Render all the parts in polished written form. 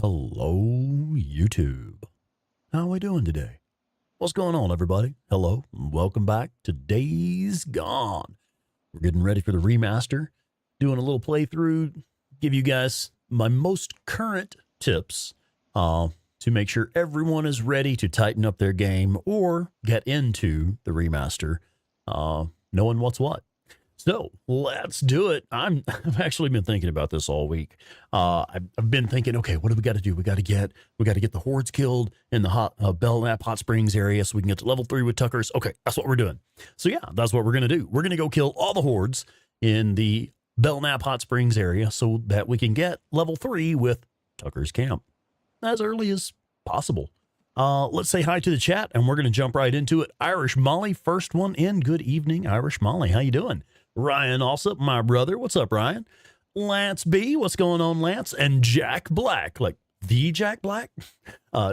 Hello, YouTube. How are we doing today? What's going on, everybody? Hello, and welcome back to Days Gone. We're getting ready for the remaster, doing a little playthrough, give you guys my most current tips to make sure everyone is ready to tighten up their game or get into the remaster, knowing what's what. So let's do it. I've actually been thinking about this all week. I've been thinking, okay, what do we got to do? We got to get the hordes killed in the Bellnap hot springs area so we can get to level 3 with Tuckers. Okay, that's what we're doing. So yeah, that's what we're gonna do. We're gonna go kill all the hordes in the Bellnap hot springs area so that we can get level 3 with Tucker's camp as early as possible. Let's say hi to the chat, and we're gonna jump right into it. Irish Molly, first one in. Good evening, Irish Molly. How you doing? Ryan Alsop, my brother. What's up, Ryan? Lance B. What's going on, Lance? And Jack Black, like the Jack Black.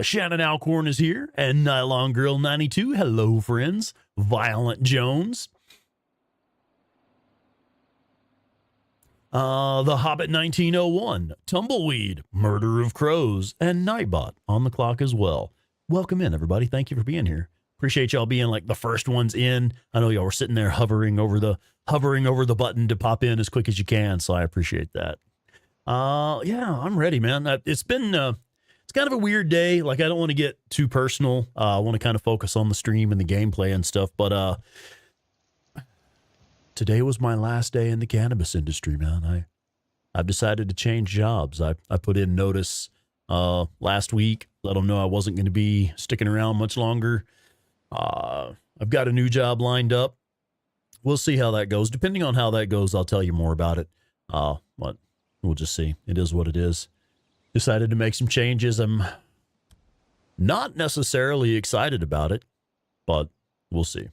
Shannon Alcorn is here. And Nylon Girl 92. Hello, friends. Violent Jones. The Hobbit 1901. Tumbleweed. Murder of Crows. And Nightbot on the clock as well. Welcome in, everybody. Thank you for being here. Appreciate y'all being like the first ones in. I know y'all were sitting there hovering over the button to pop in as quick as you can, so I appreciate that. Yeah, I'm ready, man. It's been it's kind of a weird day. Like, I don't want to get too personal. I want to kind of focus on the stream and the gameplay and stuff, but today was my last day in the cannabis industry, man. I've decided to change jobs. I put in notice last week, let them know I wasn't going to be sticking around much longer. I've got a new job lined up. We'll see how that goes. Depending on how that goes, I'll tell you more about it. But we'll just see. It is what it is. Decided to make some changes. I'm not necessarily excited about it, but we'll see.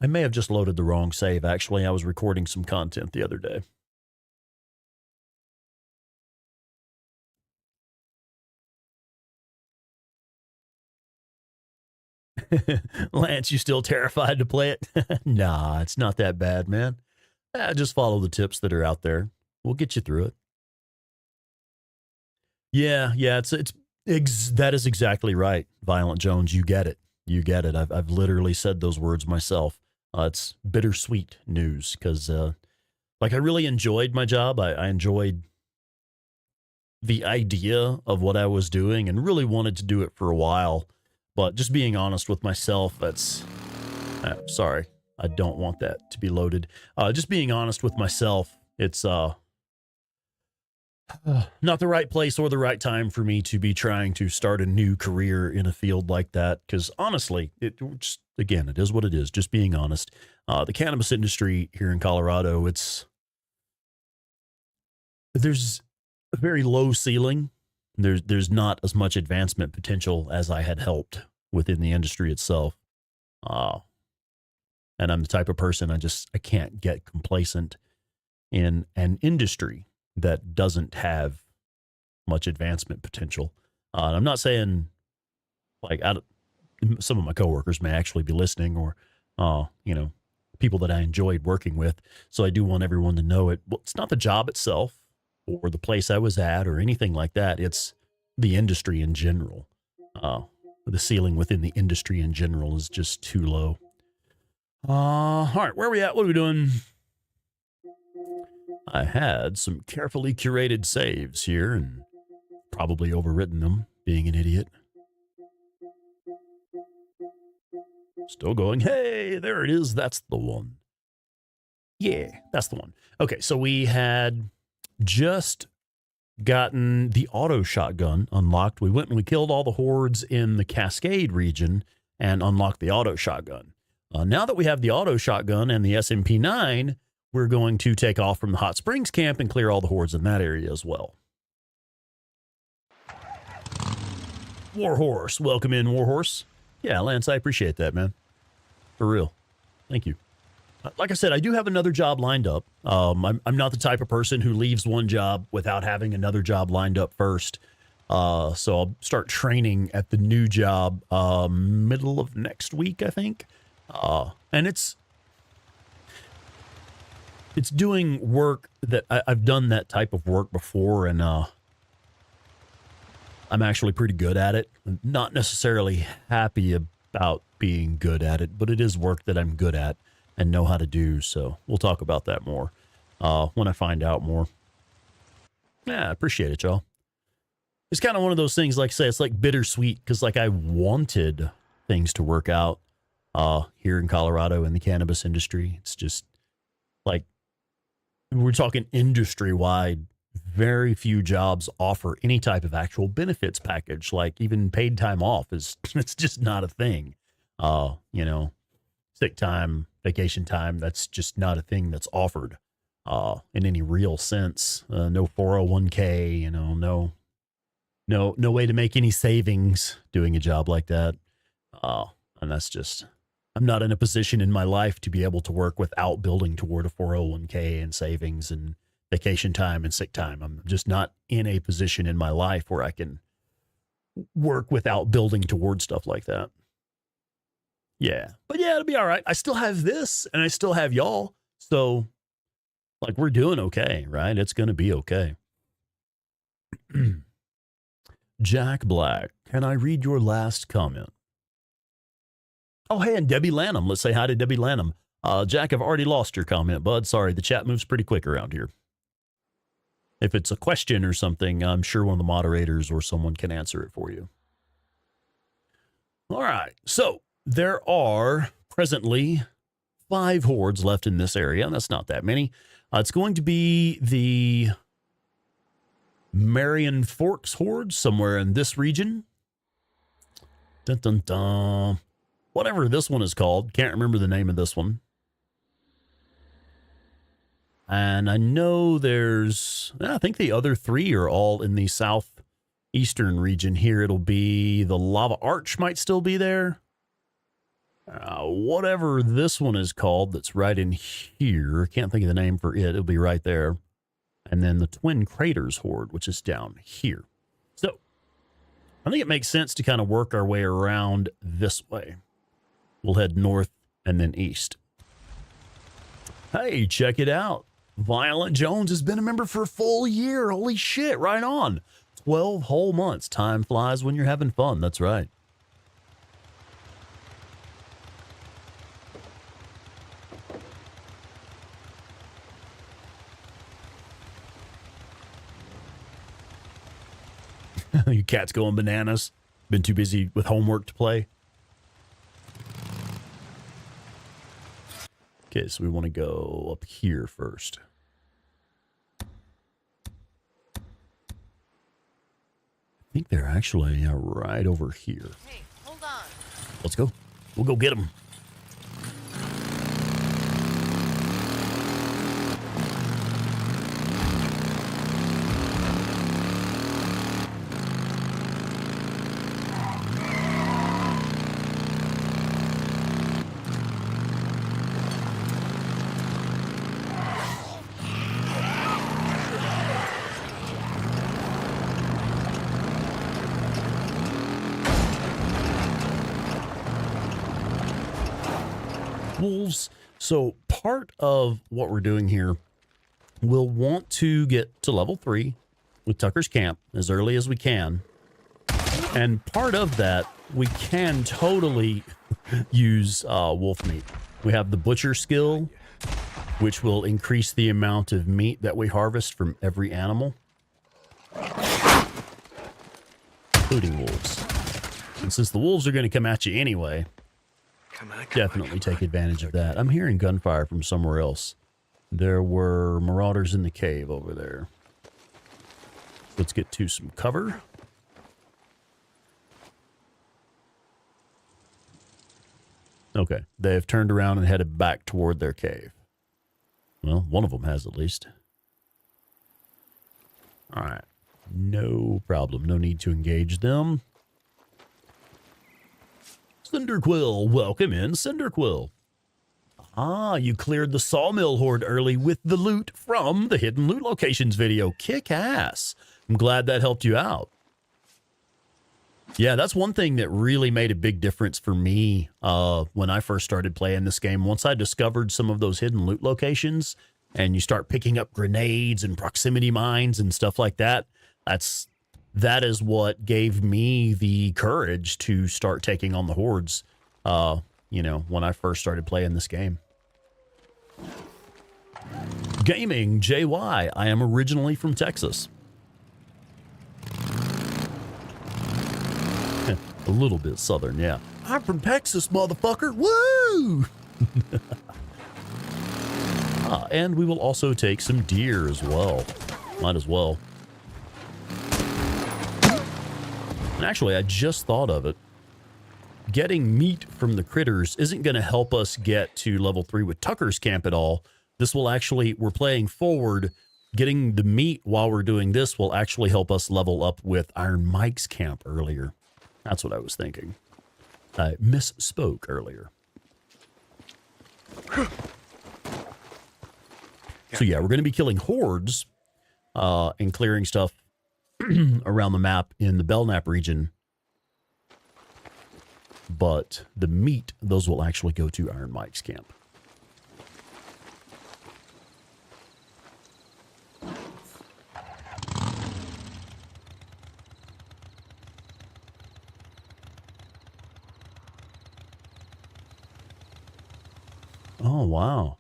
I may have just loaded the wrong save. Actually, I was recording some content the other day. Lance, you still terrified to play it? Nah, it's not that bad, man. Just follow the tips that are out there. We'll get you through it. Yeah, that is exactly right. Violent Jones, you get it. You get it. I've literally said those words myself. It's bittersweet news because, like, I really enjoyed my job. I enjoyed the idea of what I was doing and really wanted to do it for a while. But just being honest with myself, that's... sorry, I don't want that to be loaded. Just being honest with myself, it's not the right place or the right time for me to be trying to start a new career in a field like that. Because honestly, it is what it is. Just being honest. The cannabis industry here in Colorado, there's a very low ceiling. There's not as much advancement potential as I had hoped within the industry itself. And I'm the type of person, I can't get complacent in an industry that doesn't have much advancement potential. I'm not saying, like, some of my coworkers may actually be listening, or, people that I enjoyed working with. So I do want everyone to know it. Well, it's not the job itself or the place I was at or anything like that. It's the industry in general. The ceiling within the industry in general is just too low. All right, where are we at? What are we doing? I had some carefully curated saves here and probably overwritten them, being an idiot. Still going. Hey, there it is. That's the one. Yeah, that's the one. Okay, so we had just gotten the auto shotgun unlocked. We went and we killed all the hordes in the Cascade region and unlocked the auto shotgun. Now that we have the auto shotgun and the SMP-9, we're going to take off from the Hot Springs camp and clear all the hordes in that area as well. Warhorse, welcome in, Warhorse. Yeah, Lance, I appreciate that, man. For real. Thank you. Like I said, I do have another job lined up. I'm not the type of person who leaves one job without having another job lined up first. So I'll start training at the new job middle of next week, I think. And it's doing work that I've done that type of work before, and I'm actually pretty good at it. I'm not necessarily happy about being good at it, but it is work that I'm good at and know how to do. So we'll talk about that more when I find out more. Yeah, I appreciate it, y'all. It's kind of one of those things, like I say, it's like bittersweet because like I wanted things to work out here in Colorado in the cannabis industry. It's just like we're talking industry-wide. Very few jobs offer any type of actual benefits package, like even paid time off is it's just not a thing. You know, sick time, vacation time, that's just not a thing that's offered in any real sense. No 401k, you know, no way to make any savings doing a job like that. And that's just, I'm not in a position in my life to be able to work without building toward a 401k and savings and vacation time and sick time. I'm just not in a position in my life where I can work without building toward stuff like that. Yeah. But yeah, it'll be all right. I still have this and I still have y'all. So like we're doing okay, right? It's going to be okay. Jack Black, can I read your last comment? Oh, hey, and Debbie Lanham. Let's say hi to Debbie Lanham. Jack, I've already lost your comment, bud. Sorry, the chat moves pretty quick around here. If it's a question or something, I'm sure one of the moderators or someone can answer it for you. All right. So there are presently 5 hordes left in this area, and that's not that many. It's going to be the Marion Forks horde somewhere in this region. Dun, dun, dun. Whatever this one is called. Can't remember the name of this one. And I know there's, I think the other 3 are all in the southeastern region here. It'll be the Lava Arch might still be there. Whatever this one is called that's right in here. Can't think of the name for it. It'll be right there. And then the Twin Craters horde, which is down here. So I think it makes sense to kind of work our way around this way. We'll head north and then east. Hey, check it out. Violent Jones has been a member for a full year. Holy shit, right on. 12 whole months. Time flies when you're having fun. That's right. Your cat's going bananas. Been too busy with homework to play. Okay, so we want to go up here first. I think they're actually right over here. Hey, hold on. Let's go. We'll go get them. Wolves. So part of what we're doing here, we'll want to get to level 3 with Tucker's Camp as early as we can. And part of that, we can totally use wolf meat. We have the butcher skill, which will increase the amount of meat that we harvest from every animal, including wolves. And since the wolves are going to come at you anyway, definitely take advantage of that. I'm hearing gunfire from somewhere else. There were marauders in the cave over there. Let's get to some cover. Okay, they've turned around and headed back toward their cave. Well, one of them has at least. All right, no problem. No need to engage them. Cinderquill, welcome in, Cinderquill. Ah, you cleared the sawmill horde early with the loot from the hidden loot locations video. Kick ass. I'm glad that helped you out. Yeah, that's one thing that really made a big difference for me when I first started playing this game. Once I discovered some of those hidden loot locations and you start picking up grenades and proximity mines and stuff like that, that's that is what gave me the courage to start taking on the hordes, you know, when I first started playing this game. Gaming JY, I am originally from Texas. A little bit southern, yeah. I'm from Texas, motherfucker. Woo! And we will also take some deer as well. Might as well. And actually, I just thought of it. Getting meat from the critters isn't going to help us get to level 3 with Tucker's camp at all. This will actually, we're playing forward. Getting the meat while we're doing this will actually help us level up with Iron Mike's camp earlier. That's what I was thinking. I misspoke earlier. So yeah, we're going to be killing hordes and clearing stuff around the map in the Bellnap region. But the meat, those will actually go to Iron Mike's camp. Oh, wow.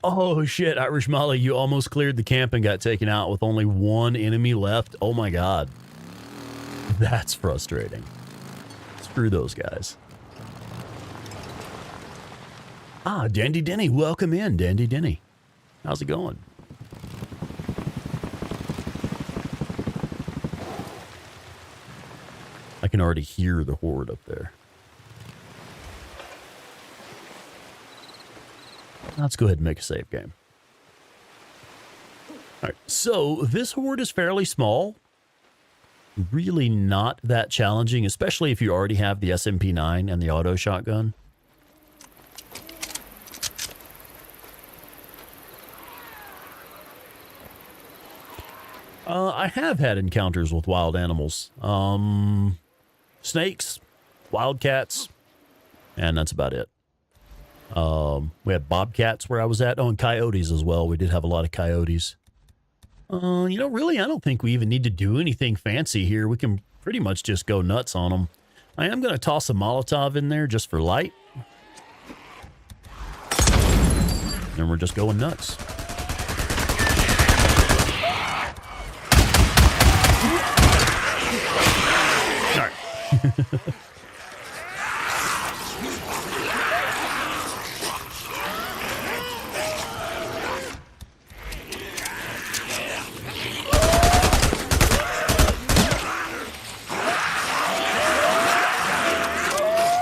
Oh, shit, Irish Molly, you almost cleared the camp and got taken out with only one enemy left. Oh, my God. That's frustrating. Screw those guys. Ah, Dandy Denny, welcome in, Dandy Denny. How's it going? I can already hear the horde up there. Let's go ahead and make a save game. All right, so this horde is fairly small. Really not that challenging, especially if you already have the SMP9 and the auto shotgun. I have had encounters with wild animals. Snakes, wildcats, and that's about it. We had bobcats where I was at. Oh, and coyotes as well. We did have a lot of coyotes. You know, really, I don't think we even need to do anything fancy here. We can pretty much just go nuts on them. I am going to toss a Molotov in there just for light. And we're just going nuts. All right.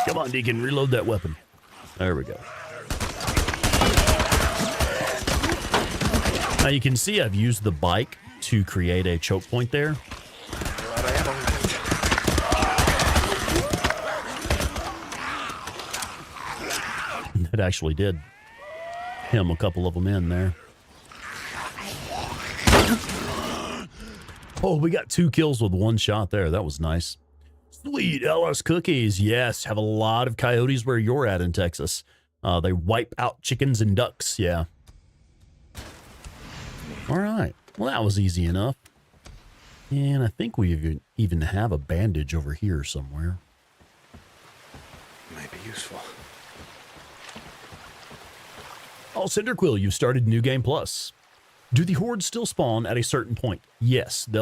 Come on, Deacon, reload that weapon. There we go. Now you can see I've used the bike to create a choke point there. It actually did hem a couple of them in there. Oh, we got 2 kills with 1 shot there. That was nice. Sweet LS cookies. Yes, have a lot of coyotes where you're at in Texas. They wipe out chickens and ducks. Yeah. All right. Well, that was easy enough. And I think we even have a bandage over here somewhere. Might be useful. Oh, Cinderquill, you've started New Game Plus. Do the hordes still spawn at a certain point? Yes, they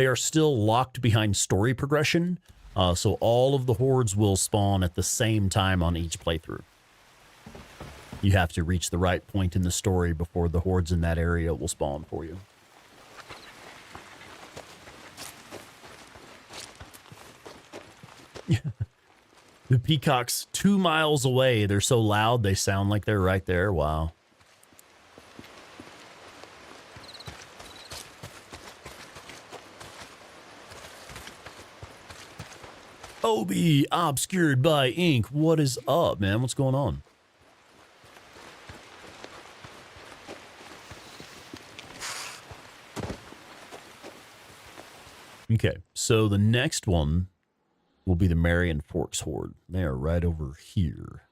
are still locked behind story progression. So all of the hordes will spawn at the same time on each playthrough. You have to reach the right point in the story before the hordes in that area will spawn for you. The peacocks 2 miles away. They're so loud, they sound like they're right there. Wow. Obi, obscured by ink. What is up, man? What's going on? Okay, so the next one will be the Marion Forks Horde. They are right over here.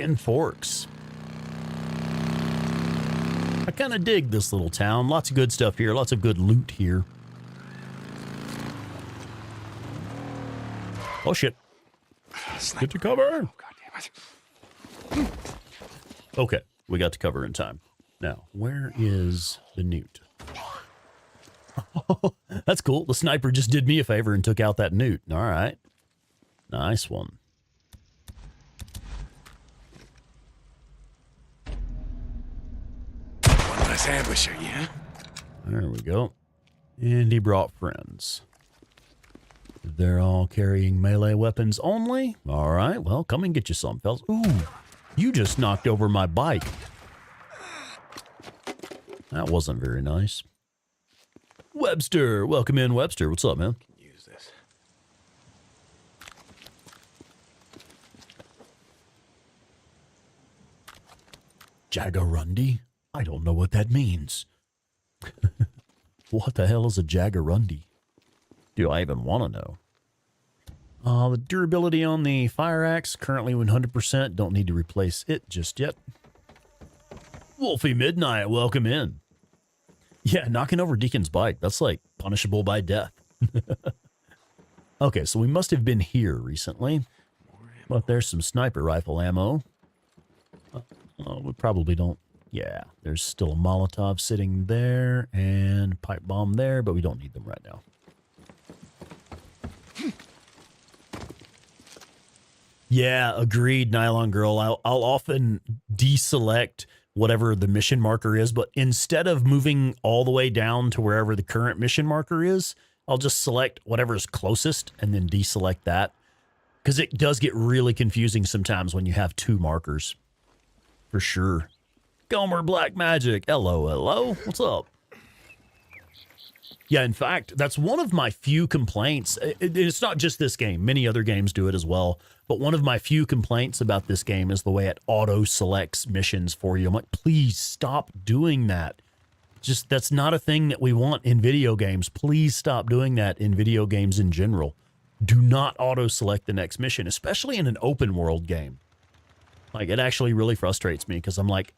Iron Forks. I kind of dig this little town. Lots of good stuff here. Lots of good loot here. Oh, shit. Get to cover. Oh, God damn it. Okay, we got to cover in time. Now, where is the newt? Oh, that's cool. The sniper just did me a favor and took out that newt. All right. Nice one. One less ambusher, yeah? There we go. And he brought friends. They're all carrying melee weapons only? All right, well, come and get you some, fellas. Ooh, you just knocked over my bike. That wasn't very nice. Webster, welcome in, Webster. What's up, man? Can use this. Jagarundi? I don't know what that means. What the hell is a Jagarundi? Do I even want to know? The durability on the fire axe, currently 100%. Don't need to replace it just yet. Wolfie Midnight, welcome in. Yeah, knocking over Deacon's bike. That's like punishable by death. Okay, so we must have been here recently. But there's some sniper rifle ammo. We probably don't. Yeah, there's still a Molotov sitting there and pipe bomb there, but we don't need them right now. Yeah, agreed, Nylon Girl. I'll often deselect whatever the mission marker is, but instead of moving all the way down to wherever the current mission marker is, I'll just select whatever is closest and then deselect that. Because it does get really confusing sometimes when you have two markers. For sure. Gomer Black Magic. Hello, hello. What's up? Yeah, in fact, that's one of my few complaints. It's not just this game. Many other games do it as well. But one of my few complaints about this game is the way it auto-selects missions for you. I'm like, please stop doing that. Just, that's not a thing that we want in video games. Please stop doing that in video games in general. Do not auto-select the next mission, especially in an open world game. Like, it actually really frustrates me because I'm like,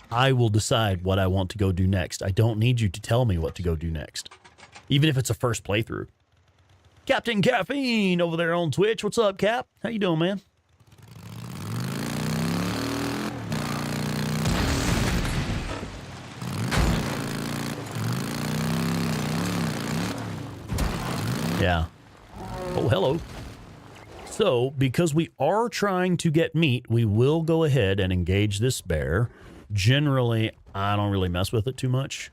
I will decide what I want to go do next. I don't need you to tell me what to go do next. Even if it's a first playthrough. Captain Caffeine over there on Twitch. What's up, Cap? How you doing, man? Yeah. Oh, hello. So, because we are trying to get meat, we will go ahead and engage this bear. Generally, I don't really mess with it too much.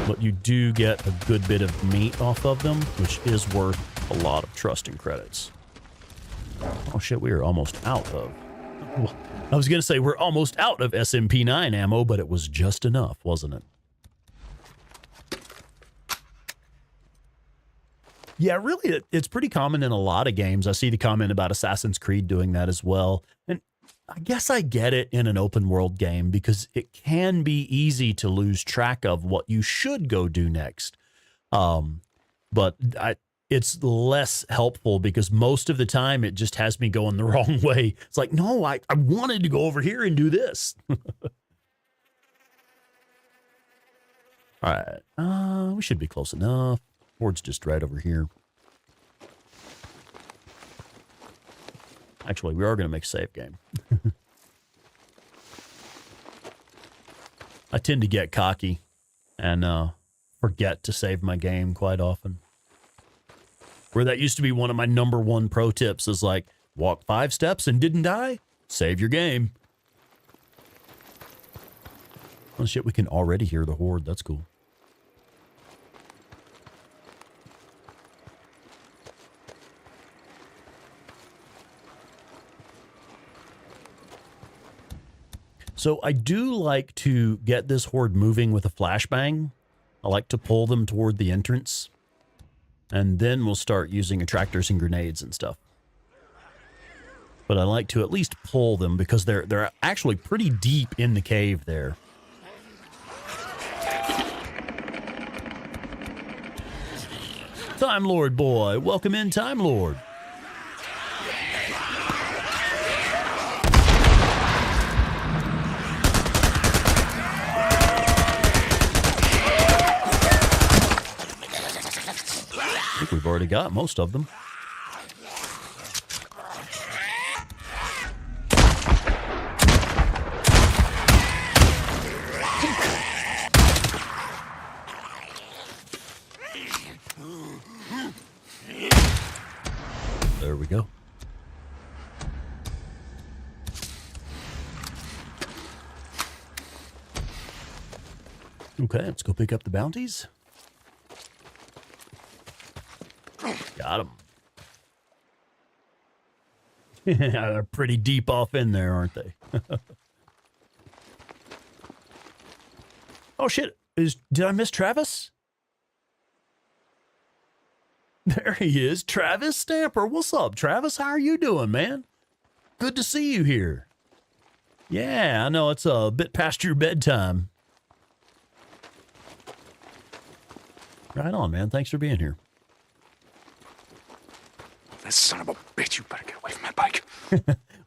But you do get a good bit of meat off of them, which is worth a lot of trust and credits. Oh shit, we are almost out of... I was going to say we're almost out of SMP9 ammo, but it was just enough, wasn't it? Yeah, really, it's pretty common in a lot of games. I see the comment about Assassin's Creed doing that as well. And I guess I get it in an open world game because it can be easy to lose track of what you should go do next. But it's less helpful because most of the time it just has me going the wrong way. It's like, no, I wanted to go over here and do this. All right, we should be close enough. Horde's just right over here. Actually, we are going to make a save game. I tend to get cocky and forget to save my game quite often. Where that used to be one of my #1 pro tips is like, walk 5 steps and didn't die? Save your game. Oh shit, we can already hear the horde. That's cool. So I do like to get this horde moving with a flashbang. I like to pull them toward the entrance. And then we'll start using attractors and grenades and stuff. But I like to at least pull them because they're actually pretty deep in the cave there. Time Lord boy, welcome in, Time Lord. already got most of them. There we go. Okay, let's go pick up the bounties. Got them. They're pretty deep off in there, aren't they? Oh, shit. Did I miss Travis? There he is. Travis Stamper. What's up, Travis? How are you doing, man? Good to see you here. Yeah, I know it's a bit past your bedtime. Right on, man. Thanks for being here. That son of a bitch, you better get away from my bike.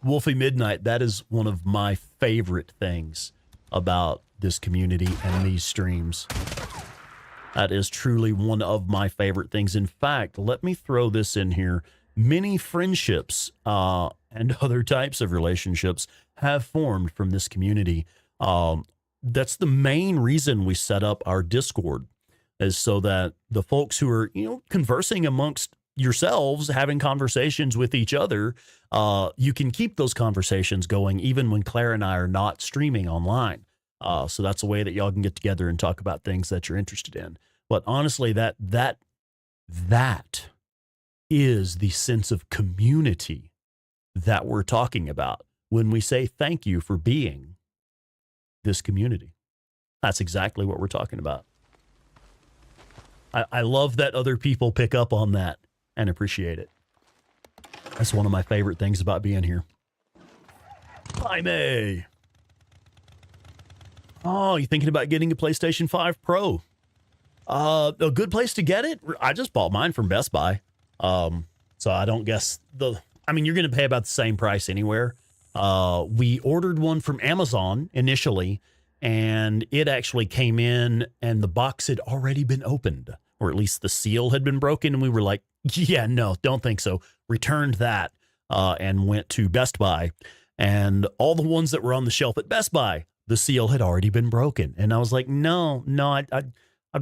Wolfie Midnight, that is one of my favorite things about this community and these streams. That is truly one of my favorite things. In fact, let me throw this in here. Many friendships and other types of relationships have formed from this community. That's the main reason we set up our Discord, is so that the folks who are, conversing amongst yourselves, having conversations with each other, you can keep those conversations going even when Claire and I are not streaming online. So that's a way that y'all can get together and talk about things that you're interested in. But honestly, that is the sense of community that we're talking about when we say thank you for being this community. That's exactly what we're talking about. I love that other people pick up on that and appreciate it. That's one of my favorite things about being here. Jaime. Oh, you thinking about getting a PlayStation 5 Pro? A good place to get it? I just bought mine from Best Buy. So I don't guess you're going to pay about the same price anywhere. We ordered one from Amazon initially, and it actually came in and the box had already been opened, or at least the seal had been broken. And we were like, yeah, no, don't think so. Returned that, and went to Best Buy, and all the ones that were on the shelf at Best Buy, the seal had already been broken. And I was like, no, I'd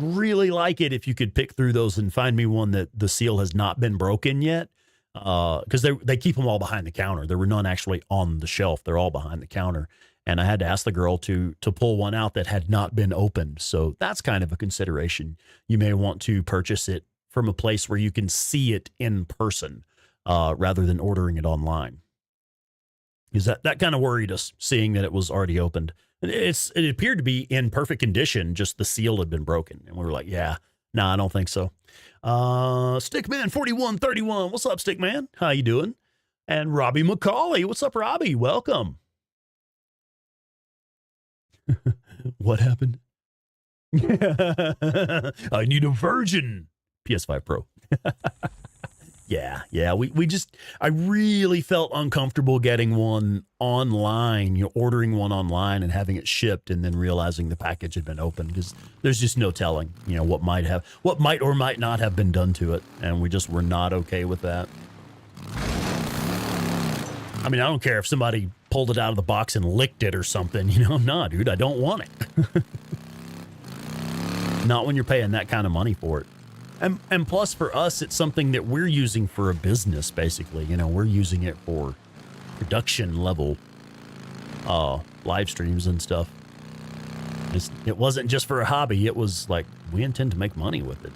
really like it if you could pick through those and find me one that the seal has not been broken yet. Because they keep them all behind the counter. There were none actually on the shelf. They're all behind the counter. And I had to ask the girl to pull one out that had not been opened. So that's kind of a consideration. You may want to purchase it from a place where you can see it in person, rather than ordering it online. Because that kind of worried us, seeing that it was already opened. It appeared to be in perfect condition, just the seal had been broken. And we were like, yeah, no, I don't think so. Stickman4131, what's up, Stickman? How you doing? And Robbie McCauley, what's up, Robbie? Welcome. What happened? I need a version. PS5 Pro. Yeah. I really felt uncomfortable getting one online, ordering one online and having it shipped and then realizing the package had been opened, because there's just no telling, what might or might not have been done to it. And we just were not okay with that. I mean, I don't care if somebody pulled it out of the box and licked it or something, nah, dude, I don't want it. Not when you're paying that kind of money for it. And plus, for us, it's something that we're using for a business, basically. We're using it for production level live streams and stuff. It wasn't just for a hobby. It was like, we intend to make money with it.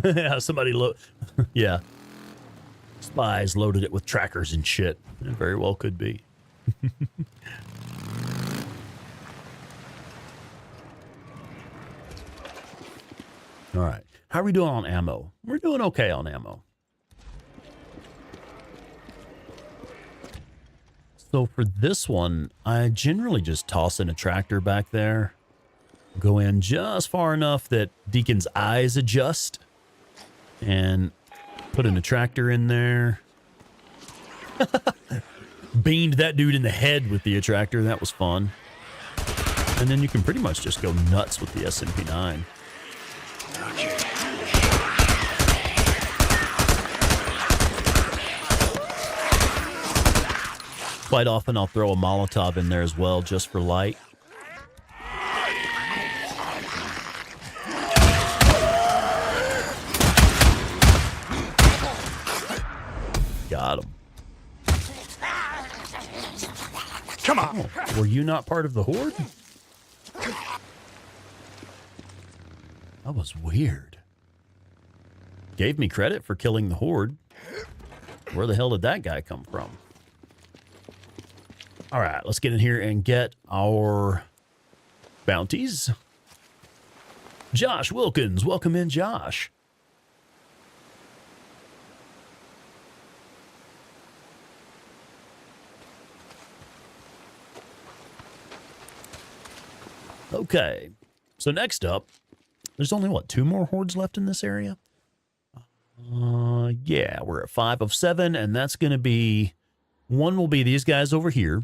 Yeah, yeah. Spies loaded it with trackers and shit. It very well could be. All right. How are we doing on ammo? We're doing okay on ammo. So for this one, I generally just toss in a tractor back there. Go in just far enough that Deacon's eyes adjust. And put in a tractor in there. beamed that dude in the head with the attractor. That was fun. And then you can pretty much just go nuts with the SMP9. Okay. Quite often I'll throw a Molotov in there as well, just for light. Got him. Come on. Oh, were you not part of the horde? That was weird. Gave me credit for killing the horde. Where the hell did that guy come from? All right, let's get in here and get our bounties. Josh Wilkins, welcome in, Josh. Okay, so next up, there's only, what, 2 more hordes left in this area? Yeah, we're at 5 of 7, and that's going to be, one will be these guys over here,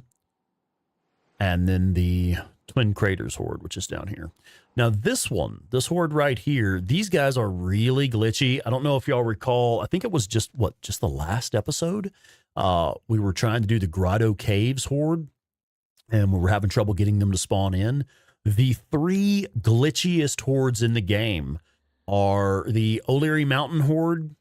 and then the Twin Craters horde, which is down here. Now, this horde right here, these guys are really glitchy. I don't know if y'all recall, I think it was just the last episode? We were trying to do the Grotto Caves horde, and we were having trouble getting them to spawn in. The 3 glitchiest hordes in the game are the O'Leary Mountain horde,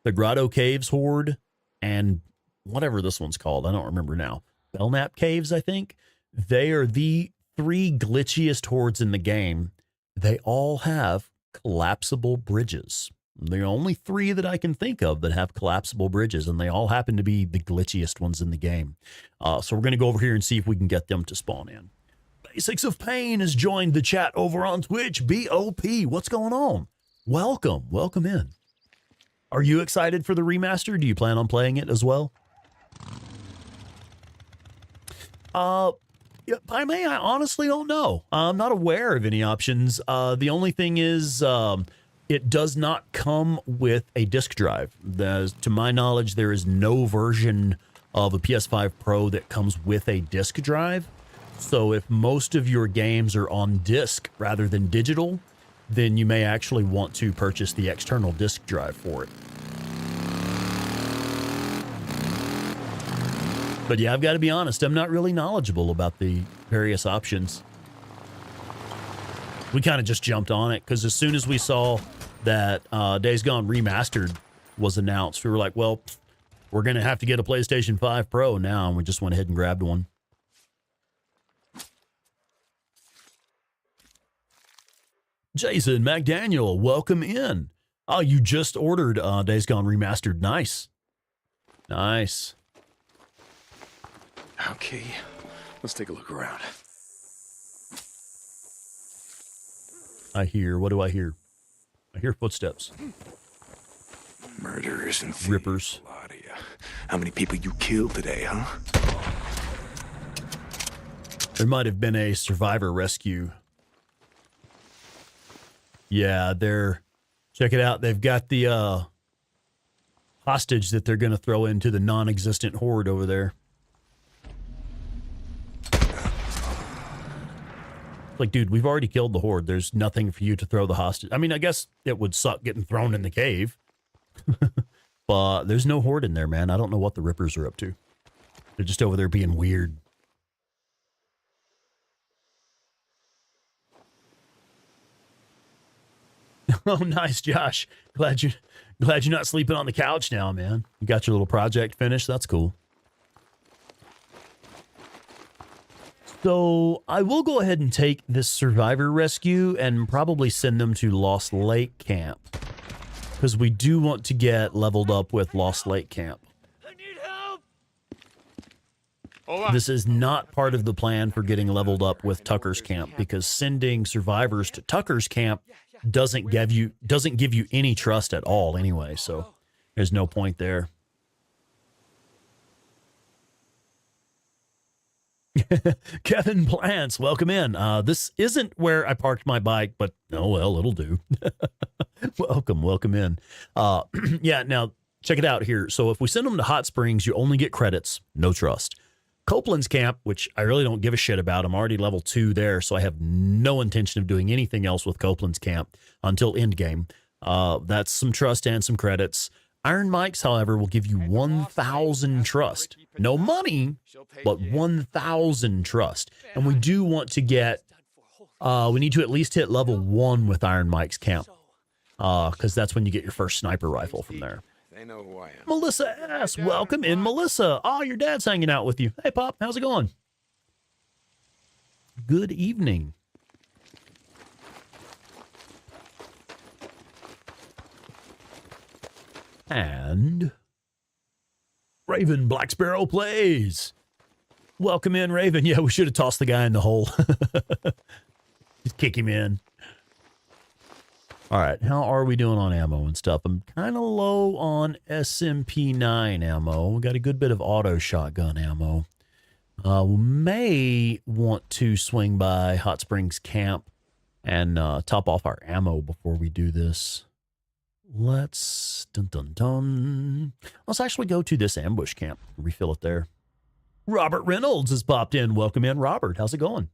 the Grotto Caves horde, and whatever this one's called. I don't remember now. Bellnap Caves, I think. They are the 3 glitchiest hordes in the game. They all have collapsible bridges. There are only 3 that I can think of that have collapsible bridges, and they all happen to be the glitchiest ones in the game. So we're going to go over here and see if we can get them to spawn in. Basics of Pain has joined the chat over on Twitch. BOP, what's going on? Welcome in. Are you excited for the remaster? Do you plan on playing it as well? Yeah, I honestly don't know. I'm not aware of any options. The only thing is, it does not come with a disk drive. To my knowledge, there is no version of a PS5 Pro that comes with a disk drive. So if most of your games are on disk rather than digital, then you may actually want to purchase the external disk drive for it. But yeah, I've got to be honest, I'm not really knowledgeable about the various options. We kind of just jumped on it because as soon as we saw that Days Gone Remastered was announced, we were like, well, we're going to have to get a PlayStation 5 Pro now, and we just went ahead and grabbed one. Jason McDaniel, welcome in. Oh, you just ordered Days Gone Remastered. Nice. Nice. Okay, let's take a look around. What do I hear? I hear footsteps. Murderers and thieves. Rippers. A lot of you. How many people you killed today, huh? There might have been a survivor rescue. Yeah, check it out. They've got the hostage that they're going to throw into the non-existent horde over there. Like, dude, we've already killed the horde. There's nothing for you to throw the hostage. I mean, I guess it would suck getting thrown in the cave. But there's no horde in there, man. I don't know what the Rippers are up to. They're just over there being weird. Oh, nice, Josh. Glad you're not sleeping on the couch now, man. You got your little project finished. That's cool. So I will go ahead and take this survivor rescue and probably send them to Lost Lake Camp, because we do want to get leveled up with Lost Lake Camp. I need help. This is not part of the plan for getting leveled up with Tucker's Camp, because sending survivors to Tucker's Camp doesn't give you any trust at all anyway, so there's no point there. Kevin Plants, welcome in. This isn't where I parked my bike, but oh well, it'll do. Welcome in. Yeah, now check it out here. So if we send them to Hot Springs, you only get credits, no trust. Copeland's camp, which I really don't give a shit about. I'm already level 2 there, so I have no intention of doing anything else with Copeland's camp until endgame. That's some trust and some credits. Iron Mike's, however, will give you 1,000 trust. No money, but 1,000 trust. And we do want to get, we need to at least hit level 1 with Iron Mike's camp. Because that's when you get your first sniper rifle from there. They know who I am. Melissa S., welcome in, Melissa. Oh, your dad's hanging out with you. Hey, Pop, how's it going? Good evening. And Raven Black Sparrow plays. Welcome in, Raven. Yeah, we should have tossed the guy in the hole. Just kick him in. All right, how are we doing on ammo and stuff? I'm kind of low on SMP9 ammo. We got a good bit of auto shotgun ammo. We may want to swing by Hot Springs Camp and top off our ammo before we do this. Let's Let's actually go to this ambush camp. Refill it there. Robert Reynolds has popped in. Welcome in, Robert. How's it going?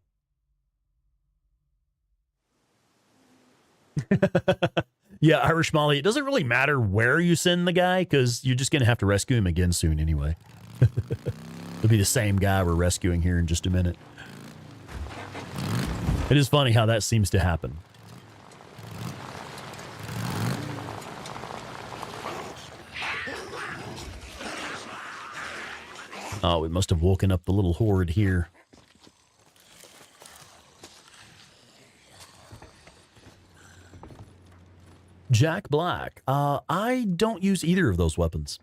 Yeah, Irish Molly, it doesn't really matter where you send the guy because you're just going to have to rescue him again soon anyway. It'll be the same guy we're rescuing here in just a minute. It is funny how that seems to happen. Oh, we must have woken up the little horde here. Jack Black. I don't use either of those weapons.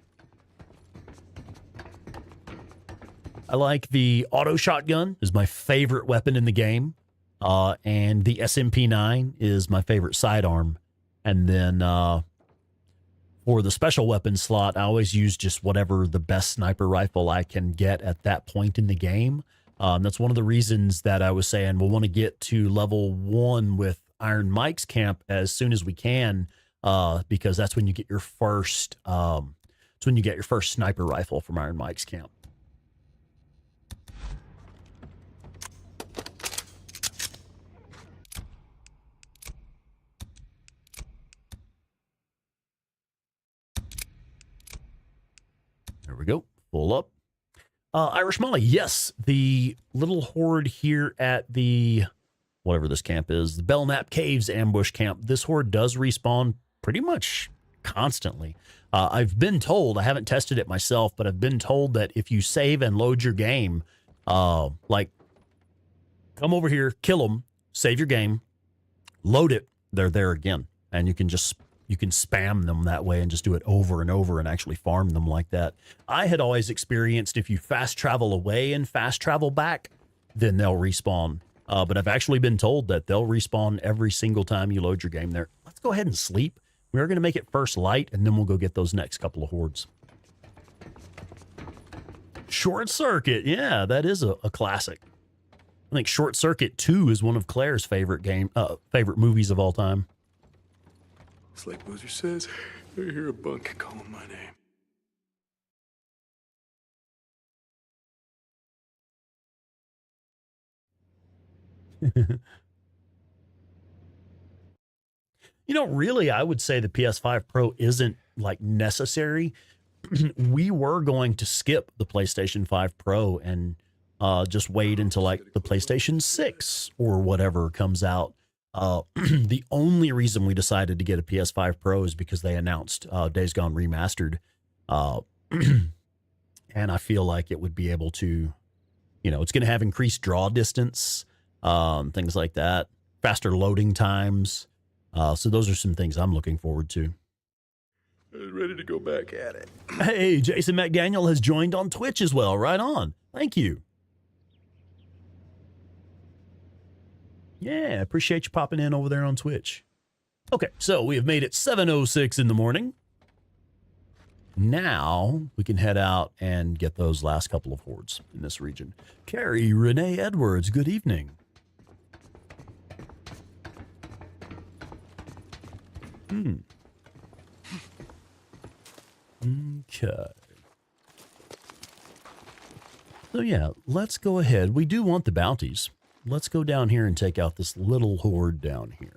I like the auto shotgun is my favorite weapon in the game. And the SMP9 is my favorite sidearm. And then for the special weapon slot, I always use just whatever the best sniper rifle I can get at that point in the game. That's one of the reasons that I was saying we'll want to get to level 1 with Iron Mike's camp as soon as we can, because that's when you get your first sniper rifle from Iron Mike's camp. There we go. Full up. Irish Molly, yes, the little horde here at the, whatever this camp is, the Bellnap Caves ambush camp, this horde does respawn pretty much constantly. I've been told, I haven't tested it myself, but I've been told that if you save and load your game, like, come over here, kill them, save your game, load it, they're there again. And you can spam them that way and just do it over and over and actually farm them like that. I had always experienced if you fast travel away and fast travel back, then they'll respawn. But I've actually been told that they'll respawn every single time you load your game there. Let's go ahead and sleep. We are going to make it first light, and then we'll go get those next couple of hordes. Short Circuit. Yeah, that is a classic. I think Short Circuit 2 is one of Claire's favorite movies of all time. It's like Boozer says, I hear a bunk calling my name. You know, really, I would say the PS5 Pro isn't like necessary. We were going to skip the PlayStation 5 Pro and just wait until like the PlayStation 6 or whatever comes out. The only reason we decided to get a PS5 Pro is because they announced Days Gone Remastered. And I feel like it would be able to, you know, it's going to have increased draw distance, things like that, faster loading times. So those are some things I'm looking forward to. Ready to go back at it. Hey, Jason McDaniel has joined on Twitch as well. Right on. Thank you. Yeah, appreciate you popping in over there on Twitch. Okay, so we have made it 7:06 in the morning. Now we can head out and get those last couple of hordes in this region. Carrie Renee Edwards, good evening. Okay. So yeah, let's go ahead. We do want the bounties. Let's go down here and take out this little horde down here.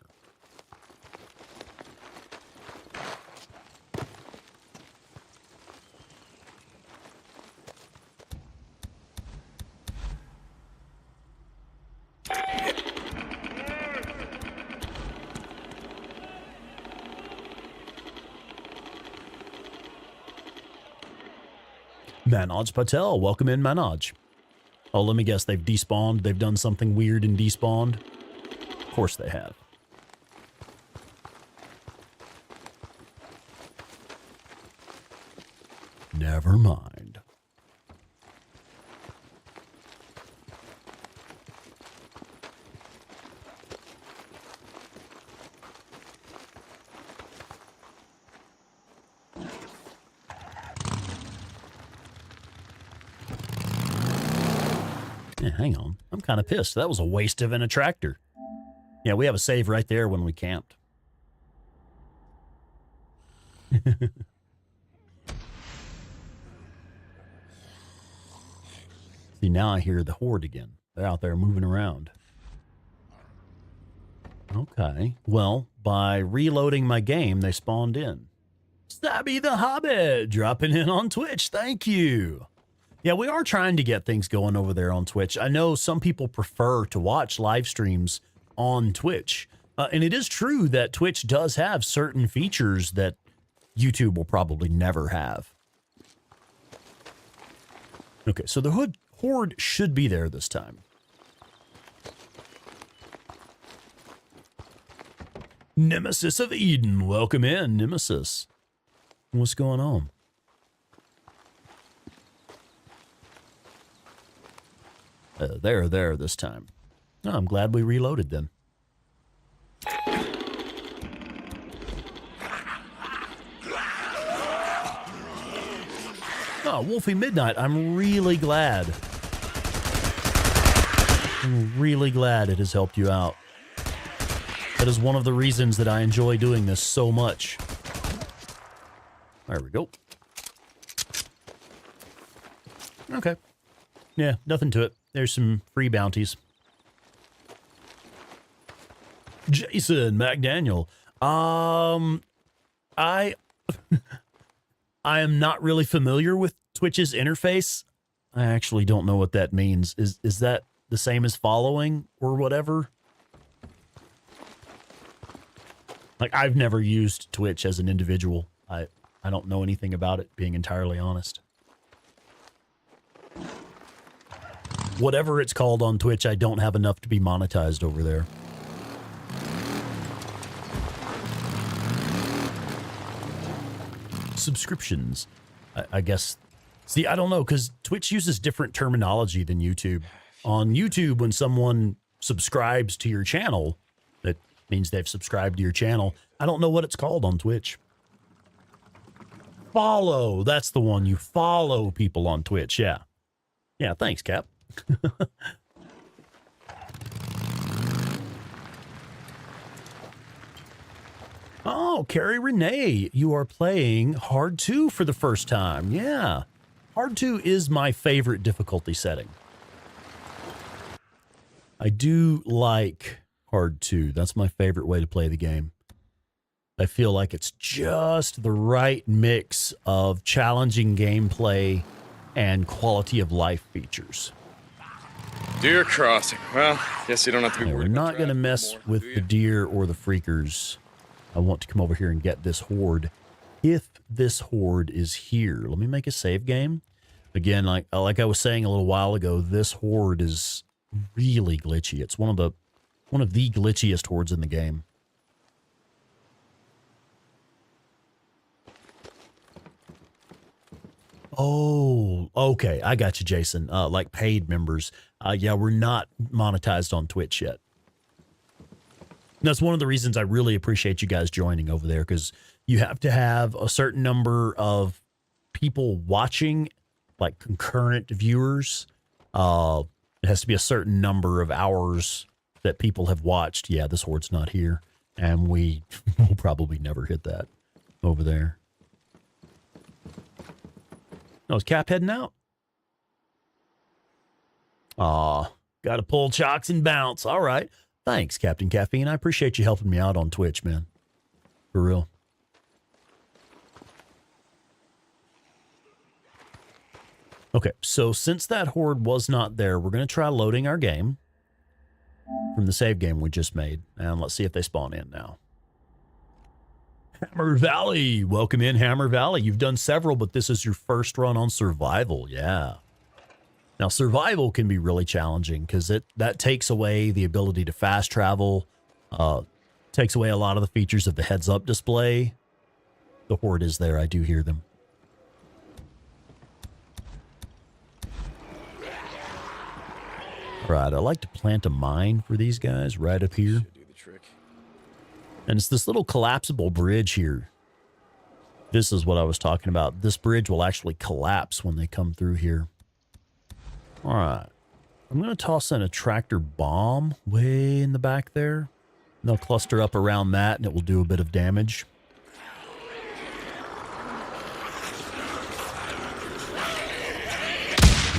Manoj Patel, welcome in, Manoj. Oh, let me guess, they've despawned. They've done something weird and despawned. Of course they have. Never mind. Yeah, hang on. I'm kind of pissed. That was a waste of an attractor. Yeah, we have a save right there when we camped. See, now I hear the horde again. They're out there moving around. Okay. Well, by reloading my game, they spawned in. Stabby the Hobbit dropping in on Twitch. Thank you. Yeah, we are trying to get things going over there on Twitch. I know some people prefer to watch live streams on Twitch. And it is true that Twitch does have certain features that YouTube will probably never have. Okay, so the horde should be there this time. Nemesis of Eden, welcome in, Nemesis. What's going on? They're there this time. Oh, I'm glad we reloaded then. Oh, Wolfie Midnight, I'm really glad. I'm really glad it has helped you out. That is one of the reasons that I enjoy doing this so much. There we go. Okay. Yeah, nothing to it. There's some free bounties. Jason McDaniel. I am not really familiar with Twitch's interface. I actually don't know what that means. Is that the same as following or whatever? Like, I've never used Twitch as an individual. I don't know anything about it, being entirely honest. Whatever it's called on Twitch, I don't have enough to be monetized over there. Subscriptions, I guess. See, I don't know, because Twitch uses different terminology than YouTube. On YouTube, when someone subscribes to your channel, that means they've subscribed to your channel. I don't know what it's called on Twitch. Follow, that's the one. You follow people on Twitch, yeah. Yeah, thanks, Cap. Oh, Carrie Renee, you are playing Hard 2 for the first time. Yeah. Hard 2 is my favorite difficulty setting. I do like Hard 2. That's my favorite way to play the game. I feel like it's just the right mix of challenging gameplay and quality of life features. Deer crossing. Well, guess you don't have to be Yeah, worried. we're not going to mess with the deer or the freakers. I want to come over here and get this horde. If this horde is here, let me make a save game. Again, like I was saying a little while ago, this horde is really glitchy. It's one of the glitchiest hordes in the game. Oh, okay. I got you, Jason. Like paid members. Yeah, we're not monetized on Twitch yet. That's one of the reasons I really appreciate you guys joining over there, because you have to have a certain number of people watching, like concurrent viewers. It has to be a certain number of hours that people have watched. Yeah, this horde's not here, and we will probably never hit that over there. No, is Cap heading out? Aw, got to pull chocks and bounce. All right. Thanks, Captain Caffeine. I appreciate you helping me out on Twitch, man. For real. Okay, so since that horde was not there, we're going to try loading our game from the save game we just made. And let's see if they spawn in now. Hammer Valley. Welcome in, Hammer Valley. You've done several, but this is your first run on survival. Yeah. Now, survival can be really challenging because that takes away the ability to fast travel, takes away a lot of the features of the heads-up display. The horde is there. I do hear them. Right, I like to plant a mine for these guys right up here. Should do the trick. And it's this little collapsible bridge here. This is what I was talking about. This bridge will actually collapse when they come through here. All right. I'm going to toss in a tractor bomb way in the back there. And they'll cluster up around that, and it will do a bit of damage.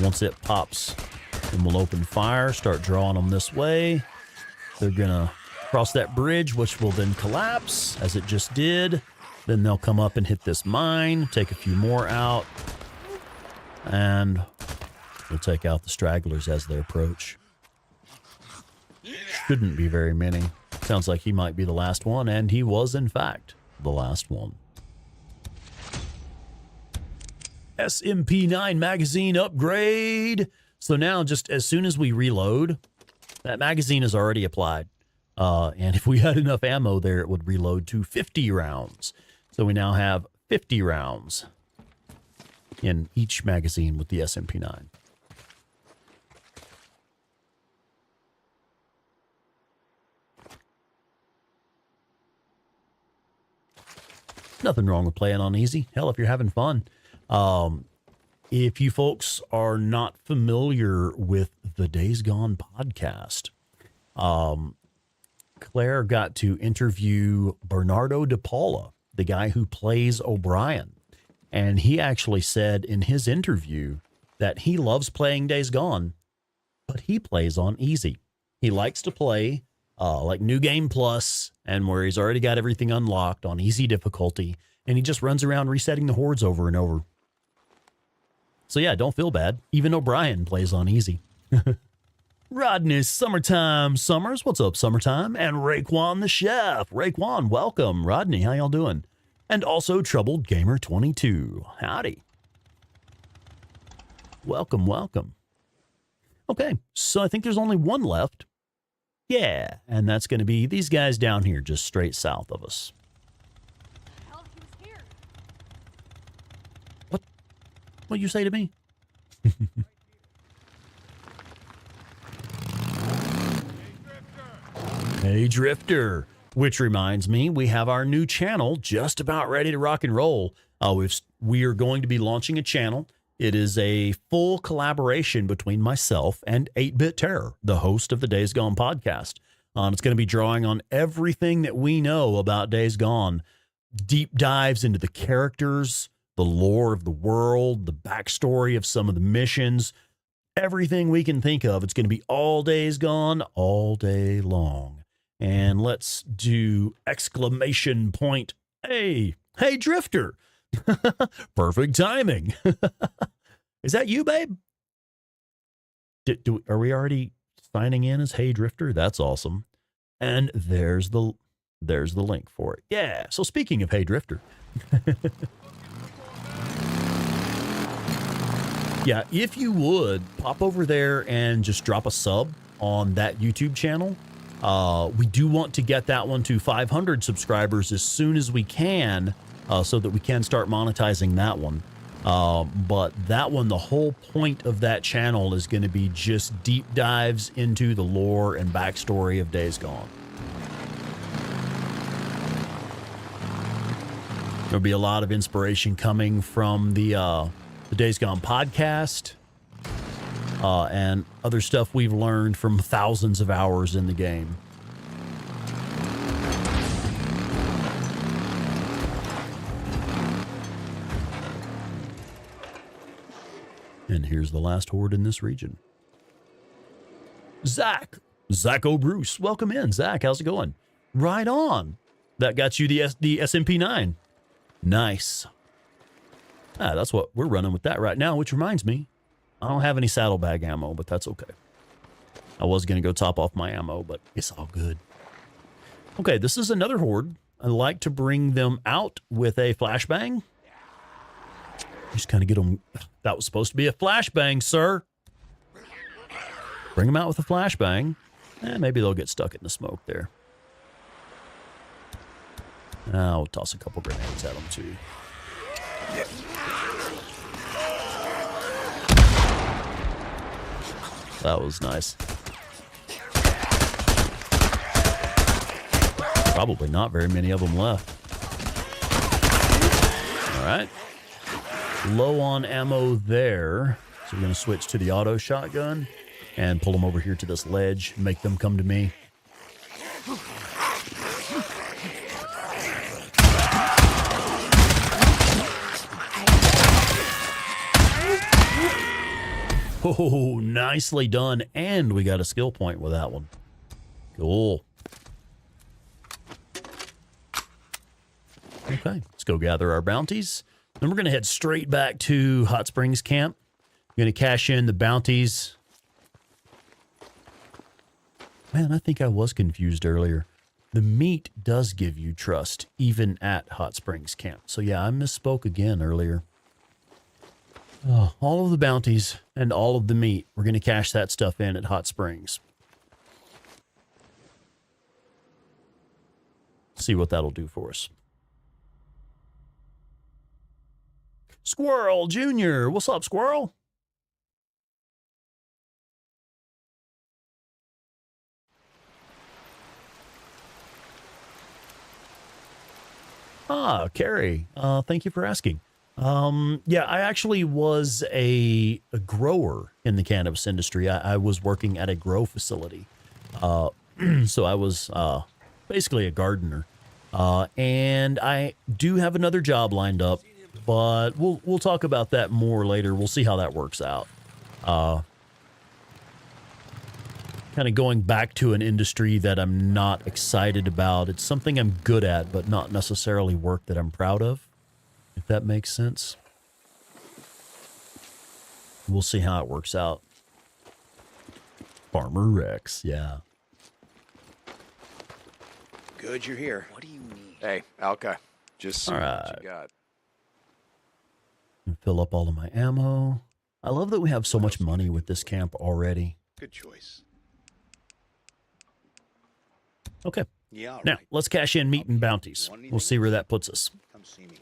Once it pops, then we'll open fire, start drawing them this way. They're going to cross that bridge, which will then collapse, as it just did. Then they'll come up and hit this mine, take a few more out, and we'll take out the stragglers as they approach. Shouldn't be very many. Sounds like he might be the last one, and he was, in fact, the last one. SMP9 magazine upgrade. So now, just as soon as we reload, that magazine is already applied. And if we had enough ammo there, it would reload to 50 rounds. So we now have 50 rounds in each magazine with the SMP9. Nothing wrong with playing on easy. Hell, if you're having fun. If you folks are not familiar with the Days Gone podcast, Claire got to interview Bernardo de Paula, the guy who plays O'Brien. And he actually said in his interview that he loves playing Days Gone, but he plays on easy. He likes to play like New Game Plus, and where he's already got everything unlocked on easy difficulty, and he just runs around resetting the hordes over and over. So yeah, don't feel bad. Even O'Brien plays on easy. Rodney Summertime Summers. What's up, Summertime? And Raekwon the Chef. Raekwon, welcome. Rodney, how y'all doing? And also Troubled Gamer 22. Howdy. Welcome, welcome. Okay, so I think there's only one left. Yeah, and that's going to be these guys down here, just straight south of us. Hell, he was here. What'd you say to me? Hey, Drifter. Which reminds me, we have our new channel just about ready to rock and roll. We are going to be launching a channel. It is a full collaboration between myself and 8-Bit Terror, the host of the Days Gone podcast. It's going to be drawing on everything that we know about Days Gone. Deep dives into the characters, the lore of the world, the backstory of some of the missions, everything we can think of. It's going to be all Days Gone, all day long. And let's do exclamation point. Hey, Drifter. Perfect timing. Is that you, babe? Are we already signing in as Hey Drifter? That's awesome. And there's the link for it. Yeah. So speaking of Hey Drifter. Yeah, if you would pop over there and just drop a sub on that YouTube channel. We do want to get that one to 500 subscribers as soon as we can, so that we can start monetizing that one. But that one, the whole point of that channel is going to be just deep dives into the lore and backstory of Days Gone. There'll be a lot of inspiration coming from the Days Gone podcast, and other stuff we've learned from thousands of hours in the game. And here's the last horde in this region. Zach O'Bruce. Welcome in, Zach. How's it going? Right on. That got you the SMP9. Nice. That's what we're running with that right now, which reminds me, I don't have any saddlebag ammo, but that's okay. I was going to go top off my ammo, but it's all good. Okay, this is another horde. I like to bring them out with a flashbang. Just kind of get them. That was supposed to be a flashbang, sir. Bring them out with a flashbang. Maybe they'll get stuck in the smoke there. I'll toss a couple grenades at them too. That was nice. Probably not very many of them left. All right. Low on ammo there. So we're going to switch to the auto shotgun and pull them over here to this ledge, make them come to me. Oh, nicely done. And we got a skill point with that one. Cool. Okay, let's go gather our bounties. Then we're going to head straight back to Hot Springs Camp. We're going to cash in the bounties. Man, I think I was confused earlier. The meat does give you trust, even at Hot Springs Camp. So yeah, I misspoke again earlier. Oh, all of the bounties and all of the meat. We're going to cash that stuff in at Hot Springs. See what that'll do for us. Squirrel Jr. What's up, Squirrel? Carrie. Thank you for asking. Yeah, I actually was a grower in the cannabis industry. I was working at a grow facility. So I was basically a gardener. And I do have another job lined up, but we'll talk about that more later. We'll see how that works out. Kind of going back to an industry that I'm not excited about. It's something I'm good at, but not necessarily work that I'm proud of, if that makes sense. We'll see how it works out. Farmer Rex, yeah. Good you're here. What do you need? Hey, Alka. Just all what right. you got. Fill up all of my ammo. I love that we have so much money with this camp already. Good choice. Okay. Yeah, Now, right. let's cash in meat and bounties. We'll see where that puts us. Come see me.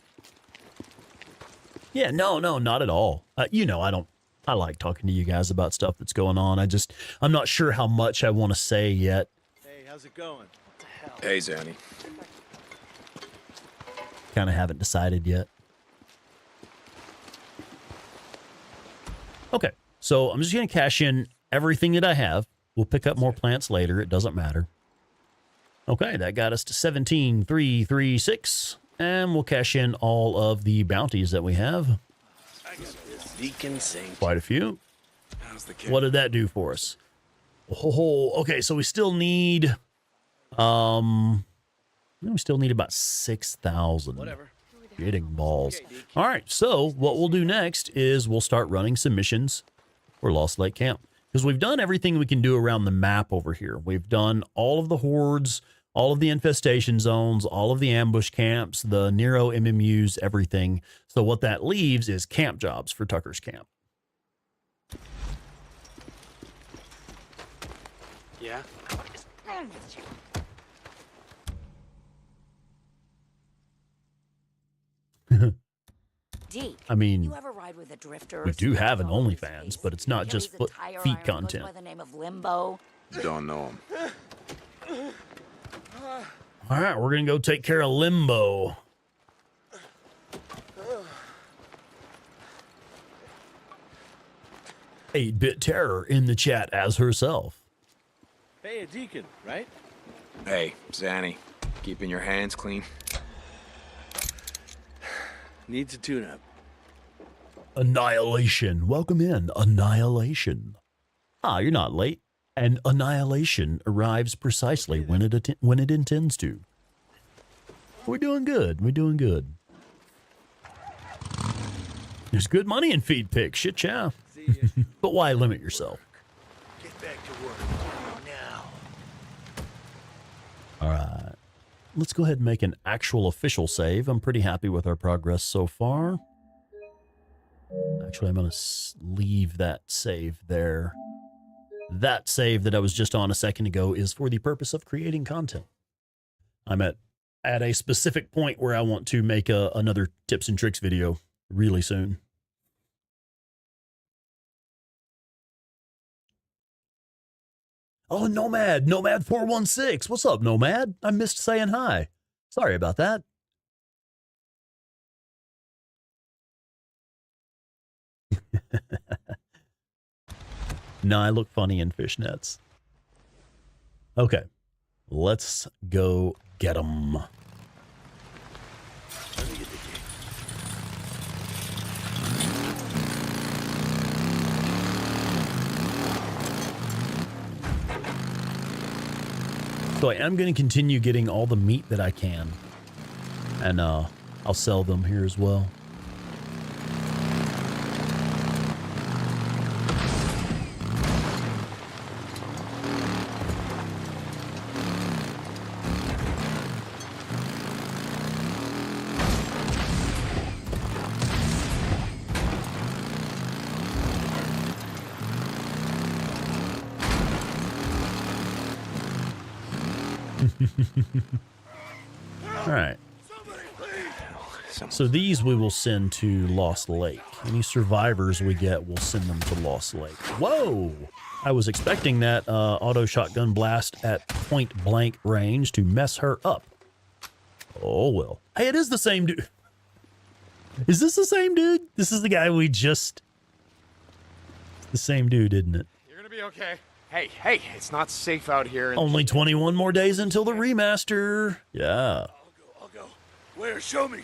Yeah, no, not at all. You know, I like talking to you guys about stuff that's going on. I'm not sure how much I want to say yet. Hey, how's it going? What the hell? Hey, Zanny. Kind of haven't decided yet. Okay, so I'm just going to cash in everything that I have. We'll pick up more plants later. It doesn't matter. Okay, that got us to 17,336. And we'll cash in all of the bounties that we have. Deacon Saint. Quite a few. How's the kid? What did that do for us? Oh, okay, so we still need we still need about 6,000. Whatever. Getting balls. All right, so what we'll do next is we'll start running some missions for Lost Lake Camp. Because we've done everything we can do around the map over here. We've done all of the hordes, all of the infestation zones, all of the ambush camps, the Nero MMUs, everything. So what that leaves is camp jobs for Tucker's camp. Yeah? Deke, I mean, you ever ride with a drifter? we do have an OnlyFans, but it's not just feet content. By the name of Limbo. Don't know him. All right, we're going to go take care of Limbo. 8-bit terror in the chat as herself. Hey, a deacon, right? Hey, Zanny. Keeping your hands clean? Needs a tune-up. Annihilation. Welcome in, Annihilation. Ah, you're not late. And Annihilation arrives precisely when it intends to. We're doing good. We're doing good. There's good money in feed picks. Shit, yeah. But why limit yourself? Get back to work. Now. All right. Let's go ahead and make an actual official save. I'm pretty happy with our progress so far. Actually, I'm going to leave that save there. That save that I was just on a second ago is for the purpose of creating content. I'm at a specific point where I want to make another tips and tricks video really soon. Oh, Nomad 416. What's up, Nomad? I missed saying hi. Sorry about that. No, I look funny in fishnets. Okay, let's go get them. Let me get the key. So I am going to continue getting all the meat that I can. And I'll sell them here as well. All right. So these we will send to Lost Lake. Any survivors we get, we'll send them to Lost Lake. Whoa! I was expecting that auto shotgun blast at point blank range to mess her up. Oh, well. Hey, it is the same dude. Is this the same dude? This is the guy we just... The same dude, isn't it? You're gonna be okay. Hey, it's not safe out here. Only 21 more days until the remaster. Yeah. I'll go. Where? Show me.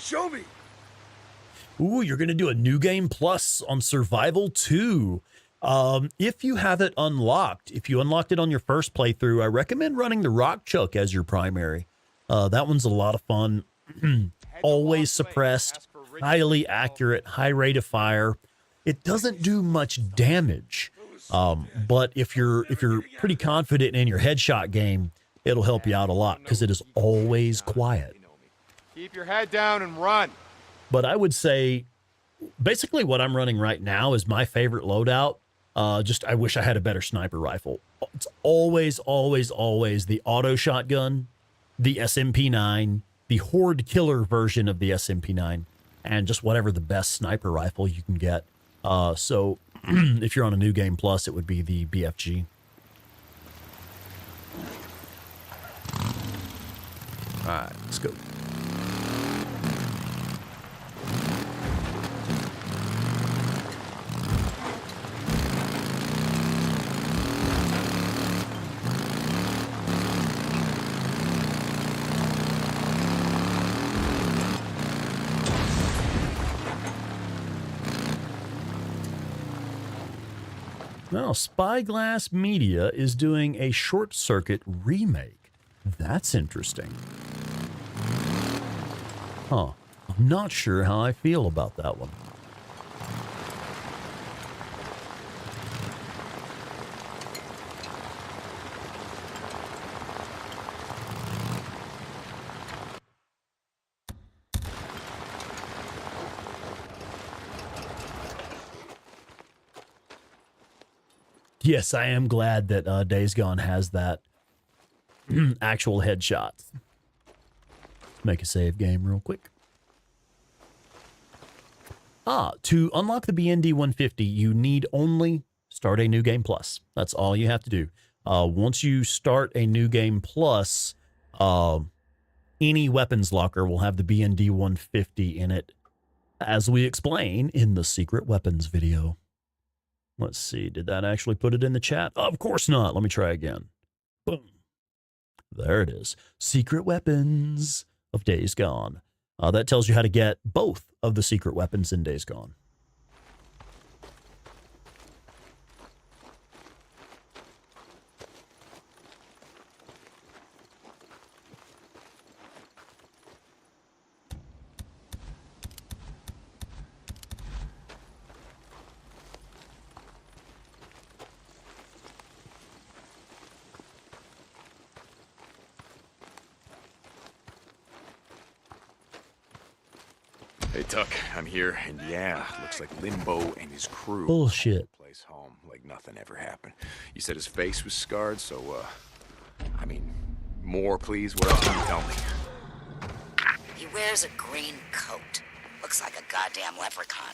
Ooh, you're going to do a new game plus on Survival 2. If you have it unlocked, if you unlocked it on your first playthrough, I recommend running the Rock Chuck as your primary. That one's a lot of fun. Always suppressed, highly accurate, high rate of fire. It doesn't do much damage. But if you're pretty confident in your headshot game, it'll help you out a lot because it is always quiet. Keep your head down and run. But I would say basically what I'm running right now is my favorite loadout. Just I wish I had a better sniper rifle. It's always the auto shotgun, the SMP9, the horde killer version of the SMP9, and just whatever the best sniper rifle you can get. So if you're on a new game plus, it would be the BFG. All right, let's go. Now, Spyglass Media is doing a Short Circuit remake. That's interesting. Huh. I'm not sure how I feel about that one. Yes, I am glad that Days Gone has that actual headshots. Make a save game real quick. To unlock the BND 150, you need only start a new game plus. That's all you have to do. Once you start a new game plus, any weapons locker will have the BND 150 in it, as we explain in the secret weapons video. Let's see, did that actually put it in the chat? Of course not. Let me try again. Boom. There it is. Secret weapons of Days Gone. That tells you how to get both of the secret weapons in Days Gone. Hey, Tuck, I'm here, and yeah, looks like Limbo and his crew. Bullshit. Place home like nothing ever happened. You said his face was scarred, so, I mean, more, please? What else can you tell me? He wears a green coat. Looks like a goddamn leprechaun.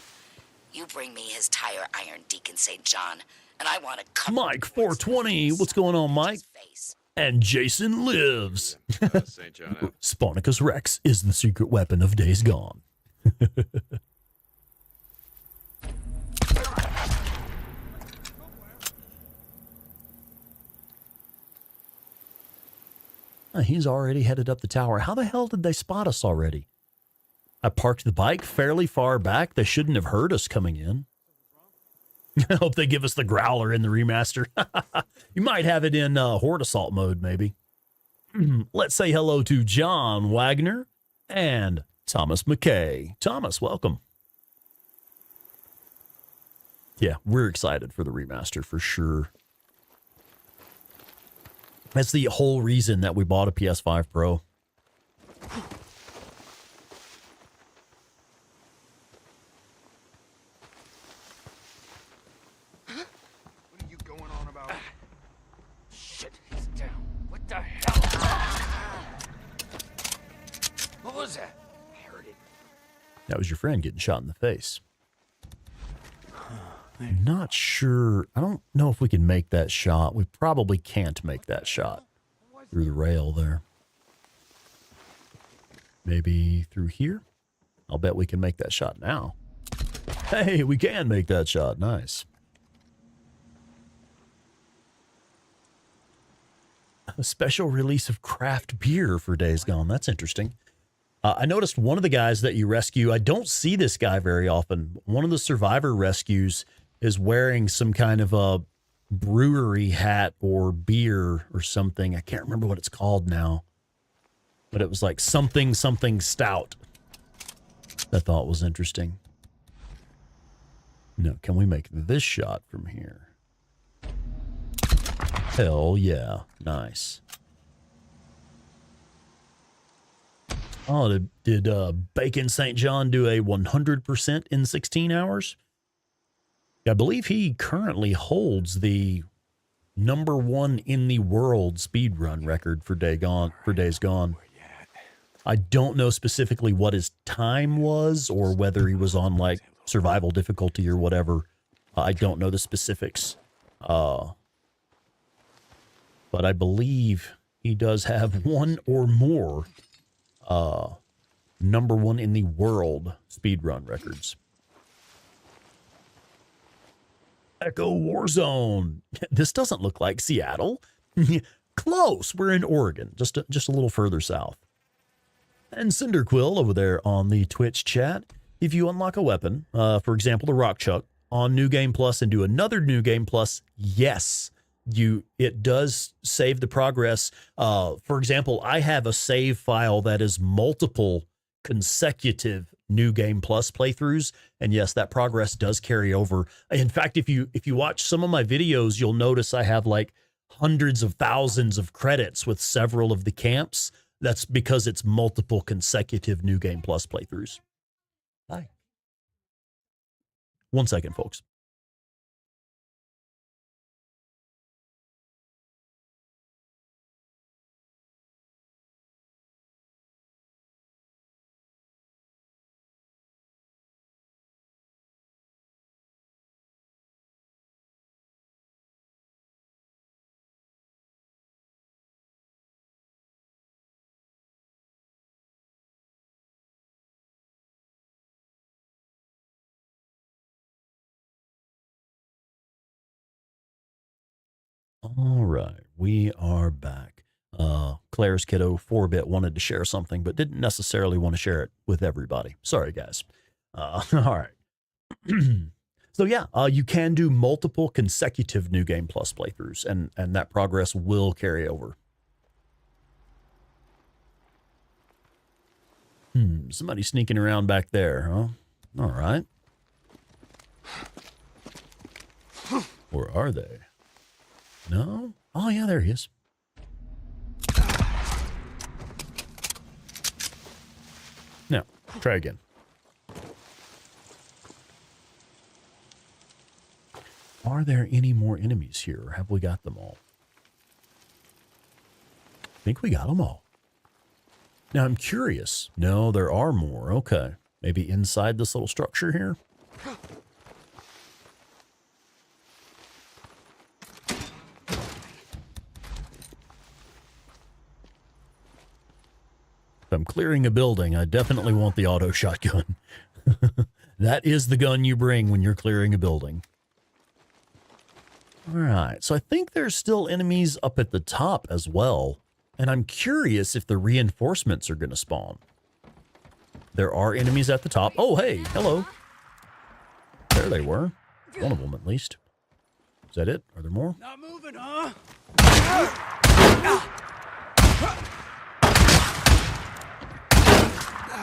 You bring me his tire iron, Deacon St. John, and I want to cut Mike 420. What's going on, Mike? face. And Jason lives. St. John. Sponicus Rex is the secret weapon of Days Gone. He's already headed up the tower. How the hell did they spot us already? I parked the bike fairly far back. They shouldn't have heard us coming in. I hope they give us the growler in the remaster. You might have it in horde assault mode, maybe. Let's say hello to John Wagner and Thomas McKay. Thomas, welcome. Yeah, we're excited for the remaster for sure. That's the whole reason that we bought a PS5 Pro. What are you going on about? Shit, he's down. What the hell? What was that? I heard it. That was your friend getting shot in the face. I'm not sure. I don't know if we can make that shot. We probably can't make that shot through the rail there. Maybe through here? I'll bet we can make that shot now. Hey, we can make that shot. Nice. A special release of craft beer for Days Gone. That's interesting. I noticed one of the guys that you rescue, I don't see this guy very often. One of the survivor rescues is wearing some kind of a brewery hat or beer or something. I can't remember what it's called now, but it was like something stout. I thought was interesting. No, can we make this shot from here? Hell yeah. Nice. Oh, did Bacon St. John do a 100% in 16 hours? I believe he currently holds the #1 in the world speedrun record for Days Gone. I don't know specifically what his time was or whether he was on like survival difficulty or whatever. I don't know the specifics. But I believe he does have one or more #1 in the world speedrun records. Echo Warzone. This doesn't look like Seattle. Close. We're in Oregon, just a little further south. And Cinderquill over there on the Twitch chat. If you unlock a weapon, for example, the Rock Chuck, on New Game Plus and do another New Game Plus, yes, it does save the progress. For example, I have a save file that is multiple consecutive New Game Plus playthroughs, and yes, that progress does carry over. In fact, if you watch some of my videos, you'll notice I have like hundreds of thousands of credits with several of the camps. That's because it's multiple consecutive New Game Plus playthroughs. Bye. 1 second, folks. All right, we are back. Claire's kiddo 4-bit wanted to share something, but didn't necessarily want to share it with everybody. Sorry, guys. All right. So yeah, you can do multiple consecutive New Game Plus playthroughs, and that progress will carry over. Somebody sneaking around back there, huh? All right. Or are they? No? Oh, yeah, there he is. Now, try again. Are there any more enemies here, or have we got them all? I think we got them all. Now, I'm curious. No, there are more. Okay. Maybe inside this little structure here? If I'm clearing a building, I definitely want the auto shotgun. That is the gun you bring when you're clearing a building. All right, so I think there's still enemies up at the top as well. And I'm curious if the reinforcements are going to spawn. There are enemies at the top. Oh, hey, hello. There they were. One of them, at least. Is that it? Are there more? Not moving, huh?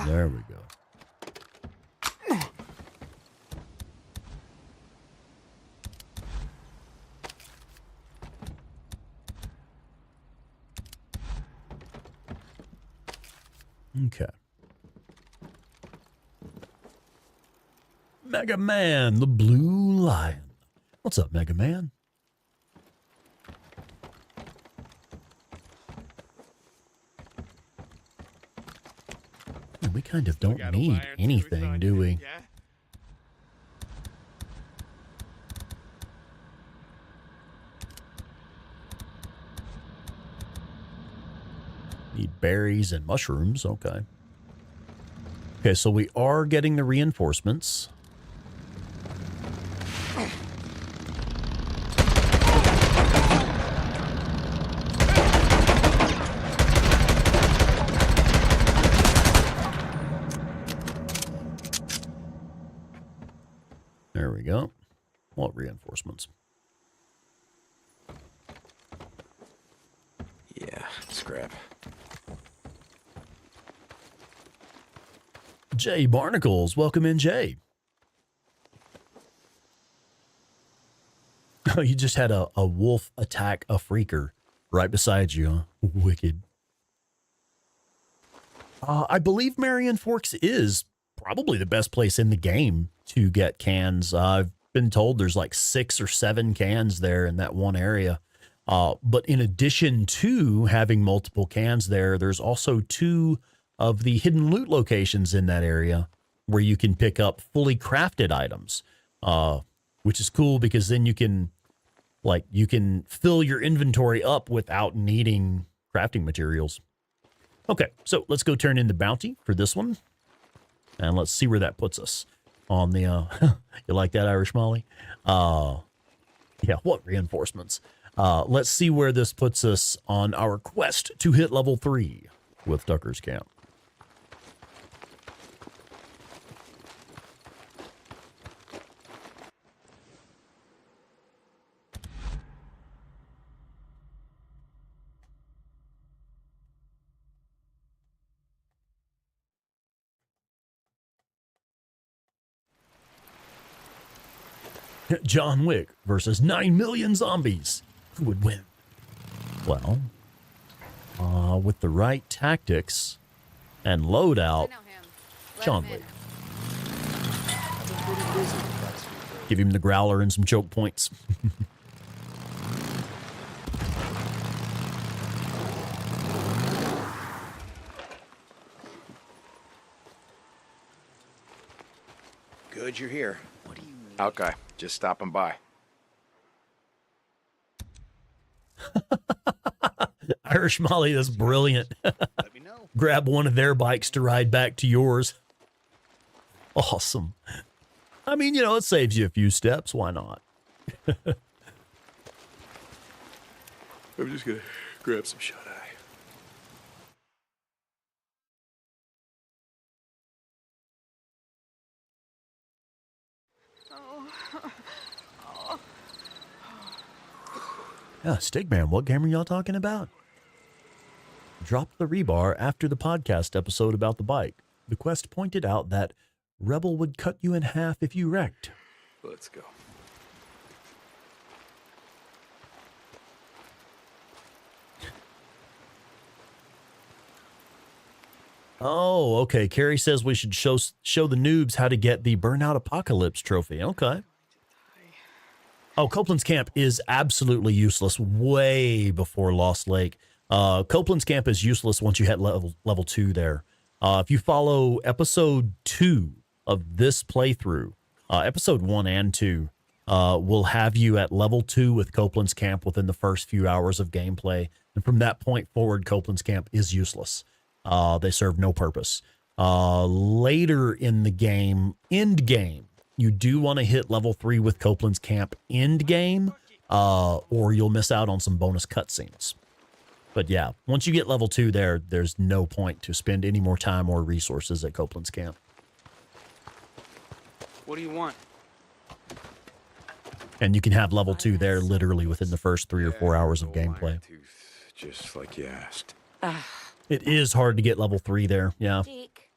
There we go. Okay. Mega Man, the Blue Lion. What's up, Mega Man? We kind of don't need anything, do we? Yeah? Need berries and mushrooms. Okay. Okay, so we are getting the reinforcements. There we go. What reinforcements? Yeah, scrap. Jay Barnacles, welcome in, Jay. Oh, you just had a wolf attack a freaker right beside you, huh? Wicked. I believe Marion Forks is probably the best place in the game to get cans. I've been told there's like 6 or 7 cans there in that one area. But in addition to having multiple cans there, there's also 2 of the hidden loot locations in that area where you can pick up fully crafted items, which is cool because then you can fill your inventory up without needing crafting materials. Okay, so let's go turn in the bounty for this one. And let's see where that puts us on the, you like that, Irish Molly? Yeah, what reinforcements? Let's see where this puts us on our quest to hit level 3 with Tucker's Camp. John Wick versus 9 million zombies. Who would win? Well, with the right tactics and loadout, John Wick. Give him the growler and some choke points. Good you're here. What do you mean? Okay, just stopping by. Irish Molly, that's brilliant. Let me know. Grab one of their bikes to ride back to yours. Awesome. I mean, you know, it saves you a few steps. Why not? I'm just gonna grab some shut eye. Yeah, Stigman, what game are y'all talking about? Dropped the rebar after the podcast episode about the bike. The quest pointed out that Rebel would cut you in half if you wrecked. Let's go. Oh, okay. Carrie says we should show the noobs how to get the Burnout Apocalypse trophy. Okay. Oh, Copeland's Camp is absolutely useless way before Lost Lake. Copeland's Camp is useless once you hit level 2 there. If you follow episode 2 of this playthrough, episode 1 and 2 will have you at level 2 with Copeland's Camp within the first few hours of gameplay. And from that point forward, Copeland's Camp is useless. They serve no purpose. Later in the game, end game, you do want to hit level 3 with Copeland's Camp end game, or you'll miss out on some bonus cutscenes. But yeah, once you get level 2 there, there's no point to spend any more time or resources at Copeland's Camp. What do you want? And you can have level 2 there literally within the first 3 or 4 hours of gameplay. Just like you asked. It is hard to get level 3 there, yeah. Deke,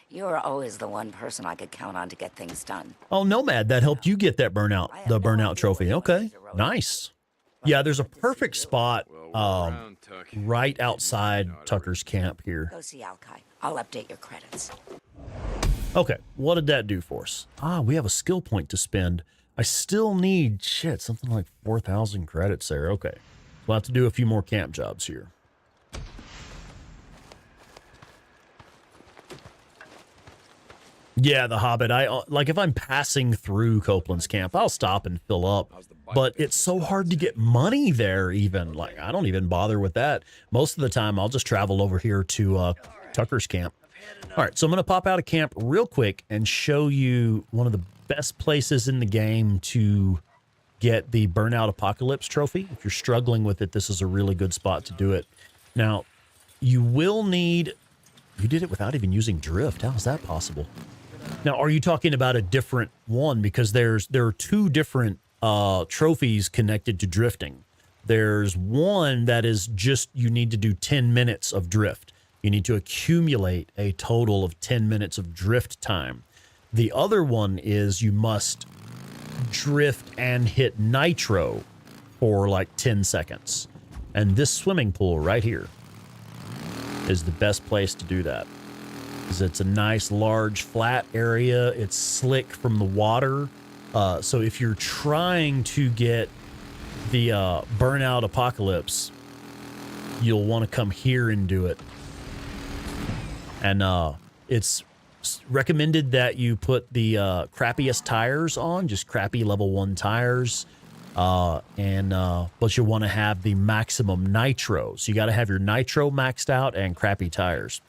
you're always the one person I could count on to get things done. Oh, Nomad, that helped you get that the burnout trophy. Okay, nice. Yeah, there's a perfect spot right outside Tucker's camp here. Go see Alki. I'll update your credits. Okay, what did that do for us? We have a skill point to spend. I still need, something like 4,000 credits there. Okay, we'll have to do a few more camp jobs here. Yeah, the Hobbit. Like if I'm passing through Copeland's Camp, I'll stop and fill up. But it's so hard to get money there even. Like, I don't even bother with that. Most of the time, I'll just travel over here to Tucker's camp. All right, so I'm going to pop out of camp real quick and show you one of the best places in the game to get the Burnout Apocalypse trophy. If you're struggling with it, this is a really good spot to do it. Now, you will need... You did it without even using drift. How is that possible? Now, are you talking about a different one? Because there are 2 different trophies connected to drifting. There's one that is just you need to do 10 minutes of drift. You need to accumulate a total of 10 minutes of drift time. The other one is you must drift and hit nitro for like 10 seconds. And this swimming pool right here is the best place to do that. Because it's a nice, large, flat area. It's slick from the water. So if you're trying to get the Burnout Apocalypse, you'll want to come here and do it. And it's recommended that you put the crappiest tires on, just crappy level 1 tires. But you'll want to have the maximum nitro. So you got to have your nitro maxed out and crappy tires.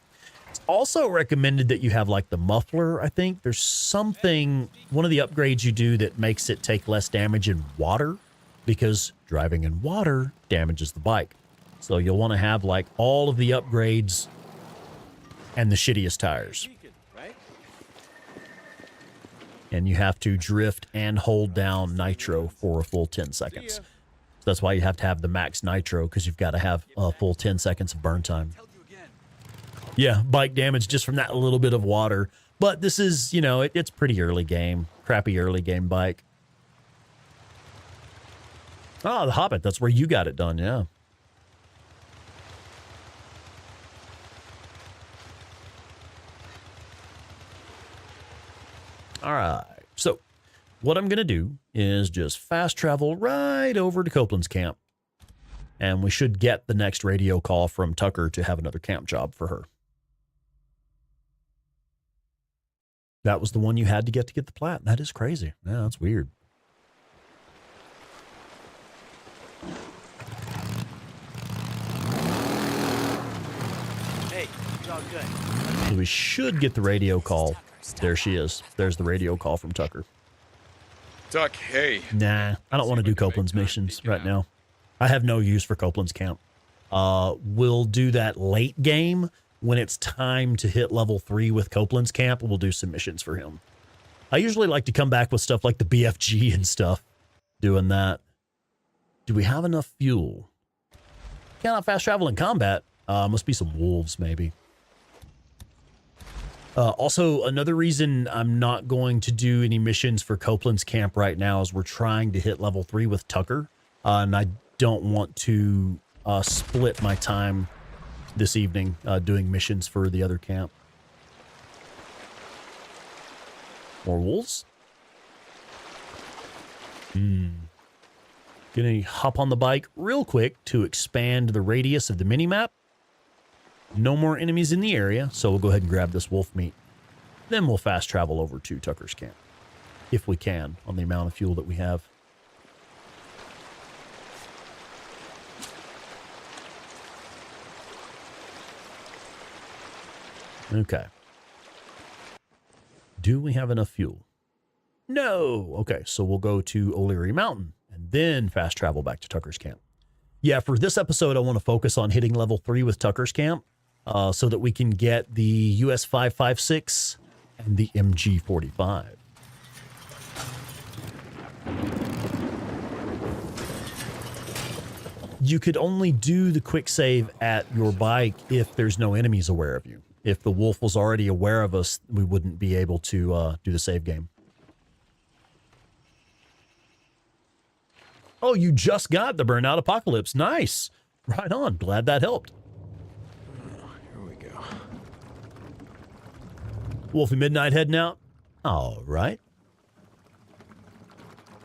It's also recommended that you have like the muffler, I think. There's something, one of the upgrades you do that makes it take less damage in water, because driving in water damages the bike. So you'll want to have like all of the upgrades and the shittiest tires. And you have to drift and hold down nitro for a full 10 seconds. So that's why you have to have the max nitro, because you've got to have a full 10 seconds of burn time. Yeah, bike damage just from that little bit of water. But this is, you know, it's pretty early game. Crappy early game bike. Oh, the Hobbit. That's where you got it done, yeah. All right, so what I'm going to do is just fast travel right over to Copeland's camp. And we should get the next radio call from Tucker to have another camp job for her. That was the one you had to get the plat. That is crazy. Yeah, that's weird. Hey, it's all good. So we should get the radio call. There she is. There's the radio call from Tucker. Tuck, hey. Nah, I don't want to do Copeland's missions right now. I have no use for Copeland's camp. We'll do that late game when it's time to hit level 3 with Copeland's camp. We'll do some missions for him. I usually like to come back with stuff like the BFG and stuff. Doing that. Do we have enough fuel? Cannot fast travel in combat. Must be some wolves, maybe. Also, another reason I'm not going to do any missions for Copeland's camp right now is we're trying to hit level 3 with Tucker. And I don't want to split my time this evening doing missions for the other camp. More wolves? Gonna hop on the bike real quick to expand the radius of the mini-map. No more enemies in the area, so we'll go ahead and grab this wolf meat. Then we'll fast travel over to Tucker's camp, if we can, on the amount of fuel that we have. Okay. Do we have enough fuel? No. Okay, so we'll go to O'Leary Mountain and then fast travel back to Tucker's camp. Yeah, for this episode, I want to focus on hitting level 3 with Tucker's camp so that we can get the US 5.56 and the MG 45. You could only do the quick save at your bike if there's no enemies aware of you. If the wolf was already aware of us, we wouldn't be able to do the save game. Oh, you just got the Burnout Apocalypse. Nice. Right on. Glad that helped. Here we go. Wolfie Midnight heading out. All right.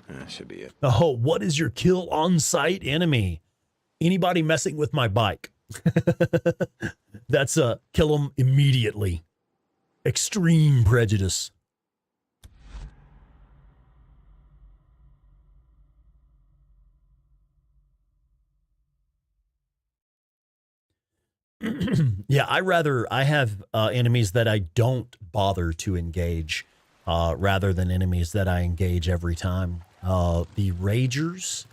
That should be it. Oh, what is your kill on-site enemy? Anybody messing with my bike. That's kill them immediately. Extreme prejudice. Yeah, I have enemies that I don't bother to engage rather than enemies that I engage every time. The Ragers,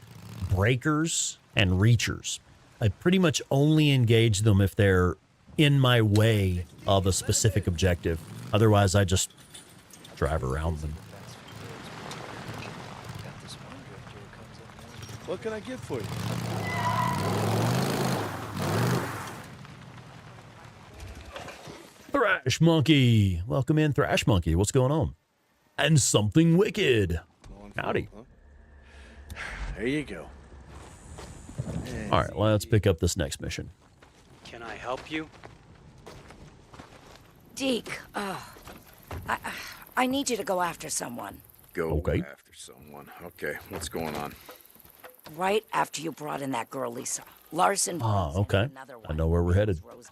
Breakers, and Reachers. I pretty much only engage them if they're in my way of a specific objective. Otherwise, I just drive around them. What can I get for you? Thrash Monkey. Welcome in, Thrash Monkey. What's going on? And something wicked. Howdy. There you go. All right, let's pick up this next mission. Can I help you? Deke, I need you to go after someone. Go Okay. after someone. Okay, what's going on? Right after you brought in that girl, Lisa. Larson. Ah, brings in okay. another I one. know where we're headed. Rose-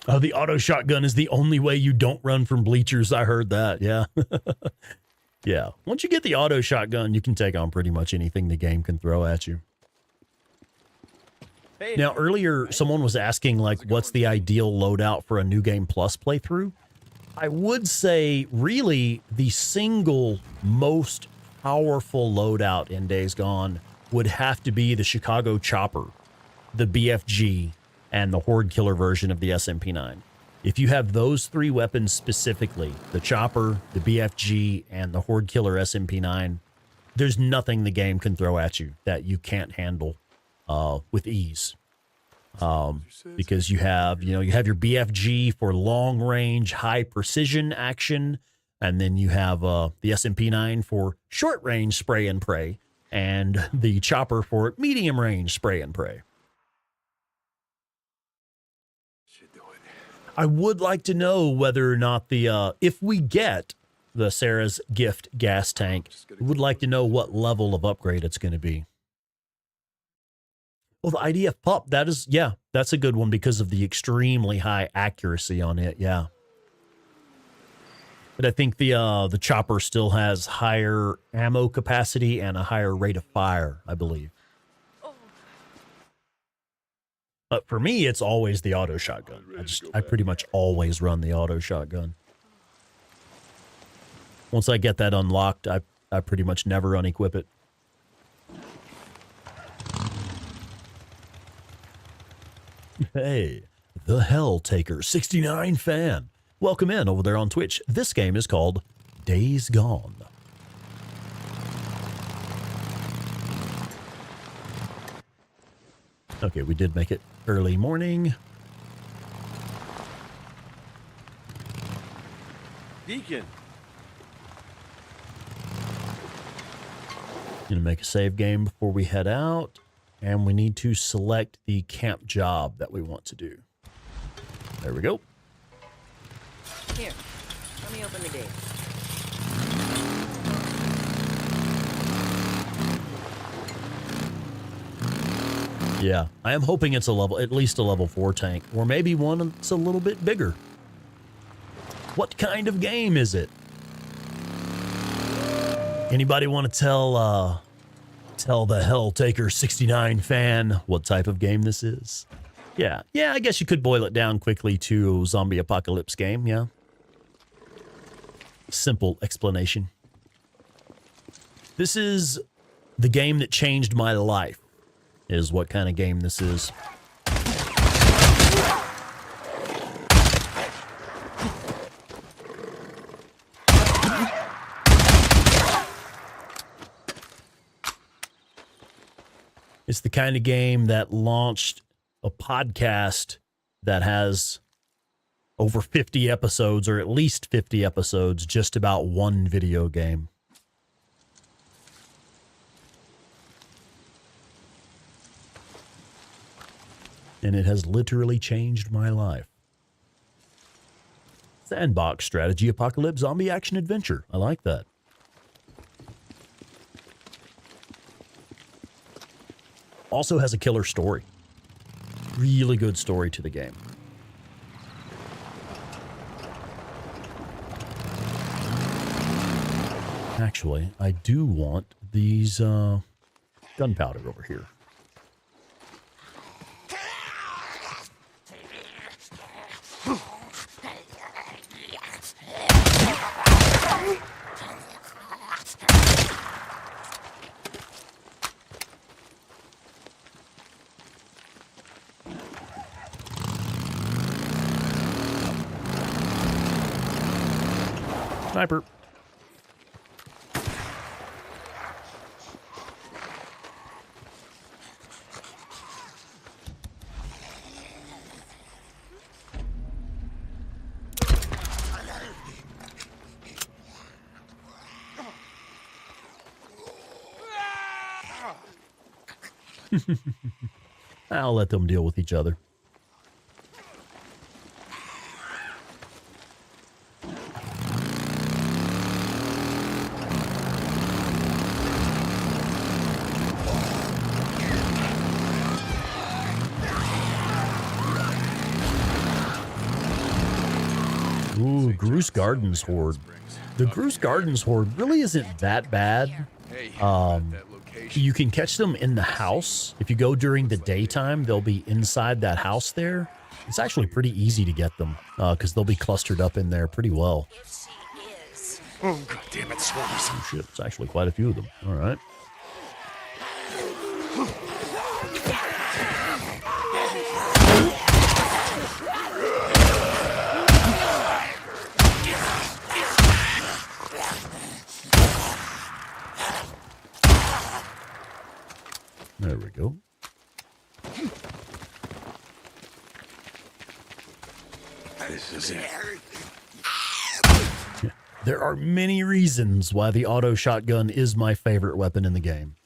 Oh, the auto shotgun is the only way you don't run from bleachers. I heard that. Yeah. Yeah. Once you get the auto shotgun, you can take on pretty much anything the game can throw at you. Hey, Now, earlier, someone was asking, like, what's the ideal loadout for a New Game Plus playthrough? I would say, really, the single most powerful loadout in Days Gone would have to be the Chicago Chopper, the BFG, and the Horde Killer version of the SMP-9. If you have those three weapons specifically, the Chopper, the BFG, and the Horde Killer SMP-9, there's nothing the game can throw at you that you can't handle with ease. Because you have your BFG for long range, high precision action, and then you have the SMP-9 for short range spray and pray, and the Chopper for medium range spray and pray. Should do it. I would like to know whether or not if we get the Sarah's gift gas tank, we would like to know what level of upgrade it's going to be. Well, the IDF pup, that's a good one because of the extremely high accuracy on it. Yeah. But I think the Chopper still has higher ammo capacity and a higher rate of fire, I believe. But for me, it's always the auto shotgun. I pretty much always run the auto shotgun. Once I get that unlocked, I pretty much never unequip it. Hey, the Hell Taker 69 fan. Welcome in over there on Twitch. This game is called Days Gone. Okay, we did make it early morning. Deacon. Gonna make a save game before we head out. And we need to select the camp job that we want to do. There we go. Here, let me open the gate. Yeah, I am hoping it's at least a level 4 tank, or maybe one that's a little bit bigger. What kind of game is it? Anybody want to tell the Helltaker 69 fan what type of game this is? Yeah, I guess you could boil it down quickly to a zombie apocalypse game, yeah. Simple explanation. This is the game that changed my life, is what kind of game this is. It's the kind of game that launched a podcast that has over 50 episodes, or at least 50 episodes, just about one video game. And it has literally changed my life. Sandbox strategy apocalypse zombie action adventure. I like that. Also has a killer story. Really good story to the game. Actually, I do want these gunpowder over here. Sniper. I'll let them deal with each other. Ooh, Groose Gardens Horde. The Groose Gardens Horde really isn't that bad. You can catch them in the house. If you go during the daytime, they'll be inside that house there. It's actually pretty easy to get them because they'll be clustered up in there pretty well. Oh, God damn it, swarms. Oh, shit. It's actually quite a few of them. All right. There we go. This is it. Yeah. There are many reasons why the auto shotgun is my favorite weapon in the game.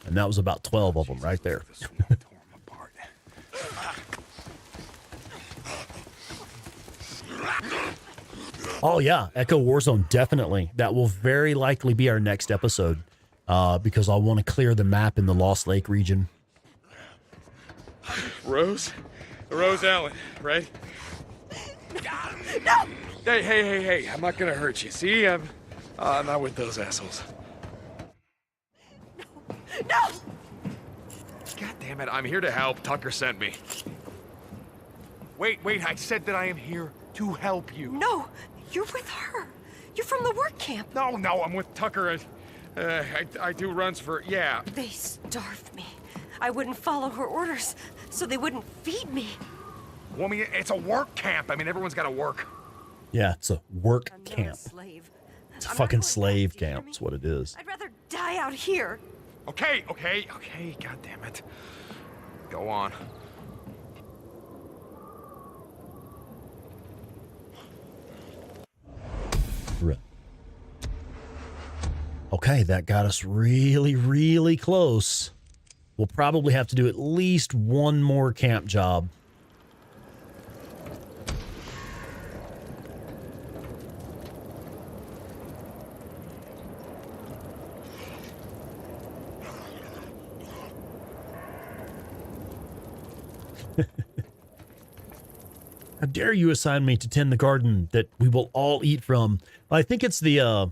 And that was about 12 of them right there. Oh yeah, Echo Warzone, definitely. That will very likely be our next episode. Because I want to clear the map in the Lost Lake region. Rose Allen, right? No! Hey, I'm not gonna hurt you. See, I'm not with those assholes. No! God damn it, I'm here to help. Tucker sent me. Wait, I said that I am here to help you. No, you're with her. You're from the work camp. No, I'm with Tucker. I do runs for, yeah. They starved me. I wouldn't follow her orders, so they wouldn't feed me. Well, I mean, it's a work camp. I mean, everyone's got to work. Yeah, it's a work I'm camp. not a slave. It's a I'm not fucking going slave back, do you hear camp. me? That's what it is. I'd rather die out here. Okay, God damn it. Go on. Right. Okay, that got us really, really close. We'll probably have to do at least one more camp job. How dare you assign me to tend the garden that we will all eat from? I think it's the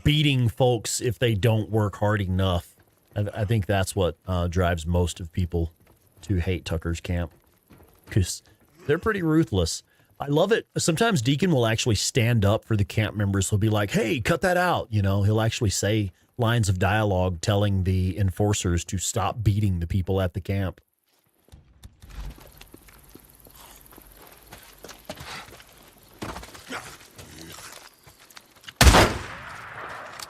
beating folks if they don't work hard enough. I think that's what drives most of people to hate Tucker's camp, because they're pretty ruthless. I love it. Sometimes Deacon will actually stand up for the camp members. He'll be like, hey, cut that out. You know, he'll actually say lines of dialogue telling the enforcers to stop beating the people at the camp.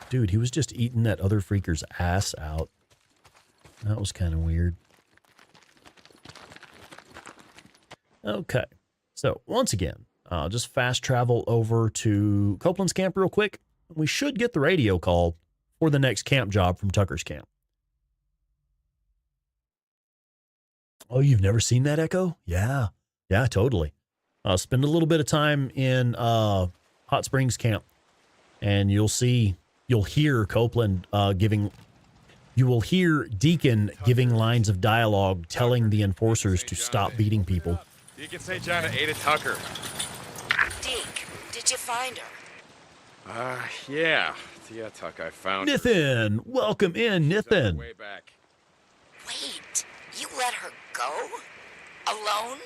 Dude, he was just eating that other freaker's ass out. That was kind of weird. Okay. So, once again, just fast travel over to Copeland's camp real quick. We should get the radio call for the next camp job from Tucker's camp. Oh, you've never seen that, Echo? Yeah. Yeah, totally. Spend a little bit of time in Hot Springs camp, and you'll hear Copeland you will hear Deacon giving lines of dialogue telling the enforcers to stop beating people. Deacon St. John ate a Tucker. Deke, did you find her? Yeah, Tuck, I found her. Nithin, welcome in, Nithin. Way back. Wait, you let her go? Alone?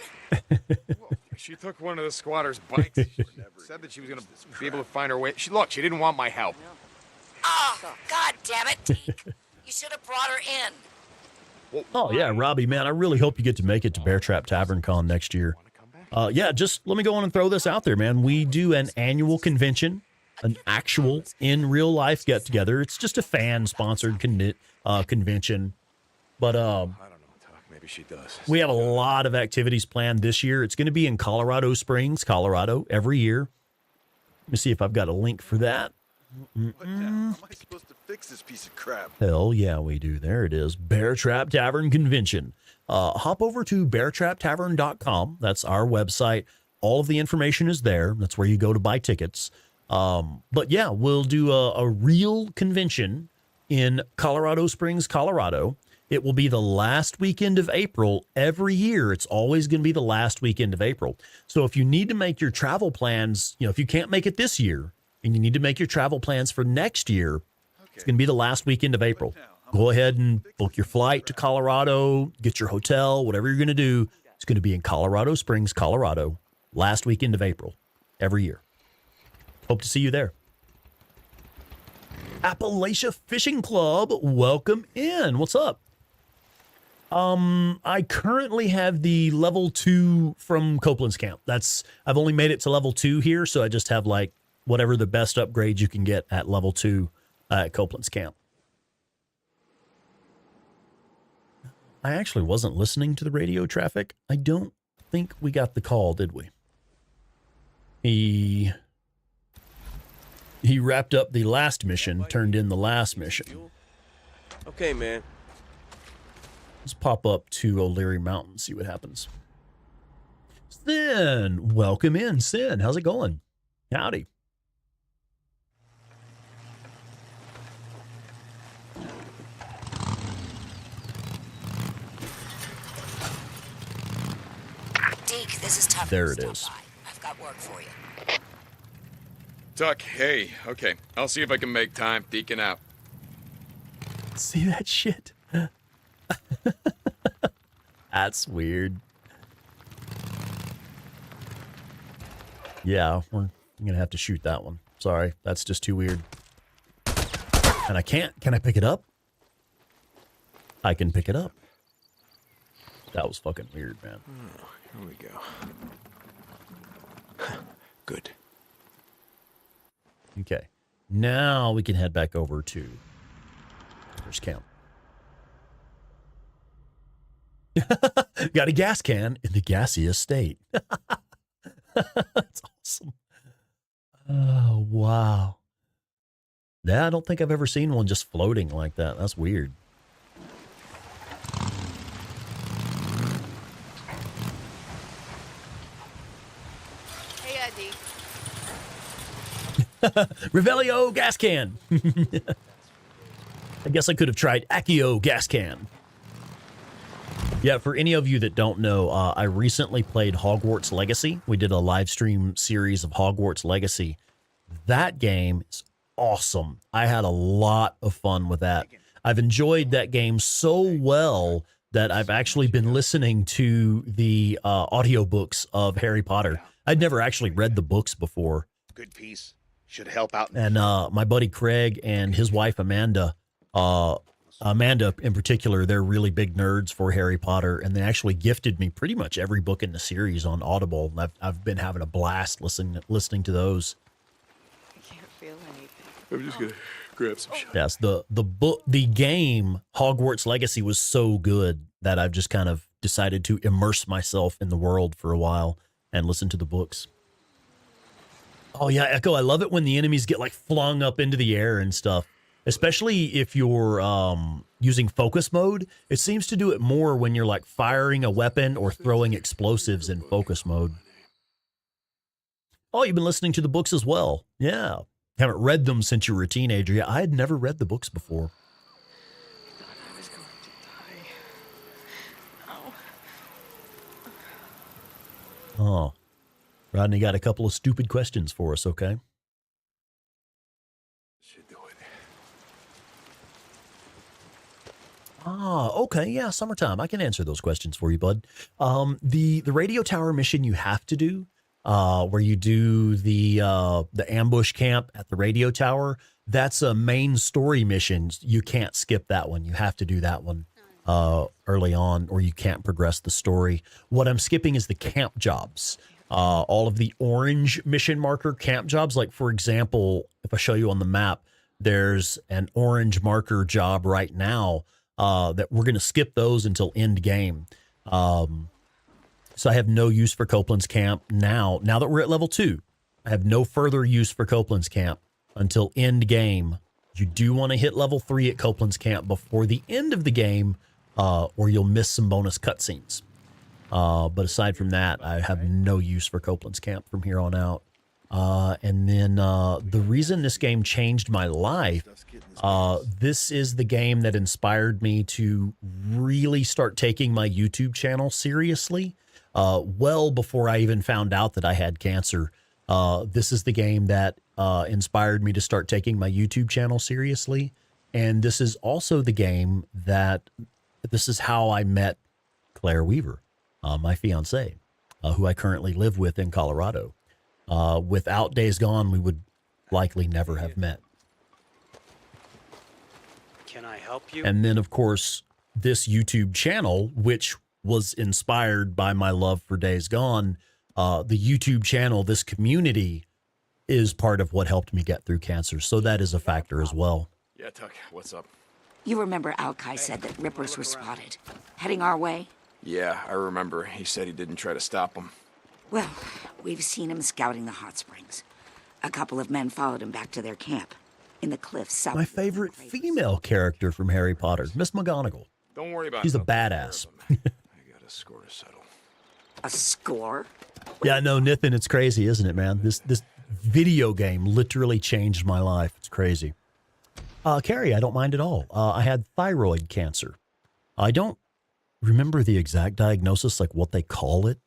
Well, she took one of the squatters' bikes. She said that she was going to be able to find her way. She didn't want my help. Oh, God damn it, Deke. You should have brought her in. Oh, yeah, Robbie, man, I really hope you get to make it to Bear Trap Tavern Con next year. Yeah, just let me go on and throw this out there, man. We do an annual convention, an actual in real life get together. It's just a fan sponsored convention. But I don't know, Tuck. Maybe she does. we have a lot of activities planned this year. It's going to be in Colorado Springs, Colorado, every year. Let me see if I've got a link for that. What now? How am I supposed to fix this piece of crap? Hell yeah, we do. There it is. Bear Trap Tavern Convention. Hop over to beartraptavern.com. That's our website. All of the information is there. That's where you go to buy tickets. But yeah, we'll do a real convention in Colorado Springs, Colorado. It will be the last weekend of April every year. It's always going to be the last weekend of April. So if you need to make your travel plans, if you can't make it this year, and you need to make your travel plans for next year, it's going to be the last weekend of April. Go ahead and book your flight to Colorado, get your hotel, whatever you're going to do. It's going to be in Colorado Springs, Colorado, last weekend of April, every year. Hope to see you there. Appalachia Fishing Club, welcome in. What's up? I currently have the level 2 from Copeland's camp. I've only made it to level 2 here, so I just have like whatever the best upgrade you can get at level 2 at Copeland's camp. I actually wasn't listening to the radio traffic. I don't think we got the call, did we? He wrapped up the last mission, turned in the last mission. Okay, man. Let's pop up to O'Leary Mountain, see what happens. Sin, welcome in, Sin. How's it going? Howdy. Deke, this is tough. There it is. I've got work for you. Tuck, hey, okay. I'll see if I can make time. Deacon out. See that shit? That's weird. Yeah, I'm gonna have to shoot that one. Sorry, that's just too weird. And I can't. Can I pick it up? I can pick it up. That was fucking weird, man. Oh, here we go. Good. Okay. Now we can head back over to Tucker's camp. Got a gas can in the gaseous state. That's awesome. Oh, wow. Yeah, I don't think I've ever seen one just floating like that. That's weird. Hey, Eddie. Revelio gas can. I guess I could have tried Accio gas can. Yeah, for any of you that don't know, I recently played Hogwarts Legacy. We did a live stream series of Hogwarts Legacy. That game is awesome. I had a lot of fun with that. I've enjoyed that game so well that I've actually been listening to the audiobooks of Harry Potter. I'd never actually read the books before. Good piece. Should help out. And my buddy Craig and his wife Amanda, Amanda in particular, they're really big nerds for Harry Potter, and they actually gifted me pretty much every book in the series on Audible. I've been having a blast listening to those. I can't feel anything. I'm just gonna grab some shots. Yes, the game Hogwarts Legacy was so good that I've just kind of decided to immerse myself in the world for a while and listen to the books. Oh yeah, Echo, I love it when the enemies get like flung up into the air and stuff. Especially if you're using focus mode. It seems to do it more when you're like firing a weapon or throwing explosives in focus mode. Oh, you've been listening to the books as well. Yeah. Haven't read them since you were a teenager. Yeah, I had never read the books before. I thought I was going to die. Oh. Rodney got a couple of stupid questions for us, okay? Should do it. Ah, okay, yeah, summertime. I can answer those questions for you, bud. The radio tower mission you have to do, where you do the ambush camp at the radio tower, that's a main story mission. You can't skip that one. You have to do that one early on, or you can't progress the story. What I'm skipping is the camp jobs. All of the orange mission marker camp jobs. Like, for example, if I show you on the map, there's an orange marker job right now that we're going to skip those until end game. So I have no use for Copeland's camp now. Now that we're at level 2, I have no further use for Copeland's camp until end game. You do want to hit level 3 at Copeland's camp before the end of the game, or you'll miss some bonus cutscenes. But aside from that, I have no use for Copeland's camp from here on out. And then the reason this game changed my life, this is the game that inspired me to really start taking my YouTube channel seriously. Well before I even found out that I had cancer. This is the game that inspired me to start taking my YouTube channel seriously. And this is also the game that, this is how I met Claire Weaver, my fiance, who I currently live with in Colorado. Without Days Gone, we would likely never have met. Can I help you? And then, of course, this YouTube channel, which was inspired by my love for Days Gone, the YouTube channel, this community, is part of what helped me get through cancer. So that is a factor as well. Yeah, Tuck, what's up? You remember Alkai said that Rippers were spotted, heading our way? Yeah, I remember. He said he didn't try to stop them. Well, we've seen him scouting the hot springs. A couple of men followed him back to their camp in the cliffs south. My of the favorite Craters. female character from Harry Potter, Miss McGonagall. Don't worry about it. She's a badass. I got a score to settle. A score? Yeah, no, Nathan, it's crazy, isn't it, man? This video game literally changed my life. It's crazy. Carrie, I don't mind at all. I had thyroid cancer. I don't remember the exact diagnosis, like what they call it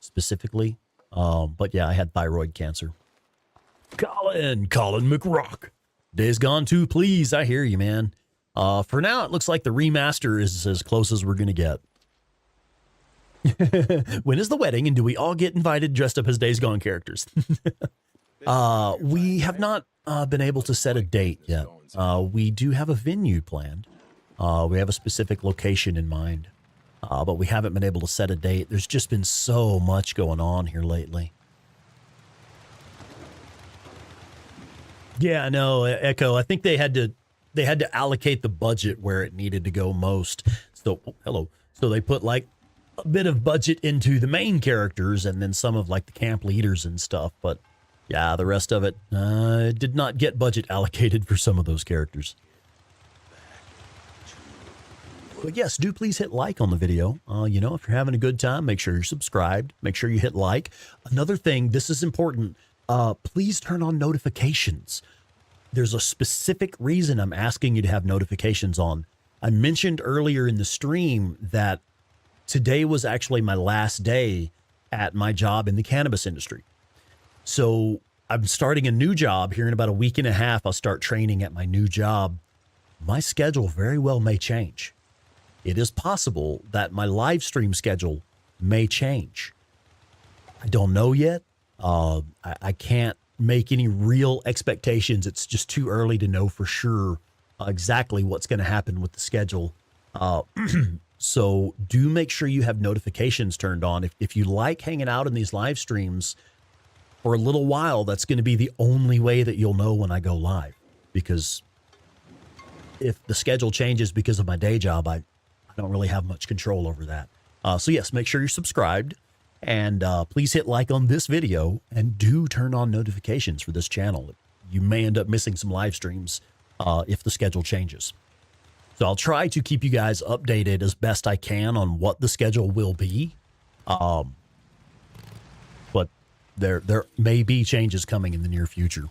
specifically. But yeah, I had thyroid cancer. Colin McRock. Days Gone 2, please. I hear you, man. For now, it looks like the remaster is as close as we're going to get. When is the wedding, and do we all get invited dressed up as Days Gone characters? We have not been able to set a date yet. We do have a venue planned. We have a specific location in mind, but we haven't been able to set a date. There's just been so much going on here lately. Yeah, I know, Echo. I think they had to allocate the budget where it needed to go most. So, hello. So they put like a bit of budget into the main characters and then some of like the camp leaders and stuff. But yeah, the rest of it did not get budget allocated for some of those characters. But yes, do please hit like on the video. You know, if you're having a good time, make sure you're subscribed. Make sure you hit like. Another thing, this is important. Please turn on notifications. There's a specific reason I'm asking you to have notifications on. I mentioned earlier in the stream that today was actually my last day at my job in the cannabis industry. So I'm starting a new job here in about a week and a half. I'll start training at my new job. My schedule very well may change. It is possible that my live stream schedule may change. I don't know yet. I can't make any real expectations. It's just too early to know for sure exactly what's going to happen with the schedule. So do make sure you have notifications turned on. If you like hanging out in these live streams for a little while, that's going to be the only way that you'll know when I go live. Because if the schedule changes because of my day job, I don't really have much control over that. So yes, make sure you're subscribed, and please hit like on this video, and do turn on notifications for this channel. You may end up missing some live streams if the schedule changes. So I'll try to keep you guys updated as best I can on what the schedule will be. But there may be changes coming in the near future.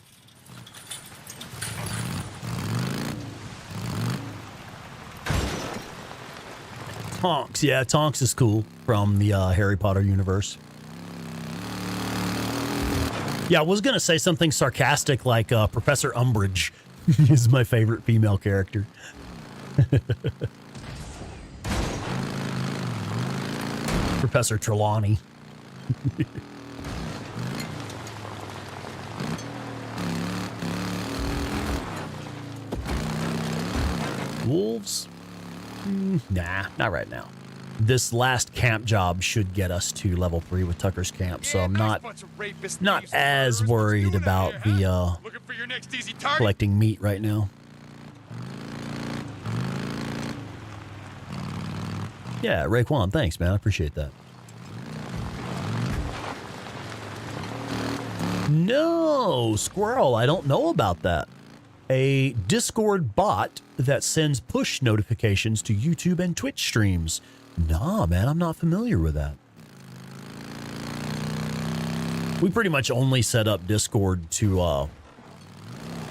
Tonks. Yeah, Tonks is cool from the Harry Potter universe. Yeah, I was going to say something sarcastic like Professor Umbridge is my favorite female character. Professor Trelawney. Wolves? Nah, not right now. This last camp job should get us to level 3 with Tucker's camp, so I'm not as worried about the collecting meat right now. Yeah, Raekwon, thanks, man. I appreciate that. No, Squirrel, I don't know about that. A Discord bot that sends push notifications to YouTube and Twitch streams. Nah, man, I'm not familiar with that. We pretty much only set up Discord to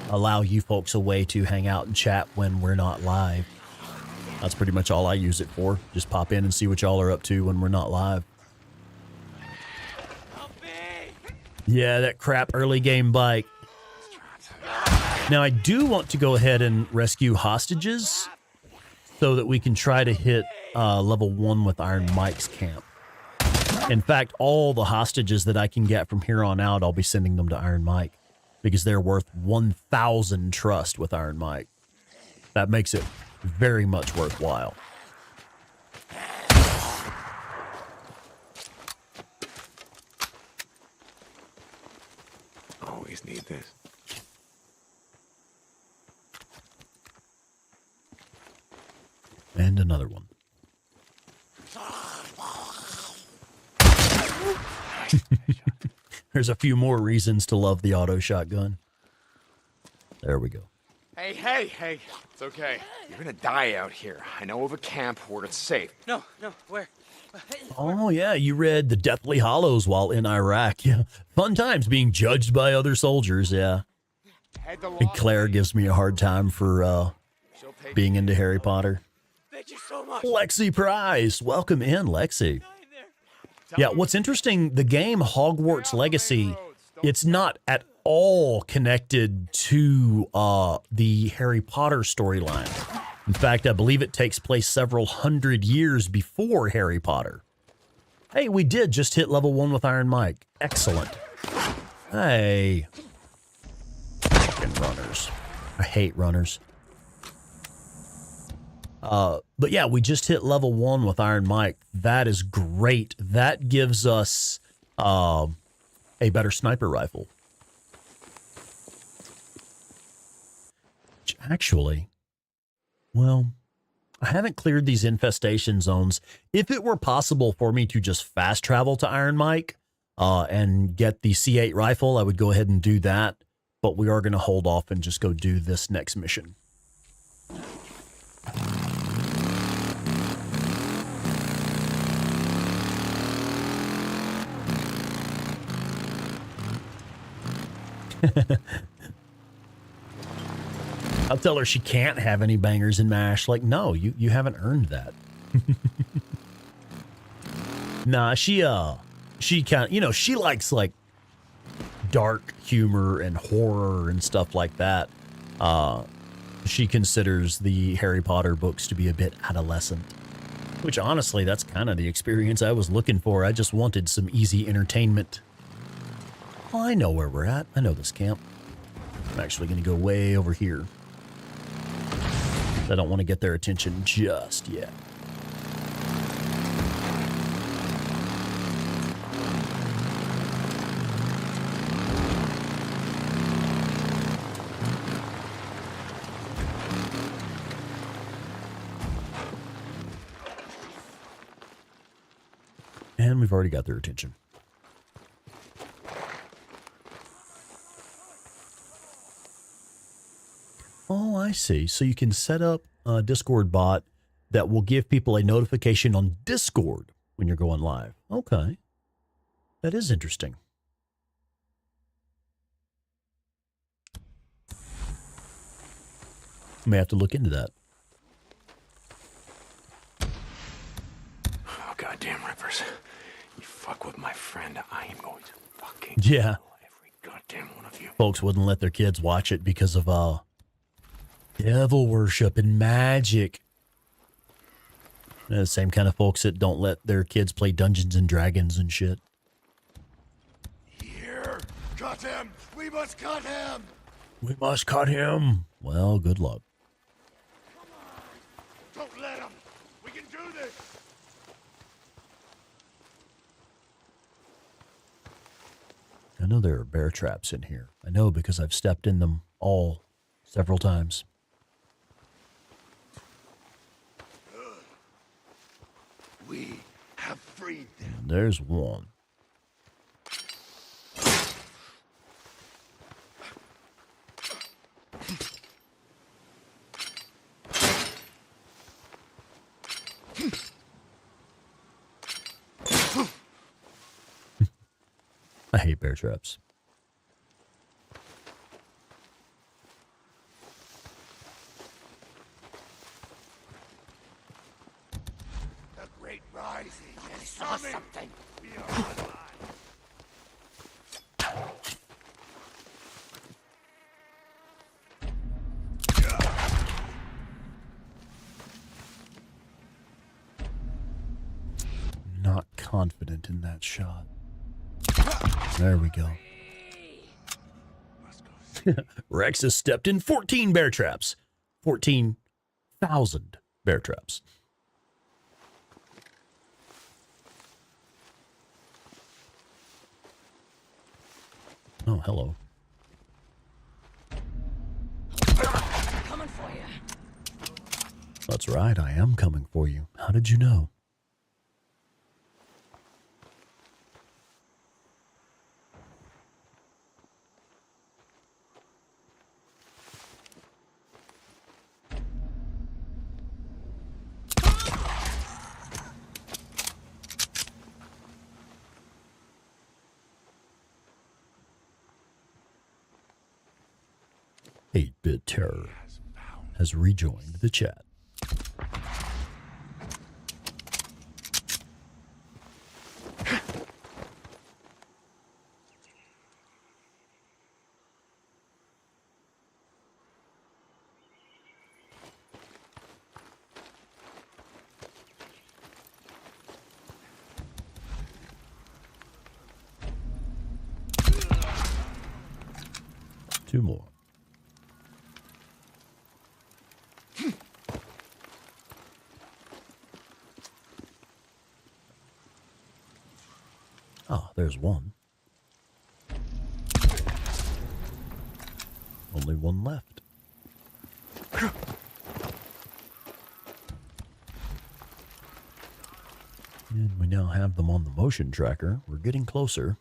allow you folks a way to hang out and chat when we're not live. That's pretty much all I use it for. Just pop in and see what y'all are up to when we're not live. Yeah, that crap early game bike. Now, I do want to go ahead and rescue hostages so that we can try to hit level 1 with Iron Mike's camp. In fact, all the hostages that I can get from here on out, I'll be sending them to Iron Mike because they're worth 1,000 trust with Iron Mike. That makes it very much worthwhile. Always need this. And another one. There's a few more reasons to love the auto shotgun. There we go. Hey. It's okay. You're gonna die out here. I know of a camp where it's safe. No, where? Oh, yeah, you read The Deathly Hollows while in Iraq. Yeah, fun times being judged by other soldiers, yeah. And Claire gives me a hard time for being into Harry Potter. Thank you so much. Lexi Price, welcome in, Lexi. Yeah, what's interesting, the game Hogwarts Legacy, it's not at all connected to the Harry Potter storyline. In fact, I believe it takes place several hundred years before Harry Potter. Hey, we did just hit level 1 with Iron Mike. Excellent. Hey. Fucking runners. I hate runners. But yeah, we just hit level 1 with Iron Mike. That is great. That gives us a better sniper rifle. Which actually, well, I haven't cleared these infestation zones. If it were possible for me to just fast travel to Iron Mike and get the C8 rifle, I would go ahead and do that. But we are going to hold off and just go do this next mission. I'll tell her she can't have any bangers in MASH. Like, no, you haven't earned that. Nah, she kind of, you know, she likes like dark humor and horror and stuff like that. She considers the Harry Potter books to be a bit adolescent, which honestly, that's kind of the experience I was looking for. I just wanted some easy entertainment. Well, I know where we're at. I know this camp. I'm actually going to go way over here. I don't want to get their attention just yet. And we've already got their attention. Oh, I see. So you can set up a Discord bot that will give people a notification on Discord when you're going live. Okay. That is interesting. May have to look into that. Oh, goddamn rippers. You fuck with my friend, I am going to fucking Yeah. kill every goddamn one of you. Folks wouldn't let their kids watch it because of devil worship and magic. The same kind of folks that don't let their kids play Dungeons and Dragons and shit. Here! Cut him! We must cut him! We must cut him. Well, good luck. Don't let him! We can do this! I know there are bear traps in here. I know because I've stepped in them all several times. We have freed them. And there's one. I hate bear traps. The great rising is coming! We are alive. Not confident in that shot. There we go. Rex has stepped in 14 bear traps. 14,000 bear traps. Oh, hello. Coming for you. That's right, I am coming for you. How did you know? Bit Terror has rejoined the chat. Two more. Ah, there's one. Only one left. And we now have them on the motion tracker. We're getting closer.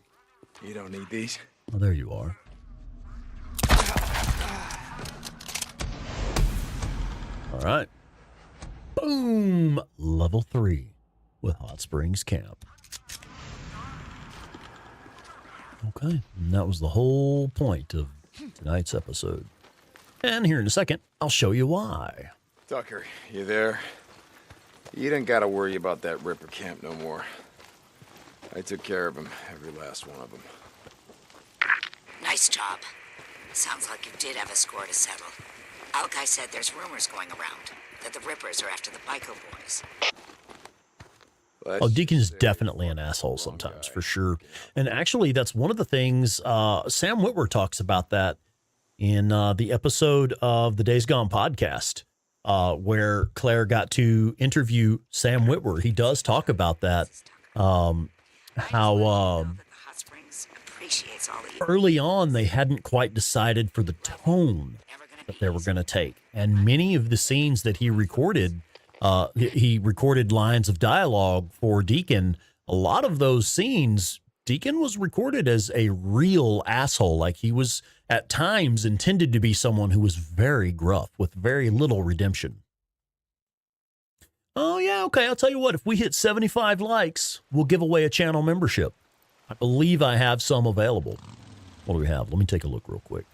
You don't need these. Oh, there you are. All right. Boom! Level 3 with Hot Springs Camp. Okay, and that was the whole point of tonight's episode. And here in a second, I'll show you why. Tucker, you there? You didn't gotta worry about that Ripper camp no more. I took care of him, every last one of them. Nice job. Sounds like you did have a score to settle. Alki said there's rumors going around that the Rippers are after the Biker boys. Oh, Deacon's definitely an asshole sometimes, for sure. And actually, that's one of the things, Sam Witwer talks about that in the episode of the Days Gone podcast, where Claire got to interview Sam Witwer. He does talk about that, how early on they hadn't quite decided for the tone that they were going to take. And many of the scenes that he recorded lines of dialogue for Deacon. A lot of those scenes, Deacon was recorded as a real asshole. Like he was at times intended to be someone who was very gruff with very little redemption. Oh yeah, okay. I'll tell you what, if we hit 75 likes, we'll give away a channel membership. I believe I have some available. What do we have? Let me take a look real quick.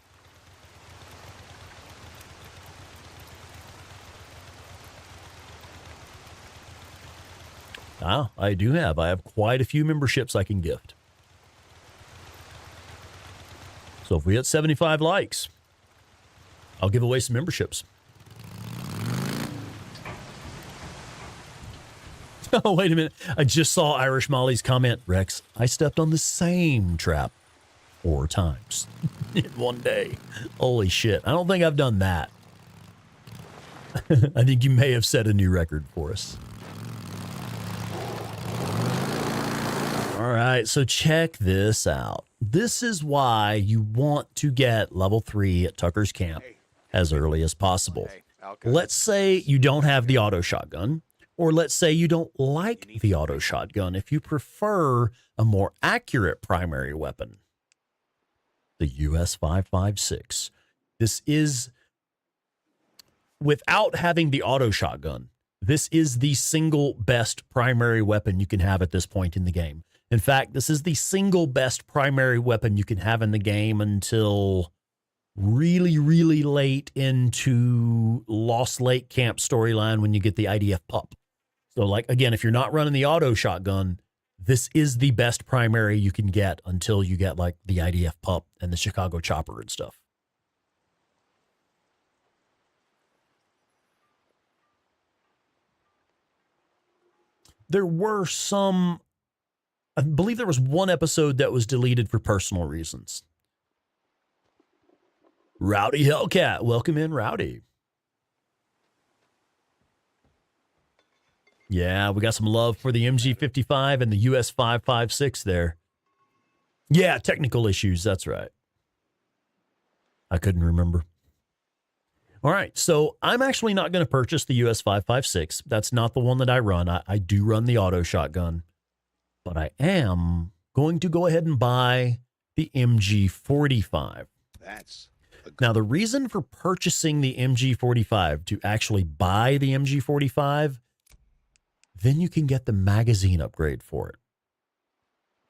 Ah, I do have. I have quite a few memberships I can gift. So if we hit 75 likes, I'll give away some memberships. Oh, wait a minute. I just saw Irish Molly's comment. Rex, I stepped on the same trap 4 times in one day. Holy shit. I don't think I've done that. I think you may have set a new record for us. All right, so check this out. This is why you want to get level 3 at Tucker's camp as early as possible. Let's say you don't have the auto shotgun, or let's say you don't like the auto shotgun. If you prefer a more accurate primary weapon, the US 5.56. This is, without having the auto shotgun, this is the single best primary weapon you can have at this point in the game. In fact, this is the single best primary weapon you can have in the game until really, really late into Lost Lake Camp storyline when you get the IDF pup. So, like, again, if you're not running the auto shotgun, this is the best primary you can get until you get, like, the IDF pup and the Chicago chopper and stuff. There were some... I believe there was one episode that was deleted for personal reasons. Rowdy Hellcat. Welcome in, Rowdy. Yeah, we got some love for the MG55 and the US 5.56 there. Yeah, technical issues. That's right. I couldn't remember. All right, so I'm actually not going to purchase the US 5.56. That's not the one that I run. I do run the auto shotgun. But I am going to go ahead and buy the MG45. Now, the reason for purchasing the MG45, to actually buy the MG45, then you can get the magazine upgrade for it.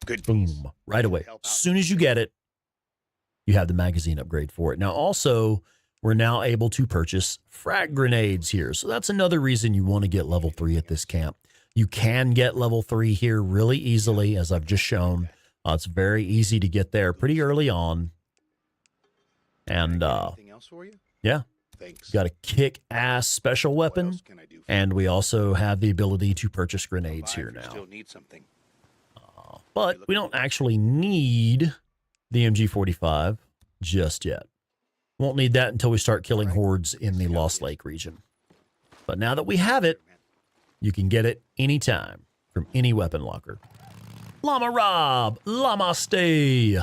Good. Boom. Right away. As soon as you get it, you have the magazine upgrade for it. Now, also, we're now able to purchase frag grenades here. So that's another reason you want to get level 3 at this camp. You can get level 3 here really easily, as I've just shown. It's very easy to get there pretty early on. And, yeah, got a kick-ass special weapon. And we also have the ability to purchase grenades here now. But we don't actually need the MG45 just yet. Won't need that until we start killing hordes in the Lost Lake region. But now that we have it, you can get it anytime from any weapon locker. Llama Rob, Llama Stay.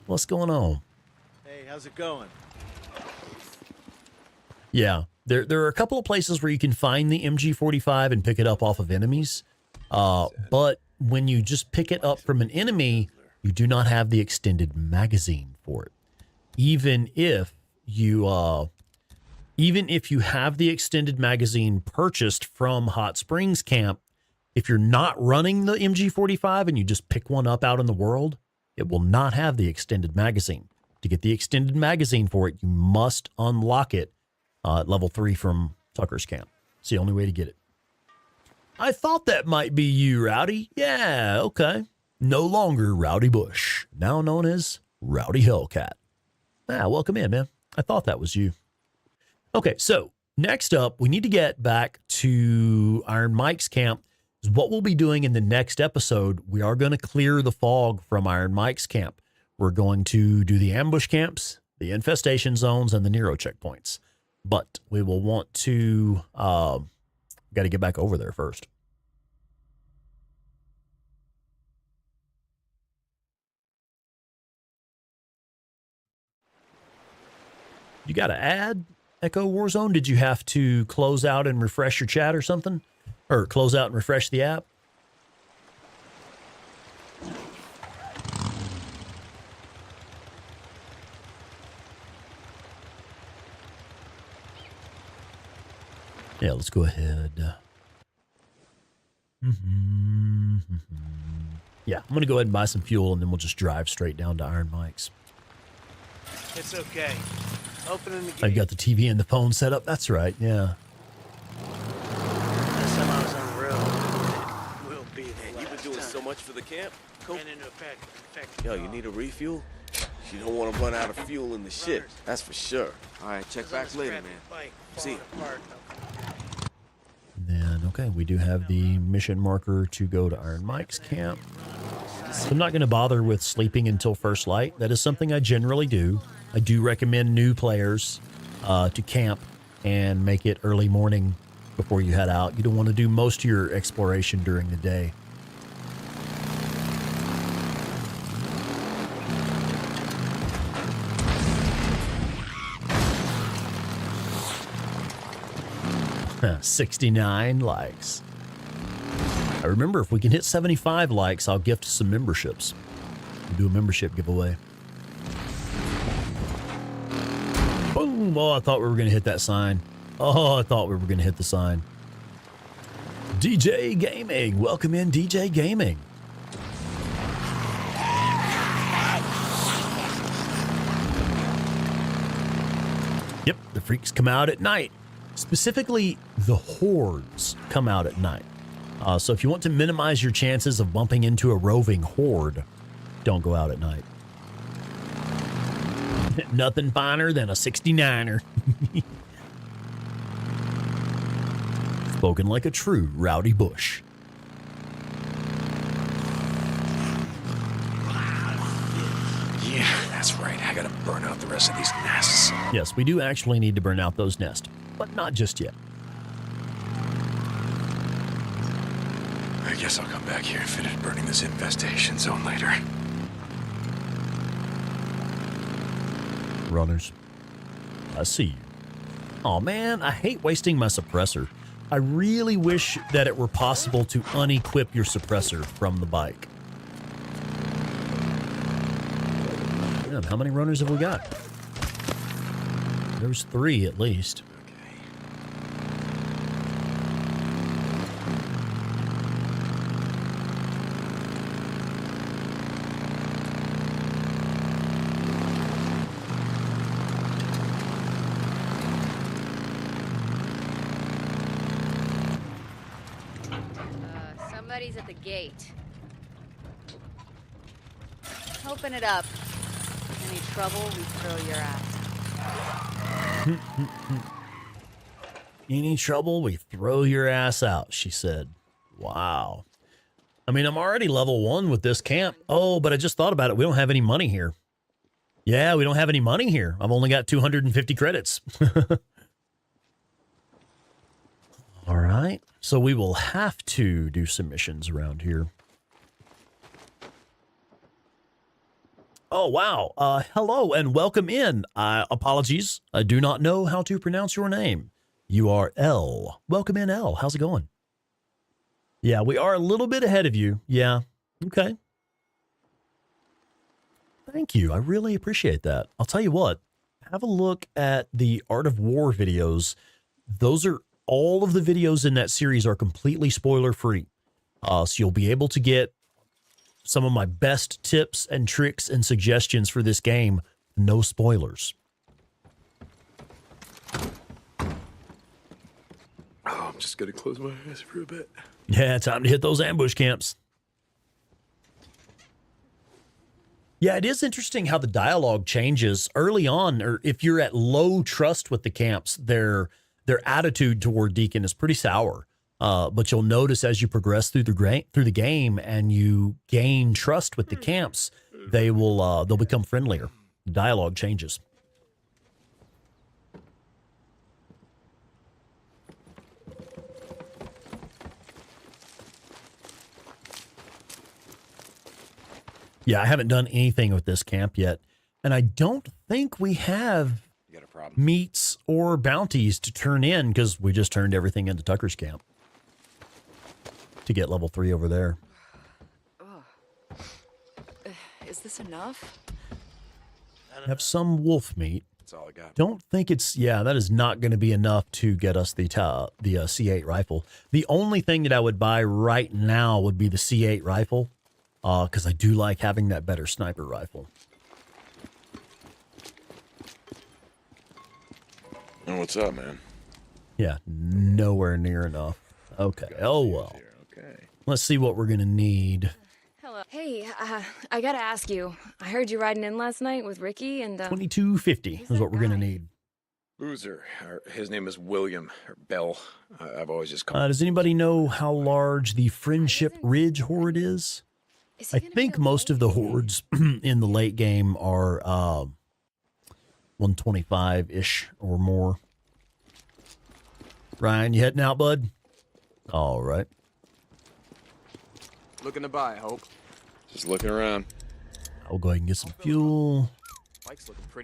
What's going on? Hey, how's it going? Yeah, there are a couple of places where you can find the MG45 and pick it up off of enemies. But when you just pick it up from an enemy, you do not have the extended magazine for it. Even if you have the extended magazine purchased from Hot Springs Camp, if you're not running the MG45 and you just pick one up out in the world, it will not have the extended magazine. To get the extended magazine for it, you must unlock it at level 3 from Tucker's Camp. It's the only way to get it. I thought that might be you, Rowdy. Yeah, okay. No longer Rowdy Bush, now known as Rowdy Hellcat. Ah, welcome in, man. I thought that was you. Okay, so next up, we need to get back to Iron Mike's camp. What we'll be doing in the next episode, we are going to clear the fog from Iron Mike's camp. We're going to do the ambush camps, the infestation zones, and the Nero checkpoints. But we will want to, got to get back over there first. You got to add Echo Warzone? Did you have to close out and refresh your chat or something? Or close out and refresh the app? Yeah, let's go ahead. Yeah, I'm going to go ahead and buy some fuel, and then we'll just drive straight down to Iron Mike's. It's okay. Opening the gate. I've got the TV and the phone set up. That's right, yeah. Last time I was on the road, we'll be there. Man, you've been doing so much for the camp. Cool. Ran into a pack. Yo, you need a refuel? You don't want to run out of fuel in the ship. That's for sure. All right, check back later, man. See ya. Then, okay, we do have the mission marker to go to Iron Mike's camp. So I'm not going to bother with sleeping until first light. That is something I generally do. I do recommend new players to camp and make it early morning before you head out. You don't want to do most of your exploration during the day. Huh, 69 likes. I remember if we can hit 75 likes, I'll gift some memberships. We'll do a membership giveaway. Boom! Oh, I thought we were going to hit that sign. Oh, I thought we were going to hit the sign. DJ Gaming. Welcome in, DJ Gaming. Yep, the freaks come out at night. Specifically, the hordes come out at night. So if you want to minimize your chances of bumping into a roving horde, don't go out at night. Nothing finer than a 69er. Spoken like a true Rowdy Bush. Yeah, that's right. I gotta burn out the rest of these nests. Yes, we do actually need to burn out those nests, but not just yet. I guess I'll come back here and finish burning this infestation zone later. Runners, I see you. Oh man, I hate wasting my suppressor. I really wish that it were possible to unequip your suppressor from the bike. Man, how many runners have we got? There's 3 at least. Somebody's at the gate. Open it up. Any trouble, we throw your ass. Any trouble, we throw your ass out, she said. Wow. I mean, I'm already level 1 with this camp. Oh, but I just thought about it. We don't have any money here. Yeah, we don't have any money here. I've only got 250 credits. All right. So we will have to do some missions around here. Oh, wow. Hello and welcome in. Apologies. I do not know how to pronounce your name. You are L. Welcome in, L. How's it going? Yeah, we are a little bit ahead of you. Yeah. Okay. Thank you. I really appreciate that. I'll tell you what. Have a look at the Art of War videos. Those are all of the videos in that series are completely spoiler free. So you'll be able to get some of my best tips and tricks and suggestions for this game. No spoilers. Oh, I'm just gonna close my eyes for a bit. Yeah, time to hit those ambush camps. Yeah, it is interesting how the dialogue changes early on, or if you're at low trust with the camps, their attitude toward Deacon is pretty sour. But you'll notice as you progress through the game and you gain trust with the camps, they'll become friendlier. The dialogue changes. Yeah, I haven't done anything with this camp yet. And I don't think we have meats or bounties to turn in because we just turned everything into Tucker's camp to get level 3 over there. Is this enough? Have some wolf meat. That's all I got. Don't think it's, yeah, that is not going to be enough to get us the C8 rifle. The only thing that I would buy right now would be the C8 rifle. Because I do like having that better sniper rifle. Oh, what's up, man? Yeah, nowhere near enough. Okay. Oh, well. Okay. Let's see what we're going to need. Hello. Hey, I gotta ask you. I heard you riding in last night with Ricky and... 2250 is what we're going to need. Boozer. His name is William, or Bell. I've always just called Does anybody know how large the Friendship Ridge horde is? I think most of the hordes in the late game are 125-ish or more. Ryan, you heading out, bud? All right. Looking to buy, Hope. Just looking around. I'll go ahead and get some fuel.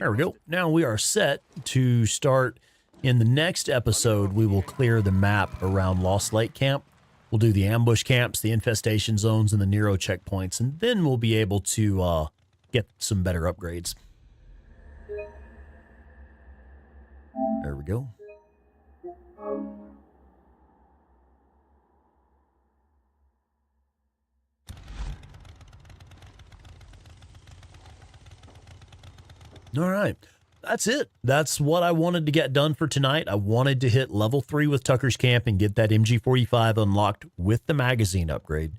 There we go. Now we are set to start. In the next episode, we will clear the map around Lost Lake Camp. We'll do the ambush camps, the infestation zones, and the Nero checkpoints, and then we'll be able to get some better upgrades. There we go. All right. That's it. That's what I wanted to get done for tonight. I wanted to hit level 3 with Tucker's Camp and get that MG45 unlocked with the magazine upgrade.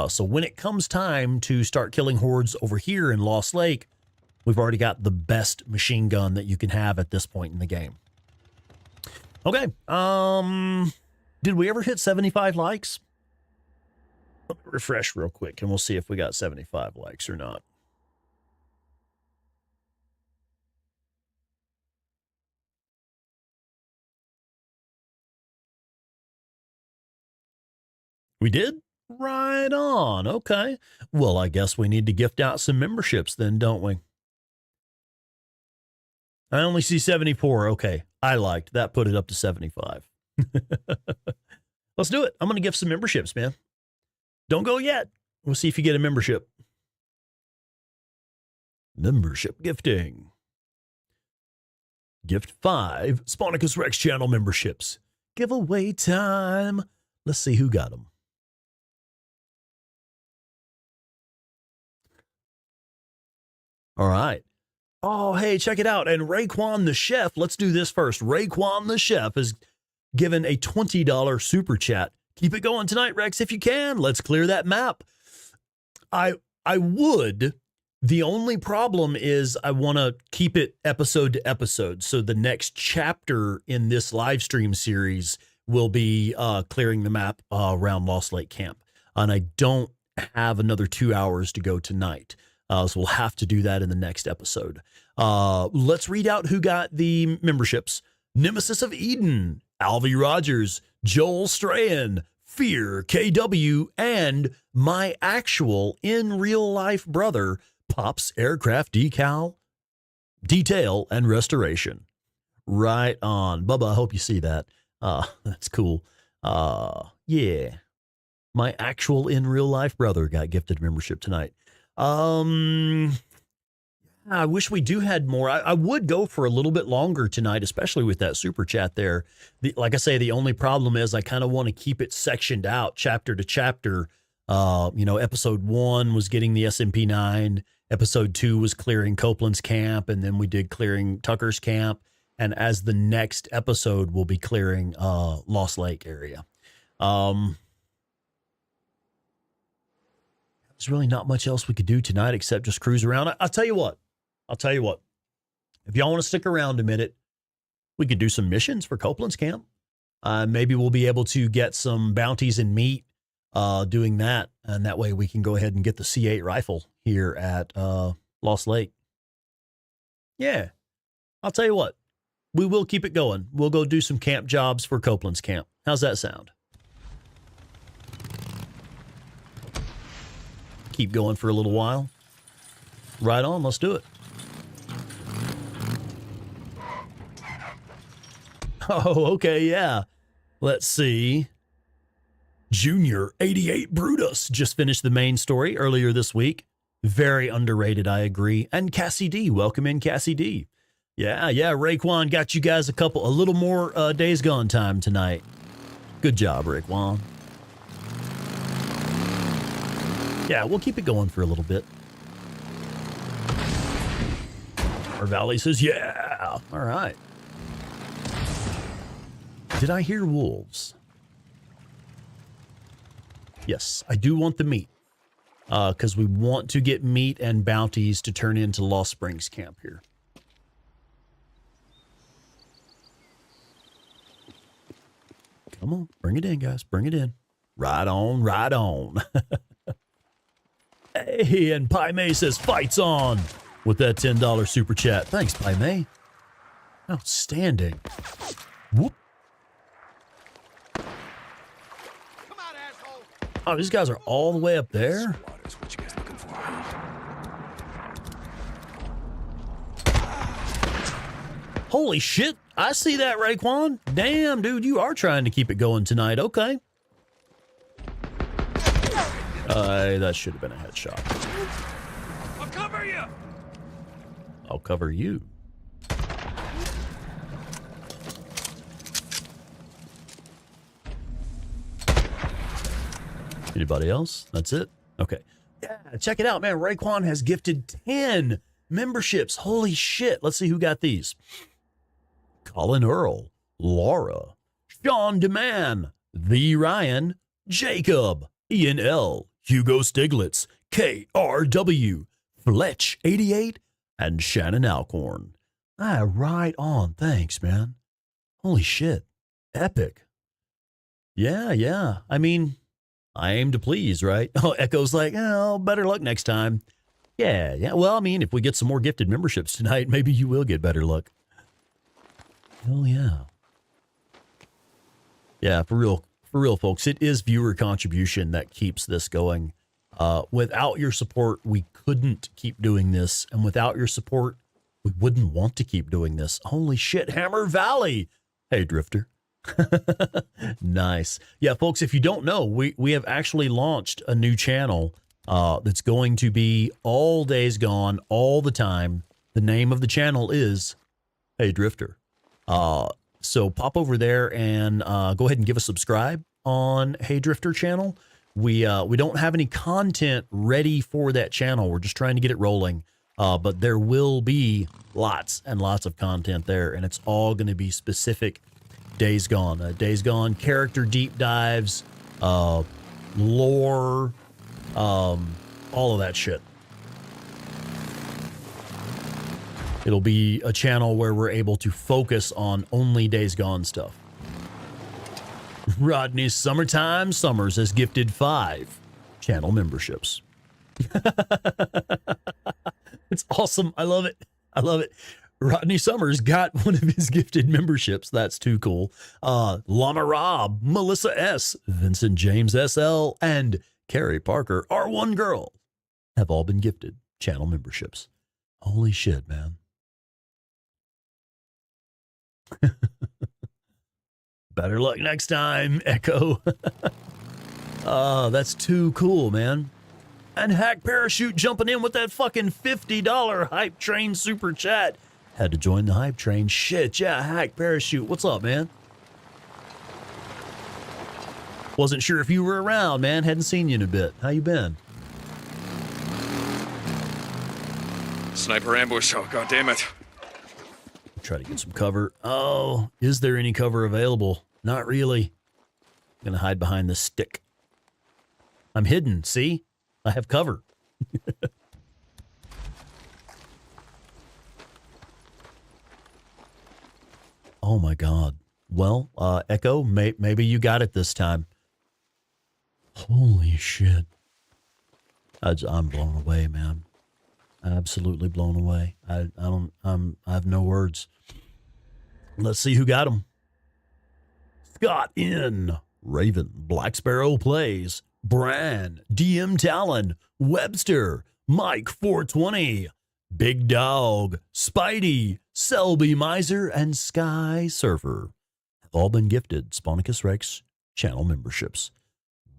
So when it comes time to start killing hordes over here in Lost Lake, we've already got the best machine gun that you can have at this point in the game. Okay. Did we ever hit 75 likes? Let me refresh real quick and we'll see if we got 75 likes or not. We did? Right on. Okay. Well, I guess we need to gift out some memberships then, don't we? I only see 74. Okay. I liked that. Put it up to 75. Let's do it. I'm going to gift some memberships, man. Don't go yet. We'll see if you get a membership. Membership gifting. Gift 5 Sponicus Rex channel memberships. Giveaway time. Let's see who got them. All right. Oh, hey, check it out. And Raekwon the Chef, let's do this first. Raekwon the Chef has given a $20 super chat. Keep it going tonight, Rex, if you can. Let's clear that map. I would. The only problem is I want to keep it episode to episode. So the next chapter in this live stream series will be clearing the map around Lost Lake Camp. And I don't have another 2 hours to go tonight. So we'll have to do that in the next episode. Let's read out who got the memberships. Nemesis of Eden, Alvy Rogers, Joel Strahan, Fear KW, and my actual in real life brother, Pop's Aircraft Detail and Restoration. Right on. Bubba, I hope you see that. That's cool. Yeah. My actual in real life brother got gifted membership tonight. I wish we had more. I would go for a little bit longer tonight, especially with that super chat there. Like I say, the only problem is I kind of want to keep it sectioned out chapter to chapter. Episode 1 was getting the SMP-9. Episode 2 was clearing Copeland's camp. And then we did clearing Tucker's camp. And as the next episode, we'll be clearing Lost Lake area. There's really not much else we could do tonight except just cruise around. I'll tell you what. If y'all want to stick around a minute, we could do some missions for Copeland's camp. Maybe we'll be able to get some bounties and meat doing that. And that way we can go ahead and get the C8 rifle here at Lost Lake. Yeah, I'll tell you what. We will keep it going. We'll go do some camp jobs for Copeland's camp. How's that sound? Keep going for a little while. Right on, let's do it. Oh, okay, yeah. Let's see. Junior 88 Brutus just finished the main story earlier this week. Very underrated, I agree. And Cassie D, welcome in, Cassie D. Yeah, Raekwon got you guys a little more Days Gone time tonight. Good job, Raekwon. Yeah, we'll keep it going for a little bit. Our Valley says, yeah. All right. Did I hear wolves? Yes, I do want the meat. Because we want to get meat and bounties to turn into Lost Springs camp here. Come on, bring it in, guys. Bring it in. Right on, right on. Hey, and Pai Mei says, fights on with that $10 super chat. Thanks, Pai Mei. Outstanding. Whoop. Oh, these guys are all the way up there? What you guys looking for? Holy shit. I see that, Raekwon. Damn, dude, you are trying to keep it going tonight. Okay. That should have been a headshot. I'll cover you. I'll cover you. Anybody else? That's it? Okay. Yeah, check it out, man. Raekwon has gifted 10 memberships. Holy shit. Let's see who got these. Colin Earl, Laura, Sean DeMann, The Ryan, Jacob, Ian L, Hugo Stiglitz, KRW, Fletch 88, and Shannon Alcorn. Right on. Thanks, man. Holy shit. Epic. Yeah. I mean, I aim to please, right? Oh, Echo's like, oh, better luck next time. Yeah. Well, I mean, if we get some more gifted memberships tonight, maybe you will get better luck. Hell yeah. Yeah, for real, folks. It is viewer contribution that keeps this going. Without your support, we couldn't keep doing this. And without your support, we wouldn't want to keep doing this. Holy shit, Hammer Valley. Hey, Drifter. Nice. Yeah, folks, if you don't know, we have actually launched a new channel that's going to be all Days Gone, all the time. The name of the channel is Hey Drifter. So pop over there and go ahead and give a subscribe on Hey Drifter channel. We don't have any content ready for that channel. We're just trying to get it rolling. But there will be lots and lots of content there, and it's all going to be specific Days Gone. Days Gone character deep dives, lore, all of that shit. It'll be a channel where we're able to focus on only Days Gone stuff. Rodney Summertime Summers has gifted 5 channel memberships. It's awesome. I love it. Rodney Summers got one of his gifted memberships. That's too cool. Llama Rob, Melissa S., Vincent James SL, and Carrie Parker, R1 Girl, have all been gifted channel memberships. Holy shit, man. Better luck next time, Echo. That's too cool, man. And Hack Parachute jumping in with that fucking $50 Hype Train super chat. Had to join the Hype Train. Shit, yeah, Hack Parachute. What's up, man? Wasn't sure if you were around, man. Hadn't seen you in a bit. How you been? Sniper ambush. Oh, God damn it. Try to get some cover. Oh, is there any cover available? Not really. I'm gonna hide behind this stick. I'm hidden, see? I have cover. Oh my God. Well, Echo, maybe you got it this time. Holy shit. I'm blown away, man. Absolutely blown away. I have no words. Let's see who got him. Scott in. Raven, Black Sparrow plays. Bran, DM Talon, Webster, Mike 420, Big Dog, Spidey, Selby Miser, and Sky Surfer have all been gifted Sponicus Rex channel memberships.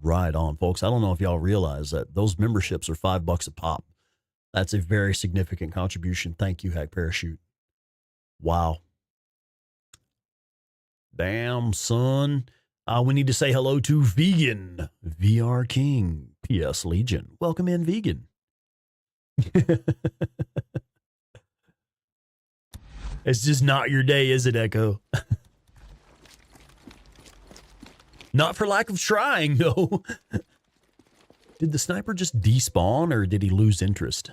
Right on, folks. I don't know if y'all realize that those memberships are $5 a pop. That's a very significant contribution. Thank you, Hack Parachute. Wow. Damn, son. We need to say hello to Vegan, VR King, PS Legion. Welcome in, Vegan. It's just not your day, is it, Echo? Not for lack of trying, no. Did the sniper just despawn, or did he lose interest?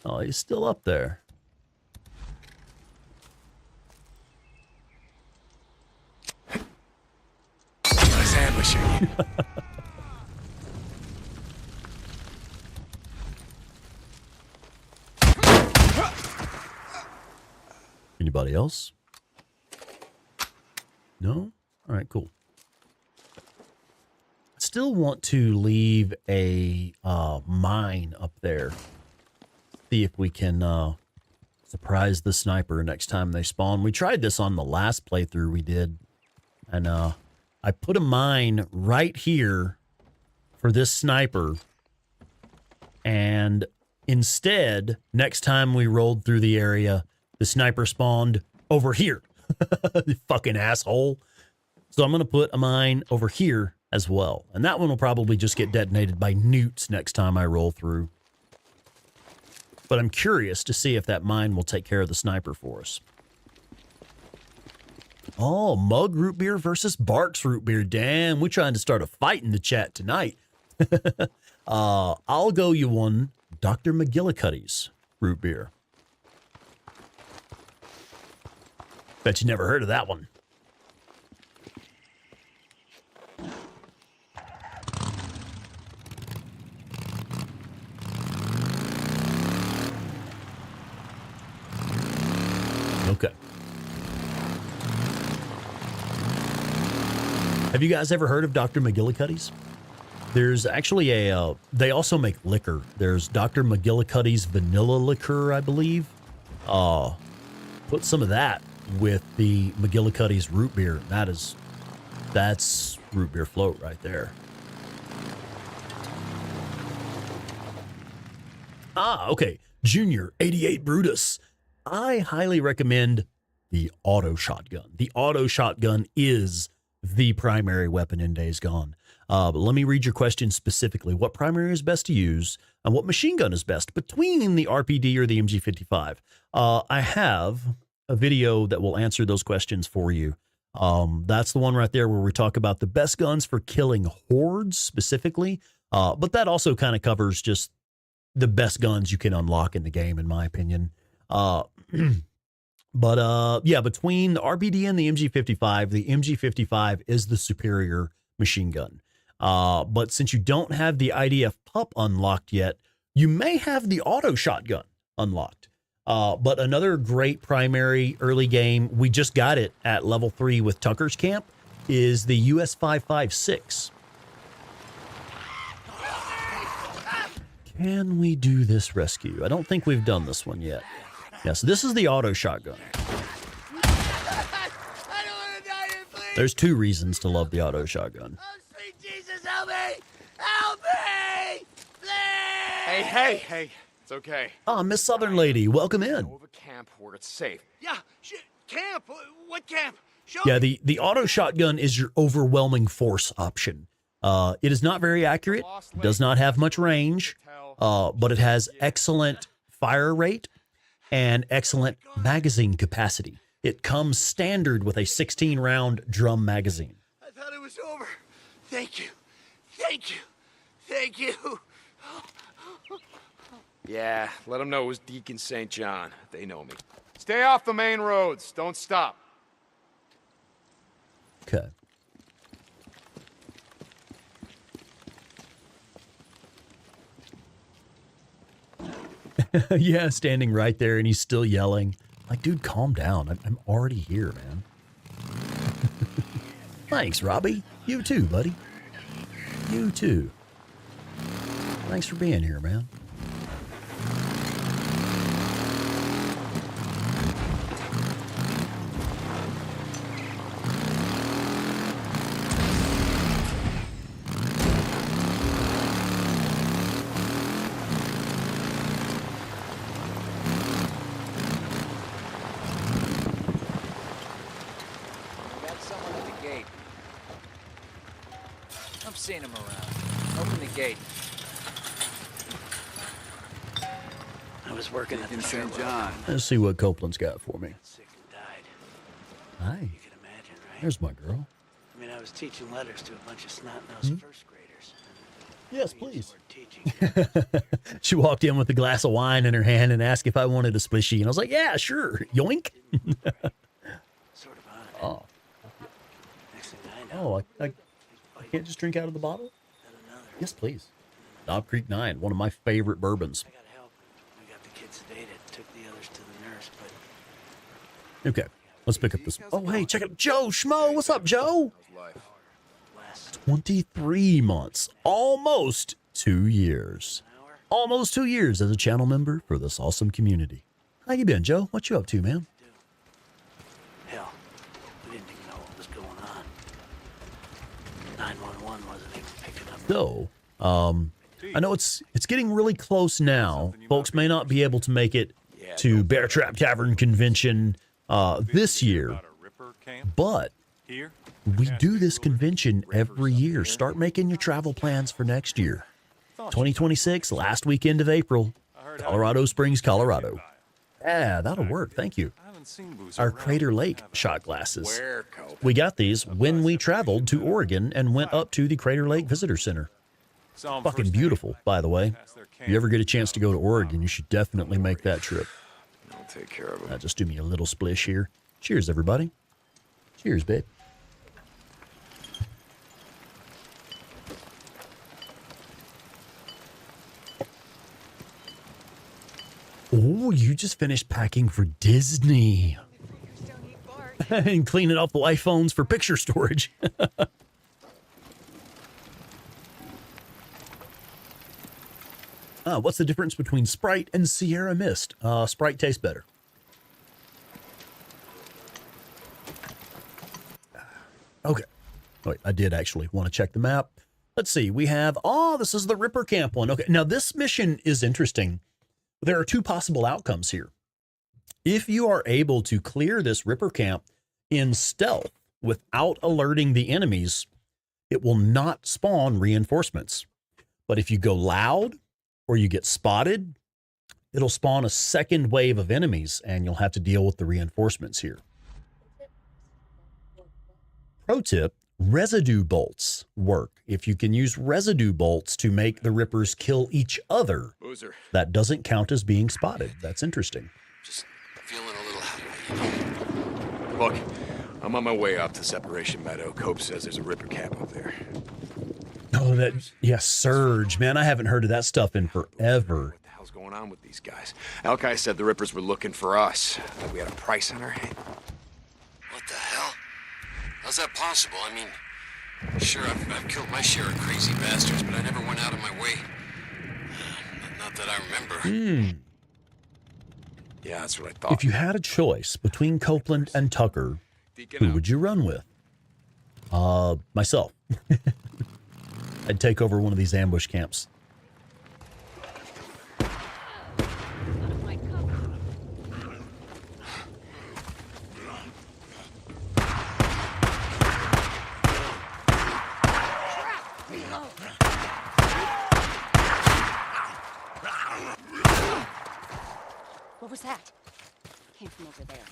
Oh, he's still up there. Nice ambushing. Anybody else? No? All right, cool. Still want to leave a mine up there. See if we can surprise the sniper next time they spawn. We tried this on the last playthrough we did. And I put a mine right here for this sniper. And instead, next time we rolled through the area, the sniper spawned over here. You fucking asshole. So I'm going to put a mine over here as well. And that one will probably just get detonated by newts next time I roll through. But I'm curious to see if that mine will take care of the sniper for us. Oh, Mug Root Beer versus Barks Root Beer. Damn, we're trying to start a fight in the chat tonight. I'll go you one Dr. McGillicuddy's Root Beer. Bet you never heard of that one. Okay. Have you guys ever heard of Dr. McGillicuddy's? There's actually a, they also make liquor. There's Dr. McGillicuddy's vanilla liquor, I believe. Put some of that with the McGillicuddy's root beer. That's root beer float right there. Okay. Junior 88 Brutus. I highly recommend the auto shotgun. The auto shotgun is the primary weapon in Days Gone. But let me read your question specifically. What primary is best to use, and what machine gun is best between the RPD or the MG55? I have a video that will answer those questions for you. That's the one right there where we talk about the best guns for killing hordes specifically. But that also kind of covers just the best guns you can unlock in the game, in my opinion. But yeah, between the RPD and the MG55 is the superior machine gun. But since you don't have the IDF pup unlocked yet, you may have the auto shotgun unlocked. But another great primary early game, we just got it at level 3 with Tucker's Camp, is the US 5.56. Can we do this rescue? I don't think we've done this one yet. Yes, this is the auto shotgun. There's 2 reasons to love the auto shotgun. Oh, sweet Jesus, help me! Help me! Please! Hey, it's okay. Miss Southern Lady, welcome in. Know of a camp where it's safe. Yeah, shit, camp? What camp? Show Yeah, me. the auto shotgun is your overwhelming force option. It is not very accurate, does not have much range, but it has excellent fire rate and excellent magazine capacity. It comes standard with a 16-round drum magazine. I thought it was over. Thank you. Thank you. Thank you. Yeah, let them know it was Deacon St. John. They know me. Stay off the main roads. Don't stop. Okay. Yeah, standing right there and he's still yelling. Like, dude, calm down. I'm already here, man. Thanks, Robbie. You too, buddy. You too. Thanks for being here, man. Seen him around. Open the gate. I was working at the St. John. Let's see what Copeland's got for me. Sick and died. Hi. You can imagine, right? There's my girl. I mean, I was teaching letters to a bunch of snot-nosed first graders. Yes, please. Teaching. She walked in with a glass of wine in her hand and asked if I wanted a splishy, and I was like, "Yeah, sure." Yoink. Sort of on it. Oh. Next thing I know. Oh, I can't just drink out of the bottle? Yes, please. Knob Creek 9, one of my favorite bourbons. I got help. We got the kids sedated. Took the others to the nurse, but Okay, let's pick up this. Oh, hey, check it. Joe Schmo. What's up, Joe? 23 months. Almost 2 years. Almost 2 years as a channel member for this awesome community. How you been, Joe? What you up to, man? hell, we didn't even know what was going on. 911 wasn't even picking up. So, I know it's getting really close now. Folks may not be able to make it to Bear Trap Tavern Convention this year, but we do this convention every year. Start making your travel plans for next year. 2026, last weekend of April, Colorado Springs, Colorado. Yeah, that'll work. Thank you. Our Crater Lake shot glasses. We got these when we traveled to Oregon and went up to the Crater Lake Visitor Center. Fucking beautiful, by the way. If you ever get a chance to go to Oregon, you should definitely make that trip. I'll take care of it. Just do me a little splish here. Cheers, everybody. Cheers, babe. Oh, you just finished packing for Disney. And cleaning off the iPhones for picture storage. What's the difference between Sprite and Sierra Mist? Sprite tastes better. Okay. Wait, I did actually want to check the map. Let's see. We have, this is the Ripper Camp one. Okay, now this mission is interesting. There are two possible outcomes here. If you are able to clear this Ripper Camp in stealth without alerting the enemies, it will not spawn reinforcements. But if you go loud or you get spotted, it'll spawn a second wave of enemies and you'll have to deal with the reinforcements here. Pro tip, residue bolts work. If you can use residue bolts to make the Rippers kill each other, that doesn't count as being spotted. That's interesting. Just feeling a little Look, I'm on my way up to Separation Meadow. Cope says there's a Ripper camp up there. Oh, Surge. Man, I haven't heard of that stuff in forever. What the hell's going on with these guys? Alki said the Rippers were looking for us. Like we had a price on our head. What the hell? How's that possible? I mean, sure, I've killed my share of crazy bastards, but I never went out of my way. Not that I remember. Yeah, that's what I thought. If you had a choice between Copeland and Tucker, who would you run with? Myself. I'd take over one of these ambush camps. What was that? Came from over there.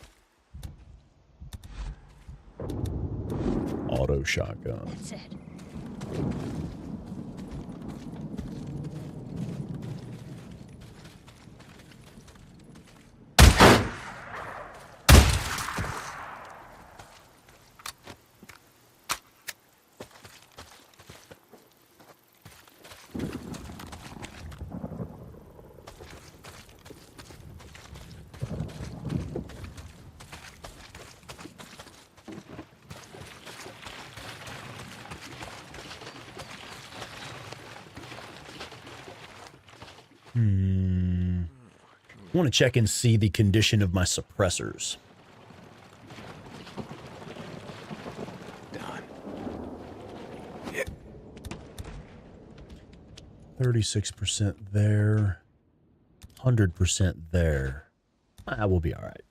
Auto shotgun. That's it. I want to check and see the condition of my suppressors. Done. 36% there. 100% there. We'll be all right.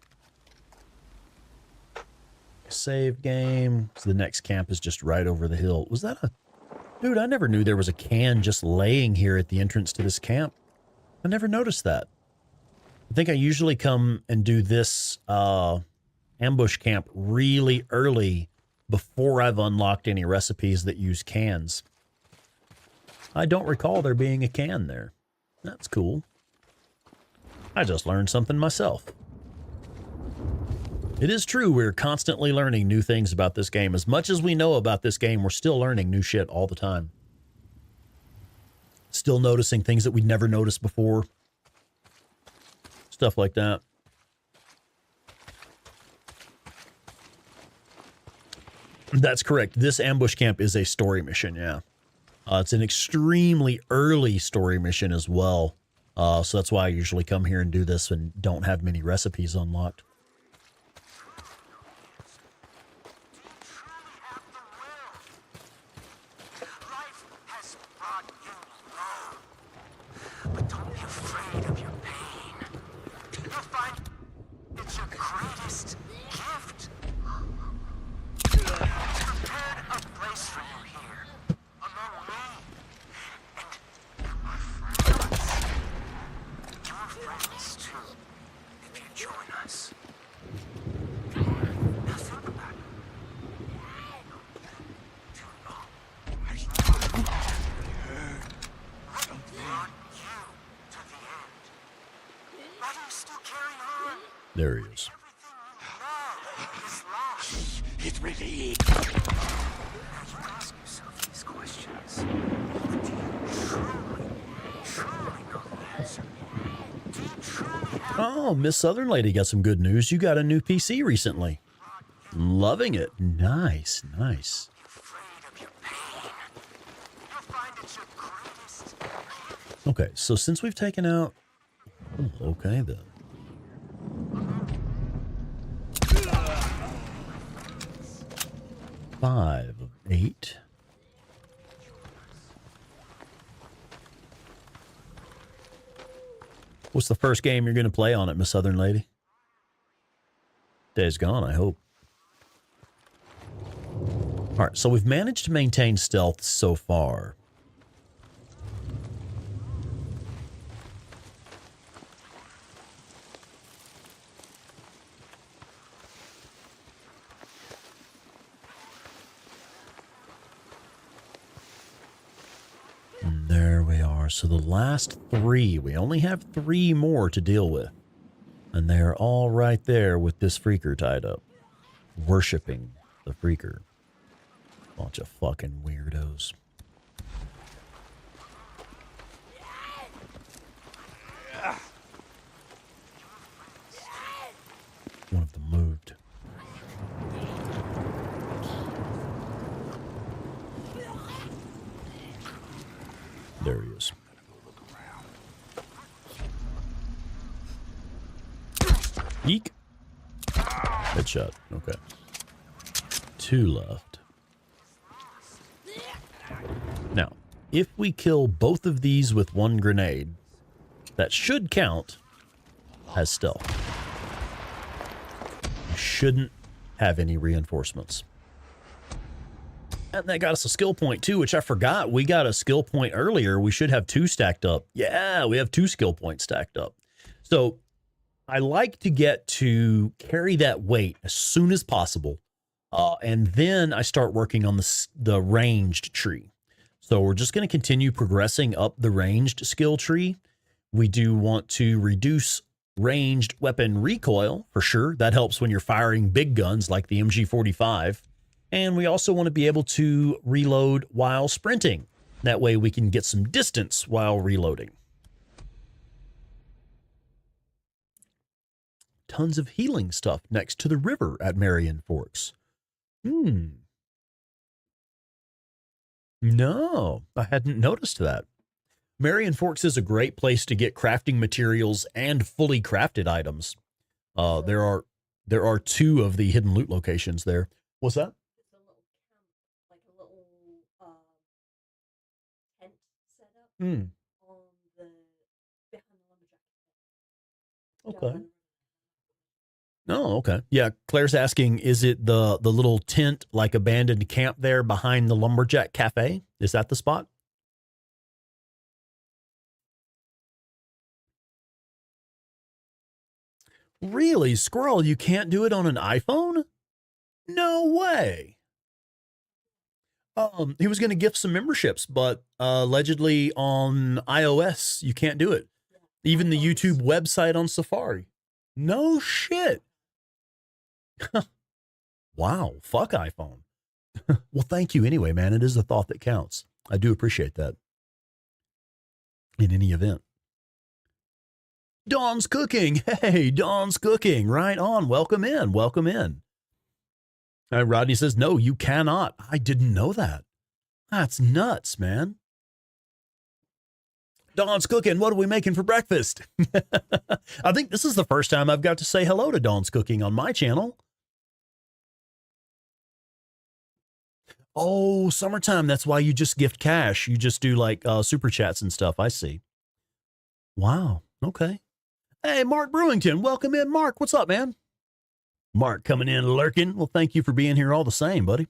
Save game. So the next camp is just right over the hill. Was that a... Dude, I never knew there was a can just laying here at the entrance to this camp. I never noticed that. I think I usually come and do this ambush camp really early before I've unlocked any recipes that use cans. I don't recall there being a can there. That's cool. I just learned something myself. It is true, we're constantly learning new things about this game. As much as we know about this game, we're still learning new shit all the time. Still noticing things that we'd never noticed before. Stuff like that. That's correct. This ambush camp is a story mission, yeah. It's an extremely early story mission as well. So that's why I usually come here and do this and don't have many recipes unlocked. But don't be afraid of your pain. You'll find it's your greatest gift. I've prepared a place for you here, among me and my friends. Your friends, too, if you join us. Now think about it. Too long. There he is. It's ready. Ask yourself these questions. But do you truly know the answer? Do you truly have... Oh, Miss Southern Lady got some good news. You got a new PC recently. Loving it. Nice, nice. Okay, so since we've taken out... Oh, okay, then. Five of 8. What's the first game you're going to play on it, Miss Southern Lady? Days Gone, I hope. All right, so we've managed to maintain stealth so far. And there we are. So the last 3, we only have 3 more to deal with. And they're all right there with this freaker tied up. Worshipping the freaker. Bunch of fucking weirdos. One of them moved. There he is. Eek. Headshot. Okay. 2 left. Now, if we kill both of these with 1 grenade, that should count as stealth. We shouldn't have any reinforcements. And that got us a skill point too, which I forgot. We got a skill point earlier. We should have 2 stacked up. Yeah, we have 2 skill points stacked up. So I like to get to carry that weight as soon as possible. And then I start working on the ranged tree. So we're just going to continue progressing up the ranged skill tree. We do want to reduce ranged weapon recoil for sure. That helps when you're firing big guns like the MG45. And we also want to be able to reload while sprinting. That way we can get some distance while reloading. Tons of healing stuff next to the river at Marion Forks. No, I hadn't noticed that. Marion Forks is a great place to get crafting materials and fully crafted items. There are 2 of the hidden loot locations there. What's that? It's a little camp, like a little tent set up on the behind the lumberjack. Okay. Oh, okay. Yeah, Claire's asking, is it the little tent, like abandoned camp there behind the Lumberjack Cafe? Is that the spot? Really, Squirrel, you can't do it on an iPhone? No way. He was going to gift some memberships, but allegedly on iOS, you can't do it. Even the YouTube website on Safari. No shit. Wow. Fuck iPhone. Well, thank you anyway, man. It is a thought that counts. I do appreciate that. In any event. Dawn's cooking. Hey, Dawn's cooking. Right on. Welcome in. Welcome in. Rodney says, no, you cannot. I didn't know that. That's nuts, man. Dawn's cooking. What are we making for breakfast? I think this is the first time I've got to say hello to Dawn's cooking on my channel. Oh, summertime. That's why you just gift cash. You just do like super chats and stuff. I see. Wow. Okay. Hey, Mark Brewington. Welcome in, Mark. What's up, man? Mark coming in lurking. Well, thank you for being here all the same, buddy.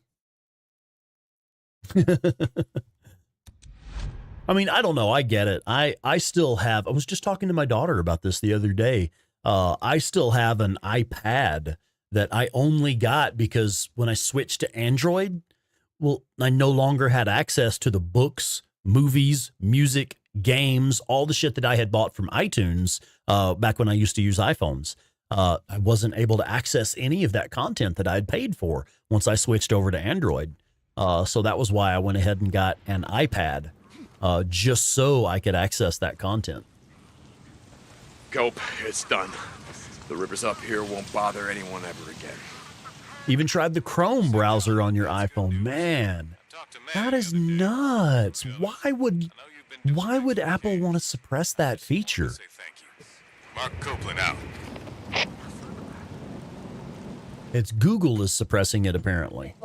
I mean, I don't know. I get it. I still have, I was just talking to my daughter about this the other day. I still have an iPad that I only got because when I switched to Android, well, I no longer had access to the books, movies, music, games, all the shit that I had bought from iTunes back when I used to use iPhones. I wasn't able to access any of that content that I had paid for once I switched over to Android. So that was why I went ahead and got an iPad just so I could access that content. Gulp, it's done. The rivers up here won't bother anyone ever again. Even tried the Chrome browser on your iPhone. Man, that is nuts. Why would Apple want to suppress that feature? Mark Copeland out. It's Google is suppressing it, apparently.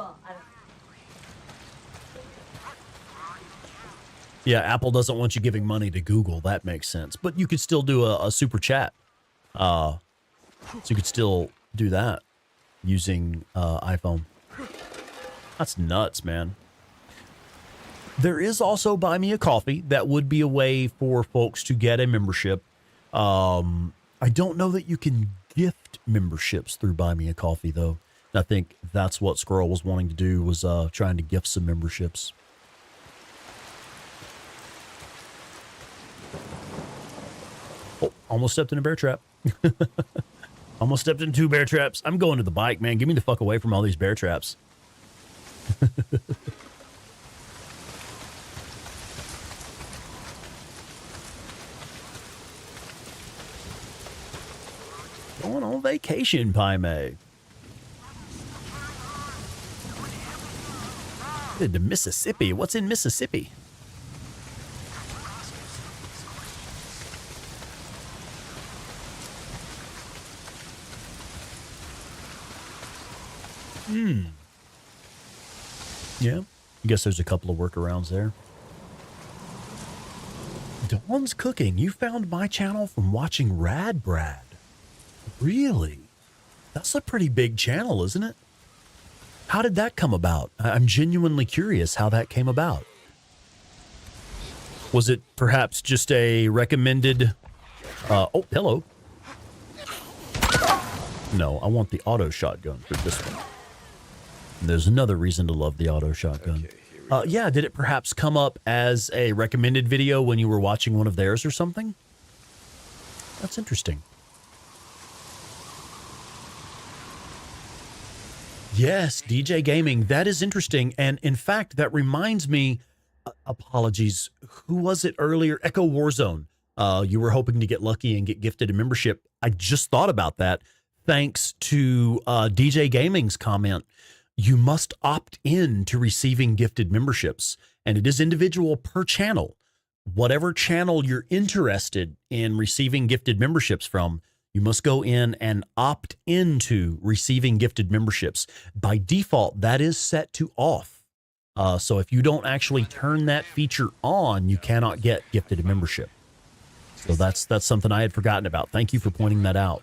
Yeah, Apple doesn't want you giving money to Google. That makes sense. But you could still do a super chat. So you could still do that using iPhone. That's nuts, man. There is also Buy Me a Coffee. That would be a way for folks to get a membership. I don't know that you can gift memberships through Buy Me a Coffee, though. I think that's what Squirrel was wanting to do, was trying to gift some memberships. Oh, almost stepped in a bear trap. Almost stepped in 2 bear traps. I'm going to the bike, man. Get me the fuck away from all these bear traps. Going on vacation, Pai Mei. Headed to Mississippi. What's in Mississippi? Yeah, I guess there's a couple of workarounds there. Dawn's Cooking. You found my channel from watching Rad Brad. Really? That's a pretty big channel, isn't it? How did that come about? I'm genuinely curious how that came about. Was it perhaps just a recommended... oh, hello. No, I want the auto shotgun for this one. There's another reason to love the auto shotgun. Yeah, did it perhaps come up as a recommended video when you were watching one of theirs or something? That's interesting. Yes, DJ Gaming. That is interesting. And in fact, that reminds me, apologies, who was it earlier? Echo Warzone. You were hoping to get lucky and get gifted a membership. I just thought about that. Thanks to DJ Gaming's comment. You must opt in to receiving gifted memberships, and it is individual per channel. whatever channel you're interested in receiving gifted memberships from, you must go in and opt into receiving gifted memberships. By default, that is set to off. So if you don't actually turn that feature on, you cannot get gifted membership. So that's something I had forgotten about. Thank you for pointing that out.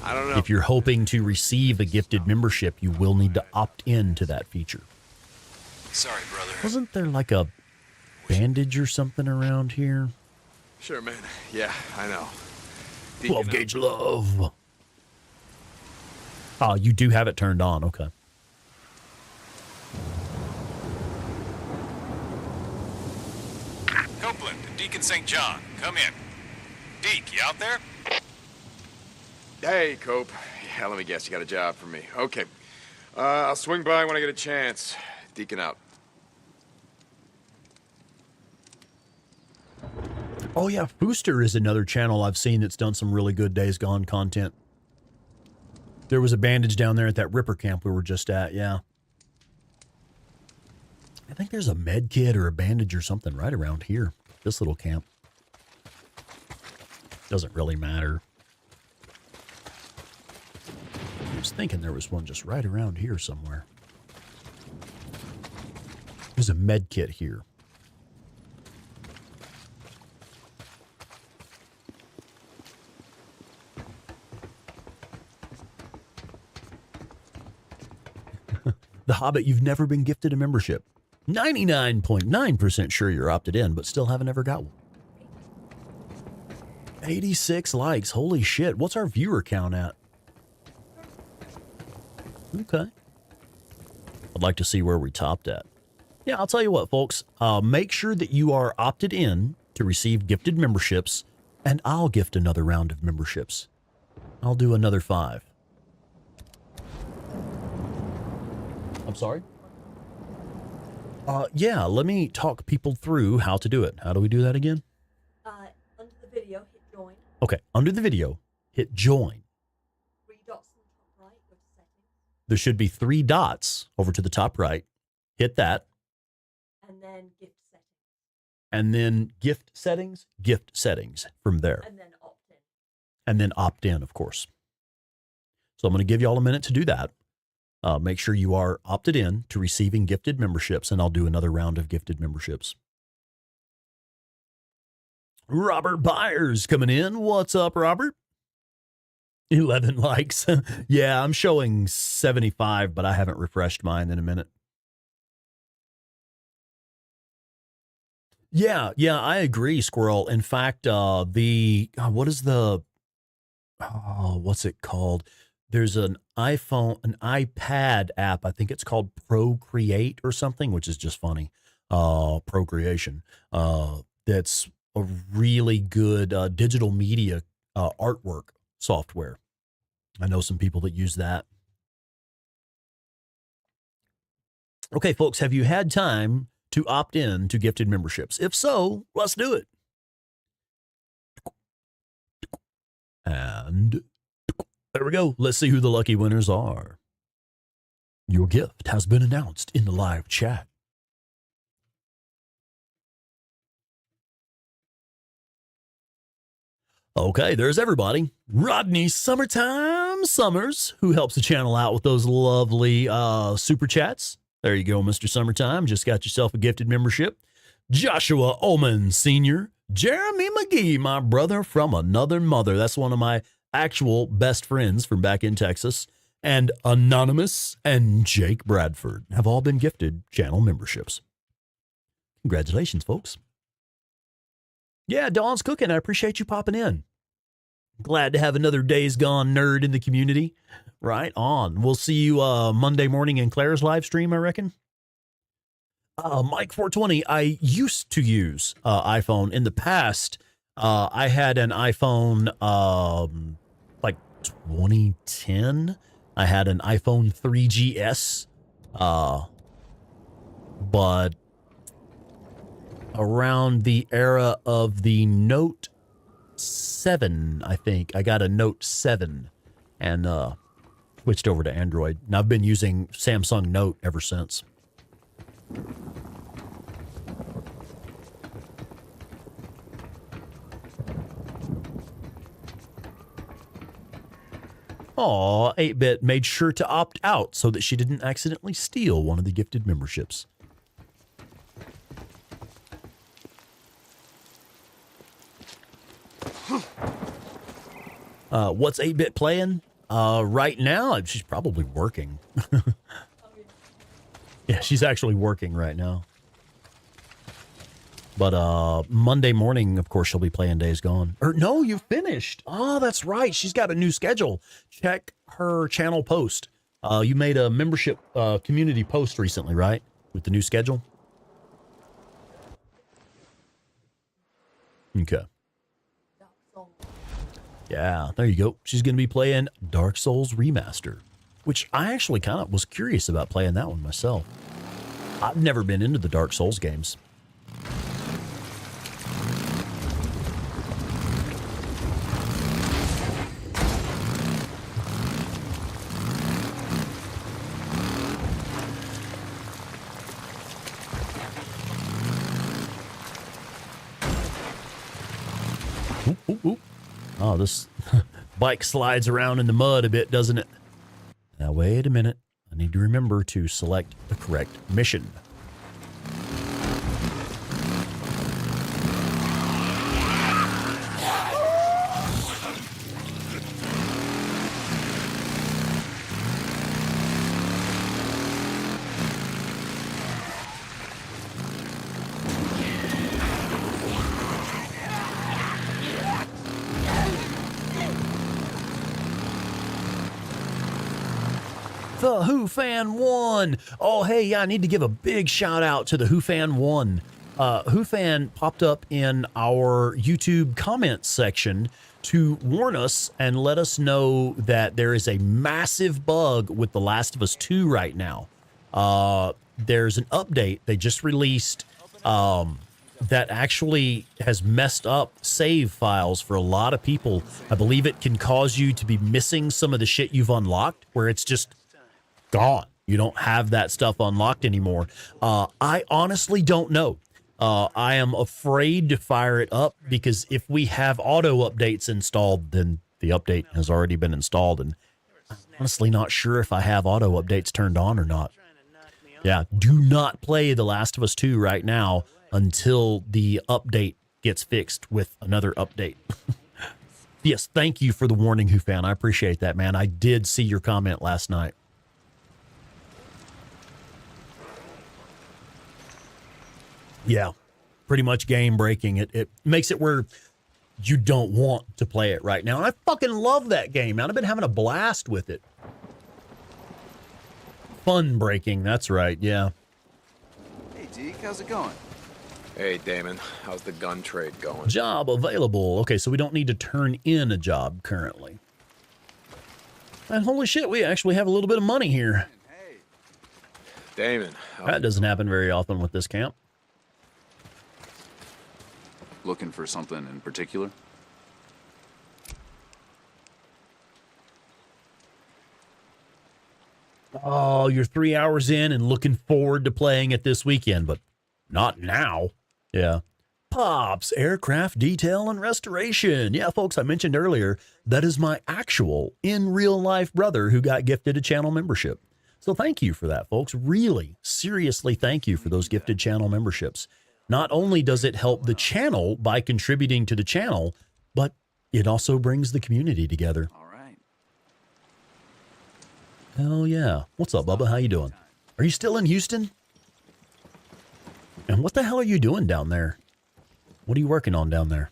I don't know. If you're hoping to receive a gifted membership, you will need to opt into that feature. Sorry, brother. Wasn't there like a bandage or something around here? Sure, man. Yeah, I know. 12 gauge love. Oh, you do have it turned on. Okay. Copeland, Deacon St. John, come in. Deke, you out there? Hey, Cope. Yeah, let me guess, you got a job for me. Okay. I'll swing by when I get a chance. Deacon out. Oh, yeah. Booster is another channel I've seen that's done some really good Days Gone content. There was a bandage down there at that Ripper camp we were just at, yeah. I think there's a med kit or a bandage or something right around here. This little camp. Doesn't really matter. I was thinking there was one just right around here somewhere. There's a med kit here. The Hobbit, you've never been gifted a membership. 99.9% sure you're opted in, but still haven't ever got one. 86 likes. Holy shit. What's our viewer count at? Okay. I'd like to see where we topped at. Yeah, I'll tell you what, folks. Make sure that you are opted in to receive gifted memberships, and I'll gift another round of memberships. I'll do another 5. I'm sorry? Yeah, let me talk people through how to do it. How do we do that again? Under the video, hit join. Okay, under the video, hit join. 3 dots on the top right, go to settings. There should be 3 dots over to the top right. Hit that. And then gift settings. And then gift settings from there. And then opt in. And then opt in, of course. So I'm going to give you all a minute to do that. Make sure you are opted in to receiving gifted memberships, and I'll do another round of gifted memberships. Robert Byers coming in. What's up, Robert? 11 likes. Yeah, I'm showing 75, but I haven't refreshed mine in a minute. Yeah, I agree, Squirrel. In fact, what's it called? There's an iPad app. I think it's called Procreate or something, which is just funny. Procreation. That's a really good digital media artwork software. I know some people that use that. Okay, folks, have you had time to opt in to gifted memberships? If so, let's do it. And there we go. Let's see who the lucky winners are. Your gift has been announced in the live chat. Okay, there's everybody. Rodney Summertime Summers, who helps the channel out with those lovely super chats. There you go, Mr. Summertime. Just got yourself a gifted membership. Joshua Ullman Sr., Jeremy McGee, my brother from another mother. That's one of my actual best friends from back in Texas. And Anonymous and Jake Bradford have all been gifted channel memberships. Congratulations, folks. Yeah, Dawn's cooking. I appreciate you popping in. Glad to have another Days Gone nerd in the community. Right on. We'll see you Monday morning in Claire's live stream, I reckon. Mike 420, I used to use iPhone in the past. I had an iPhone like 2010. I had an iPhone 3GS. But around the era of the Note 7, I think, I got a Note 7 and switched over to Android. And I've been using Samsung Note ever since. Aw, 8-Bit made sure to opt out so that she didn't accidentally steal one of the gifted memberships. What's 8-Bit playing? Right now, she's probably working. Yeah, she's actually working right now. But Monday morning, of course, she'll be playing Days Gone. Or no, you finished. Oh, that's right. She's got a new schedule. Check her channel post. You made a membership community post recently, right? With the new schedule? Okay. Yeah, there you go. She's going to be playing Dark Souls Remastered, which I actually kind of was curious about playing that one myself. I've never been into the Dark Souls games. Oop, oop, oop. Oh, this bike slides around in the mud a bit, doesn't it? Now, wait a minute. I need to remember to select the correct mission. The Who Fan won. Oh, hey, yeah, I need to give a big shout out to the Who Fan won. Who Fan popped up in our YouTube comments section to warn us and let us know that there is a massive bug with The Last of Us 2 right now. There's an update they just released that actually has messed up save files for a lot of people. I believe it can cause you to be missing some of the shit you've unlocked, where it's just gone. You don't have that stuff unlocked anymore. I honestly don't know. I am afraid to fire it up because if we have auto updates installed, then the update has already been installed, and I'm honestly not sure if I have auto updates turned on or not. Yeah, do not play The Last of Us 2 right now until the update gets fixed with another update. Yes, thank you for the warning, Who Fan. I appreciate that, man. I did see your comment last night. Yeah, pretty much game breaking. It makes it where you don't want to play it right now. And I fucking love that game, man. I've been having a blast with it. Fun breaking, that's right, yeah. Hey, Deke, how's it going? Hey, Damon. How's the gun trade going? Job available. Okay, so we don't need to turn in a job currently. And holy shit, we actually have a little bit of money here. Hey. Damon. That doesn't happen very often with this camp. Looking for something in particular? Oh, you're 3 hours in and looking forward to playing it this weekend, but not now. Yeah. Pops, Aircraft Detail and Restoration. Yeah, folks, I mentioned earlier, that is my actual, in real life brother who got gifted a channel membership. So thank you for that, folks. Really, seriously, thank you for those gifted channel memberships. Not only does it help the channel by contributing to the channel, but it also brings the community together. All right. Hell yeah. What's up, Bubba? How you doing? Are you still in Houston? And what the hell are you doing down there? What are you working on down there?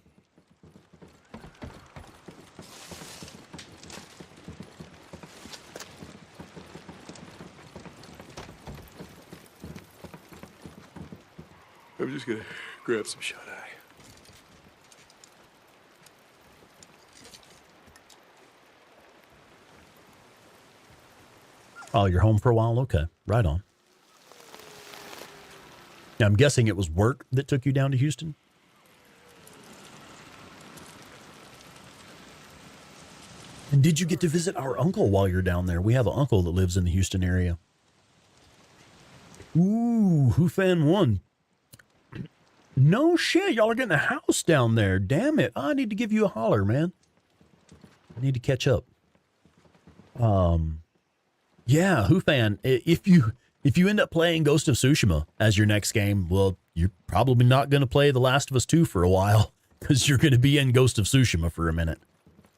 I'm just gonna grab some shut-eye. Oh, you're home for a while? Okay, right on. Now, I'm guessing it was work that took you down to Houston? And did you get to visit our uncle while you're down there? We have an uncle that lives in the Houston area. Ooh, Who Fan won? No shit, y'all are getting a house down there. Damn it. I need to give you a holler, man. I need to catch up. Yeah, Hufan, if you end up playing Ghost of Tsushima as your next game, well, you're probably not going to play The Last of Us 2 for a while because you're going to be in Ghost of Tsushima for a minute.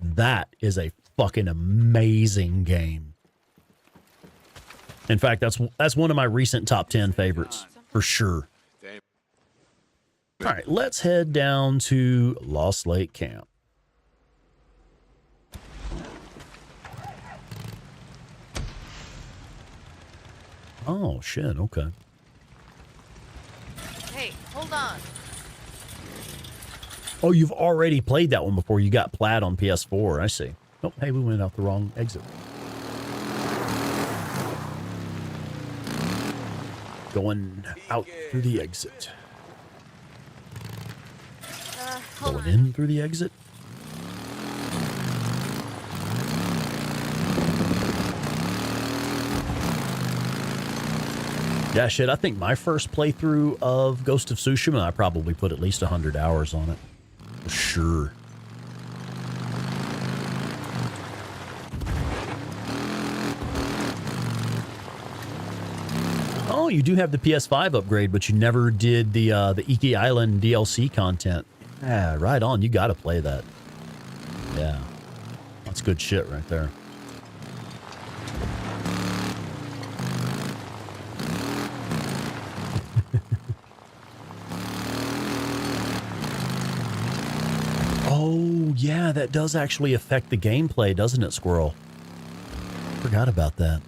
That is a fucking amazing game. In fact, that's one of my recent top 10 favorites for sure. All right, let's head down to Lost Lake Camp. Oh, shit, okay. Hey, hold on. Oh, you've already played that one before. You got Plaid on PS4, I see. Oh, hey, we went out the wrong exit. Going out through the exit. Going in through the exit. Yeah, shit, I think my first playthrough of Ghost of Tsushima, I probably put at least 100 hours on it. For sure. Oh, you do have the PS5 upgrade, but you never did the Iki Island DLC content. Yeah, right on. You got to play that. Yeah. That's good shit right there. Oh, yeah, that does actually affect the gameplay, doesn't it, Squirrel? Forgot about that.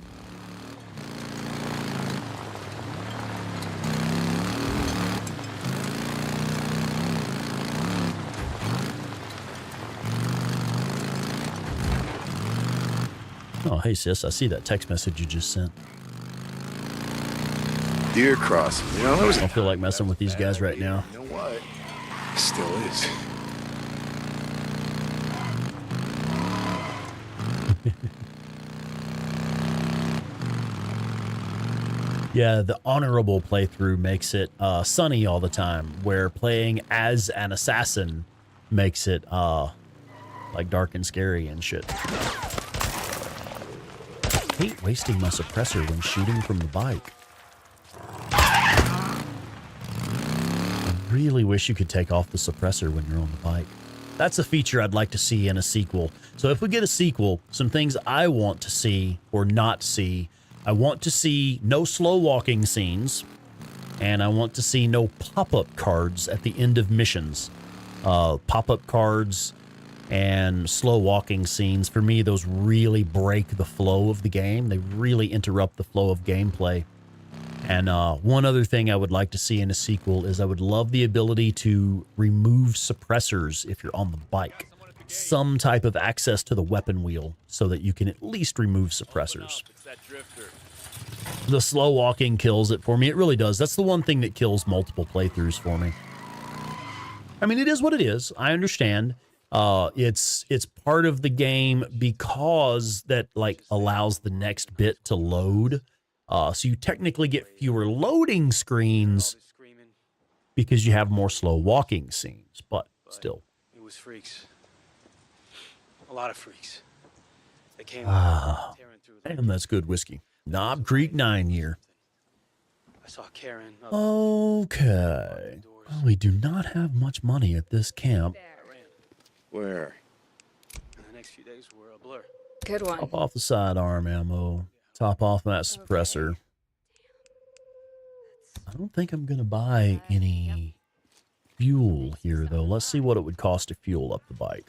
Oh, hey, sis, I see that text message you just sent. Deer crossing. You know, I don't feel like messing with these guys right now. You know what? Still is. Yeah, the honorable playthrough makes it sunny all the time, where playing as an assassin makes it like dark and scary and shit. I hate wasting my suppressor when shooting from the bike. I really wish you could take off the suppressor when you're on the bike. That's a feature I'd like to see in a sequel. So if we get a sequel, some things I want to see or not see. I want to see no slow walking scenes, and I want to see no pop-up cards at the end of missions. Pop-up cards and slow walking scenes, for me, those really break the flow of the game. They really interrupt the flow of gameplay. And one other thing I would like to see in a sequel is I would love the ability to remove suppressors if you're on the bike. Some type of access to the weapon wheel so that you can at least remove suppressors. The slow walking kills it for me. It really does. That's the one thing that kills multiple playthroughs for me. I mean, it is what it is. I understand. It's part of the game because that like allows the next bit to load. So you technically get fewer loading screens because you have more slow walking scenes, but still. It was freaks. A lot of freaks. They came tearing through. Damn, that's good whiskey. Knob Creek 9 year. I saw Karen. Okay. Well, we do not have much money at this camp. Where? In the next few days were a blur. Good one. Top off the sidearm ammo. Top off that suppressor. I don't think I'm going to buy any fuel here, though. Let's see what it would cost to fuel up the bike.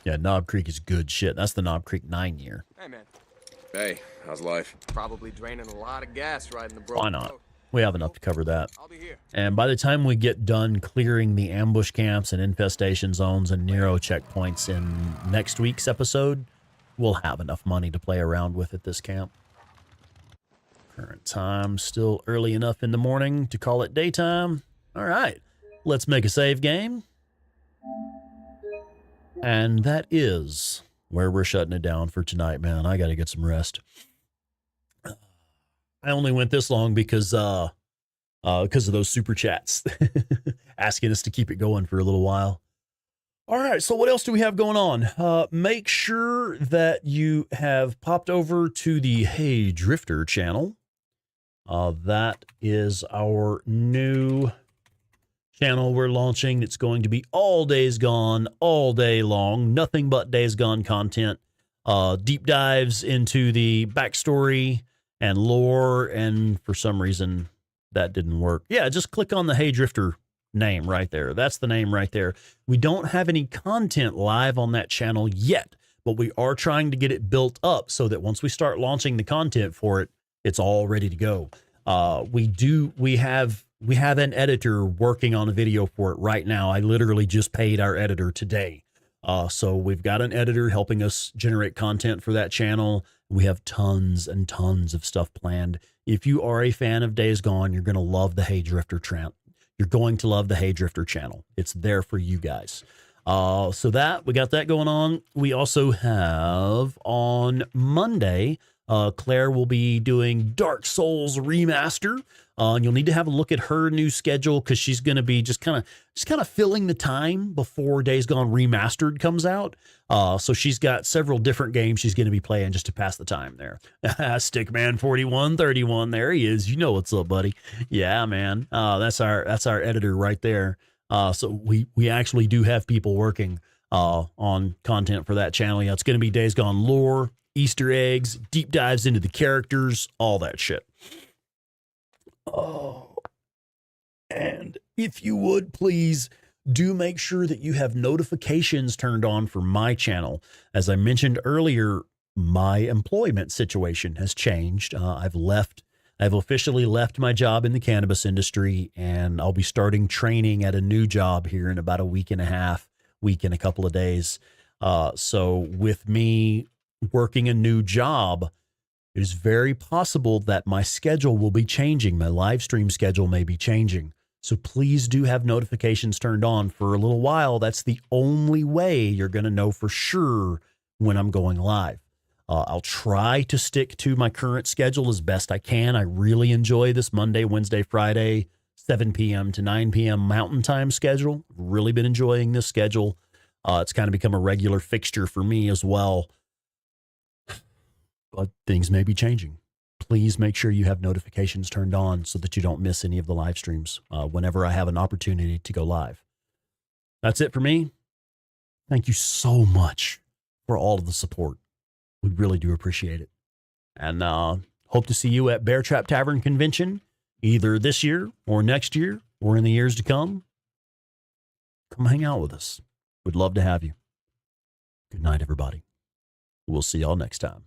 Yeah, Knob Creek is good shit. That's the Knob Creek 9 year. Hey, man. Hey, how's life? Probably draining a lot of gas riding the broken Why not? road. We have enough to cover that. I'll be here. And by the time we get done clearing the ambush camps and infestation zones and Nero checkpoints in next week's episode, we'll have enough money to play around with at this camp. Current time, still early enough in the morning to call it daytime. All right, let's make a save game. And that is where we're shutting it down for tonight, man. I got to get some rest. I only went this long because of those super chats asking us to keep it going for a little while. All right, so what else do we have going on? Make sure that you have popped over to the Hey Drifter channel. That is our new channel we're launching. It's going to be all Days Gone, all day long. Nothing but Days Gone content. Deep dives into the backstory and lore, and for some reason that didn't work. Yeah, just click on the Hey Drifter name right there. That's the name right there. We don't have any content live on that channel yet, but we are trying to get it built up so that once we start launching the content for it, it's all ready to go. We have an editor working on a video for it right now. I literally just paid our editor today. So we've got an editor helping us generate content for that channel. We have tons and tons of stuff planned. If you are a fan of Days Gone, you're going to love the Hey Drifter channel. You're going to love the Hey Drifter channel. It's there for you guys. So we got that going on. We also have on Monday, Claire will be doing Dark Souls Remaster. And you'll need to have a look at her new schedule because she's going to be just kind of filling the time before Days Gone Remastered comes out. So she's got several different games she's going to be playing just to pass the time there. Stickman 4131, there he is. You know what's up, buddy? Yeah, man. That's our editor right there. So we actually do have people working on content for that channel. Yeah, it's going to be Days Gone lore, Easter eggs, deep dives into the characters, all that shit. Oh, and if you would please do make sure that you have notifications turned on for my channel. As I mentioned earlier, my employment situation has changed. I've officially left my job in the cannabis industry, and I'll be starting training at a new job here in about a week and a couple of days. So with me working a new job, it is very possible that my schedule will be changing. My live stream schedule may be changing. So please do have notifications turned on for a little while. That's the only way you're going to know for sure when I'm going live. I'll try to stick to my current schedule as best I can. I really enjoy this Monday, Wednesday, Friday, 7 p.m. to 9 p.m. Mountain Time schedule. Really been enjoying this schedule. It's kind of become a regular fixture for me as well. But things may be changing. Please make sure you have notifications turned on so that you don't miss any of the live streams whenever I have an opportunity to go live. That's it for me. Thank you so much for all of the support. We really do appreciate it. And hope to see you at Bear Trap Tavern Convention either this year or next year or in the years to come. Come hang out with us. We'd love to have you. Good night, everybody. We'll see y'all next time.